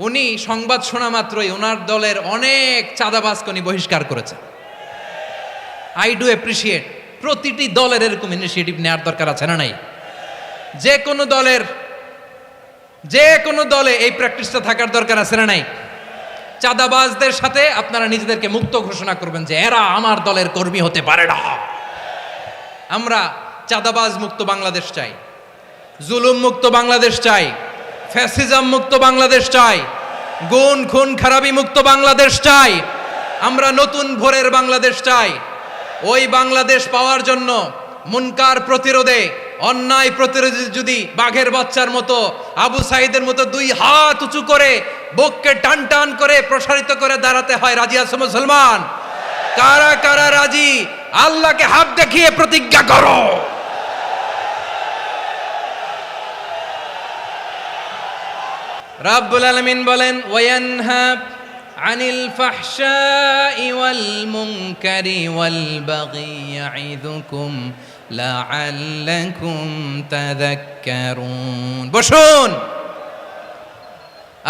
উনি সংবাদ শোনা মাত্রই ওনার দলের অনেক চাঁদাবাজকে উনি বহিষ্কার করেছে। I do appreciate. প্রতিটি দলের এরকম ইনিশিয়েটিভ নেওয়ার দরকার আছে না নাই? যে কোনো দলে এই প্র্যাকটিসটা থাকার দরকার আছে না নাই? চাঁদাবাজদের সাথে আপনারা নিজেদেরকে মুক্ত ঘোষণা করবেন যে এরা আমার দলের কর্মী হতে পারে না। আমরা চাঁদাবাজ মুক্ত বাংলাদেশ চাই, জুলুম মুক্ত বাংলাদেশ চাই, ফ্যাসিজম মুক্ত বাংলাদেশ চাই, গুণ খুন খারাপি মুক্ত বাংলাদেশ চাই। আমরা নতুন ভোরের বাংলাদেশ চাই। ওই বাংলাদেশ পাওয়ার জন্য মুনকার প্রতিরোধে, অন্যায় প্রতিরোধে যদি বাঘের বাচ্চার মতো, আবু সাইদের মতো 2 হাত উঁচু করে বুককে টান টান করে প্রসারিত করে দাঁড়াতে হয়, রাজি আছো মুসলমান? কারা কারা রাজি? আল্লাহকে হাত দেখিয়ে প্রতিজ্ঞা করো। রাব্বুল আলামিন বলেন, ওয়ায়ানহা আনিল ফাহশাই ওয়াল মুনকারি ওয়াল বাগি ইয়াইদুকুম লাআল্লাকুম তাযাক্কারুন। বসুন।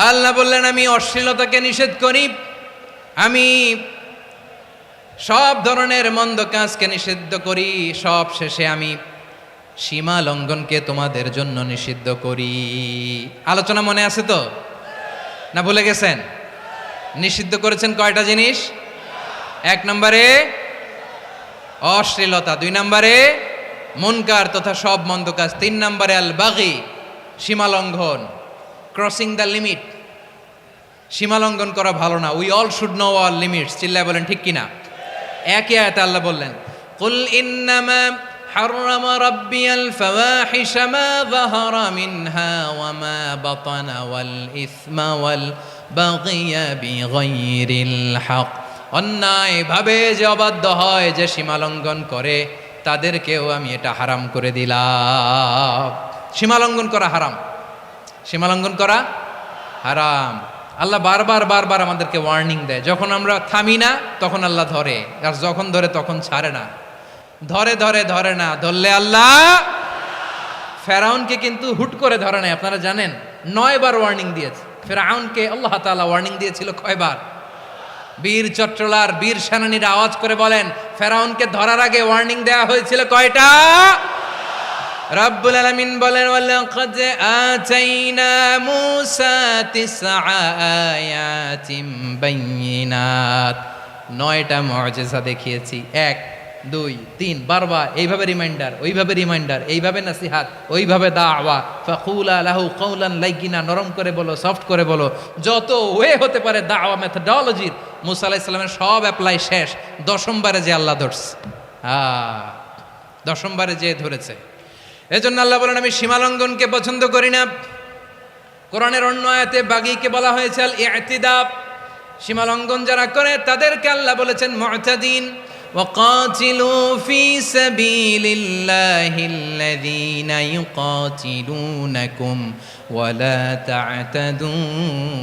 আল্লাহ বললেন, আমি অশ্লীলতাকে নিষেধ করি, আমি সব ধরনের মন্দ কাজকে নিষিদ্ধ করি, সব শেষে আমি সীমা লঙ্ঘনকে তোমাদের জন্য নিষিদ্ধ করি। আলোচনা মনে আছে তো, না ভুলে গেছেন? নিষিদ্ধ করেছেন কয়টা জিনিস? 1 নম্বরে অশ্লীলতা, 2 নম্বরে মুনকার তথা সব মন্দ কাজ, 3 নম্বরে আল বাগি, সীমা লঙ্ঘন, ক্রসিং দ্য লিমিট। সীমা লঙ্ঘন করা ভালো না। We all should know our limits. চিল্লায় বলেন ঠিক কিনা? একই আয়াতে আল্লাহ বললেন, কুল ইন্নামা حرم ربي الفواحش ما ظهر منها وما بطن والإثم والبغي بغير الحق। অন্যায় ভাবে যে অবাধ্য হয়, যে সীমালঙ্ঘন করে, তাদেরকেও আমি এটা হারাম করে দিলাম। সীমালঙ্ঘন করা হারাম, সীমালঙ্ঘন করা হারাম। আল্লাহ বারবার আমাদেরকে ওয়ার্নিং দেয়। যখন আমরা থামি না তখন আল্লাহ ধরে, আর যখন ধরে তখন ছাড়ে না। ধরে না, ধরলে আল্লাহ। ফেরাউনকে কিন্তু হুট করে ধরে নাই, আপনারা জানেন 9 বার ওয়ার্নিং দিয়েছে। ফেরাউনকে আল্লাহ তাআলা ওয়ার্নিং দিয়েছিল কয়বার? বীর চট্টলার বীর সেনানীরা আওয়াজ করে বলেন, ফেরাউনকে ধরার আগে ওয়ার্নিং দেওয়া হয়েছিল কয়টা? রব্বুল আলামিন বলেন, ওয়ালাকাদ আতাইনা মূসা 9 আয়াতিন বাইয়িনাত। 9টা মুআজিজা দেখিয়েছি। 1 2 3 বারবার এইভাবে রিমাইন্ডার, ওইভাবে রিমাইন্ডার, এইভাবে নাসিহাত, ওইভাবে দাওয়া। ফাকুলা লাহু কাওলান লাইয়িনা, নরম করে বলো, সফট করে বলো, যত ওয়ে হতে পারে দাওয়া মেথডোলজির। মুসা আলাইহিস সালামের সব অ্যাপ্লাই শেষ। 10ম বারে যে আল্লাহ ধরছে, 10ম বারে যে ধরেছে। এজন্য আল্লাহ বলেন, আমি সীমালঙ্ঘনকে পছন্দ করি না। কোরআনের অন্য আয়াতে বাগীকে বলা হয়েছে আল ইতিদা। সীমালঙ্ঘন যারা করে তাদেরকে আল্লাহ বলেছেন মুতাদিন। وقاتلوا في سبيل الله الذين يقاتلونكم ولا تعتدوا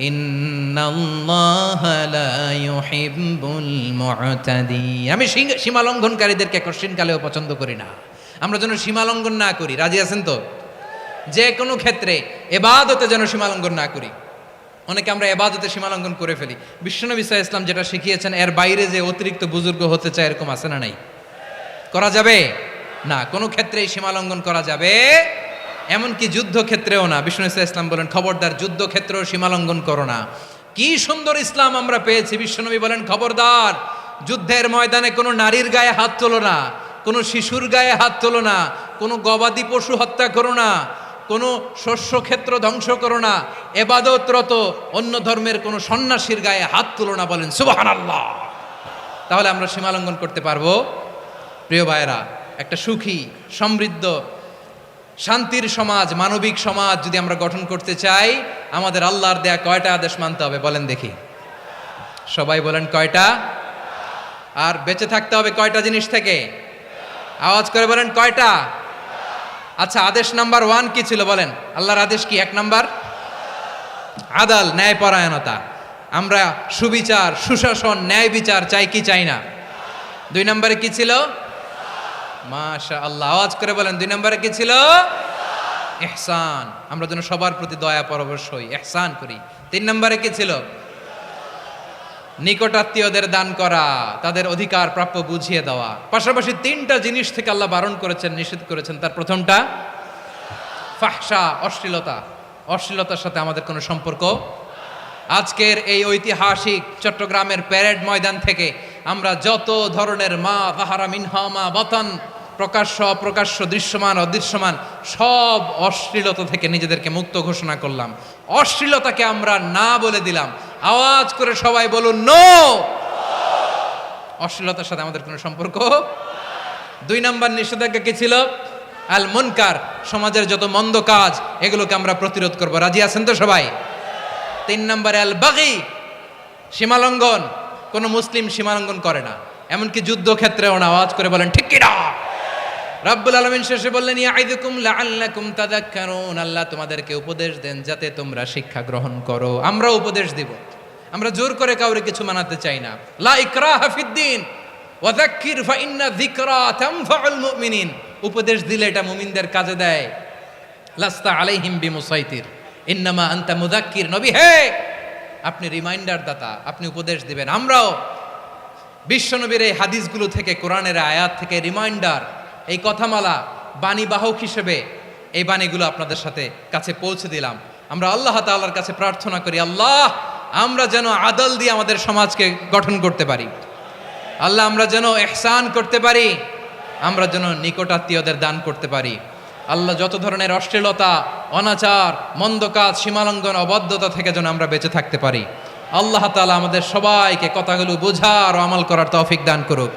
إن الله لا يحب المعتدين। আমি সীমা লঙ্ঘনকারীদেরকে কোশ্চেন কালেও পছন্দ করি না। আমরা যেন সীমা লঙ্ঘন না করি। রাজি আছেন তো? যে কোনো ক্ষেত্রে ইবাদতে যেন সীমা লঙ্ঘন না করি। অনেকে আমরা ইবাদতে সীমালঙ্ঘন করে ফেলি। বিশ্বনবী সাল্লাল্লাহু আলাইহি ওয়াসাল্লাম যেটা শিখিয়েছেন, এর বাইরে যে অতিরিক্ত বুজুর্গ হতে চায়, এরকম আছে না নাই? করা যাবে না, কোনো ক্ষেত্রেই সীমালঙ্ঘন করা যাবে, এমনকি যুদ্ধক্ষেত্রেও না। বিশ্বনবী সাল্লাল্লাহু আলাইহি ওয়াসাল্লাম বলেন, খবরদার যুদ্ধক্ষেত্রেও সীমালঙ্ঘন করো না। কি সুন্দর ইসলাম আমরা পেয়েছি। বিশ্বনবী বলেন, খবরদার যুদ্ধের ময়দানে কোনো নারীর গায়ে হাত তোলো না, কোনো শিশুর গায়ে হাত তোলো না, কোনো গবাদি পশু হত্যা করো না, কোনো শস্য ক্ষেত্র ধ্বংস করো না, ইবাদতরত অন্য ধর্মের কোনো সন্ন্যাসীর গায়ে হাত তুলো না। বলেন সুবহানাল্লাহ। তাহলে আমরা সীমালঙ্ঘন করতে পারবো? প্রিয় ভাইরা, একটা সুখী, সমৃদ্ধ, শান্তির সমাজ, মানবিক সমাজ যদি আমরা গঠন করতে চাই, আমাদের আল্লাহর দেয়া কয়টা আদেশ মানতে হবে বলেন দেখি? সবাই বলেন কয়টা? আর বেঁচে থাকতে হবে কয়টা জিনিস থেকে? আওয়াজ করে বলেন কয়টা? আচ্ছা, আদেশ নাম্বার 1 কি ছিল বলেন? আল্লাহর আদেশ কি? 1 নাম্বার আদাল, ন্যায়পরায়ণতা। আমরা সুবিচার, সুশাসন, ন্যায় বিচার চাই কি চাই না? 2 নম্বরে কি ছিল? মাশাআল্লাহ, আওয়াজ করে বলেন 2 নম্বরে কি ছিল? ইহসান, আমরা যেন সবার প্রতি দয়া পরবশ হই, ইহসান করি। 3 নম্বরে কি ছিল? নিকটাত্মীয়দের দান করা, তাদের অধিকার প্রাপ্য বুঝিয়ে দেওয়া। পাশাপাশি 3টা জিনিস থেকে আল্লাহ বারণ করেছেন, নিষেধ করেছেন। তার প্রথমটা ফাহশা, অশ্লীলতা। অশ্লীলতার সাথে আমাদের কোনো সম্পর্ক। আজকের এই ঐতিহাসিক চট্টগ্রামের প্যারেড ময়দান থেকে আমরা যত ধরনের মা যাহারা মিনহা মা বাতান, প্রকাশ্য অপ্রকাশ্য, দৃশ্যমান অদৃশ্যমান, সব অশ্লীলতা থেকে নিজেদেরকে মুক্ত ঘোষণা করলাম। অশ্লীলতাকে আমরা না বলে দিলাম। আওয়াজ করে সবাই বলুন নো। অশ্লীলতার সাথে আমাদের কোনো সম্পর্ক। 2 নম্বর নিষেধাজ্ঞা কি ছিল? আল মুনকার, সমাজের যত মন্দ কাজ এগুলোকে আমরা প্রতিরোধ করব। রাজি আছেন তো সবাই? 3 নম্বরে আল বাগি, সীমালঙ্ঘন। কোন মুসলিম সীমালঙ্ঘন করে না, এমনকি যুদ্ধক্ষেত্রেও না। আওয়াজ করে বলেন ঠিক কি না? রাব্বুল আলামিন শেষে বললেন ইয়াইদুকুম লাআল্লাকুম তাযাক্কারুন, আল্লাহ তোমাদেরকে উপদেশ দেন যাতে তোমরা শিক্ষা গ্রহণ করো। আমরা উপদেশ দিব, আমরা জোর করে কাউরে কিছু মানাতে চাই না। লা ইকরাহা ফিদ্দিন ওয়া যাক্কির ফাইন্না যিকরা তানফাউল মুমিনিন। উপদেশ দিলে এটা মুমিনদের কাজে দেয়। লাস্তা আলাইহিম বিমুসাইতির ইন্নামা আনতা মুযাক্কির। নবী হে, আপনি রিমাইন্ডার দাতা, আপনি উপদেশ দিবেন। আমরাও বিশ্বনবীর এই হাদিসগুলো থেকে, কোরআনের আয়াত থেকে রিমাইন্ডার, এই কথামালা, বাণীবাহক হিসেবে এই বাণীগুলো আপনাদের সাথে কাছে পৌঁছে দিলাম। আমরা আল্লাহ তাআলার কাছে প্রার্থনা করি, আল্লাহ আমরা যেন আদল দিয়ে আমাদের সমাজকে গঠন করতে পারি। আল্লাহ আমরা যেন ইহসান করতে পারি, আমরা যেন নিকটাত্মীয়দের দান করতে পারি। আল্লাহ যত ধরনের অশ্লীলতা, অনাচার, মন্দ কাজ, সীমালঙ্ঘন, অবাধ্যতা থেকে যেন আমরা বেঁচে থাকতে পারি। আল্লাহ তাআলা আমাদের সবাইকে কথাগুলো বোঝার ও আমল করার তৌফিক দান করুক।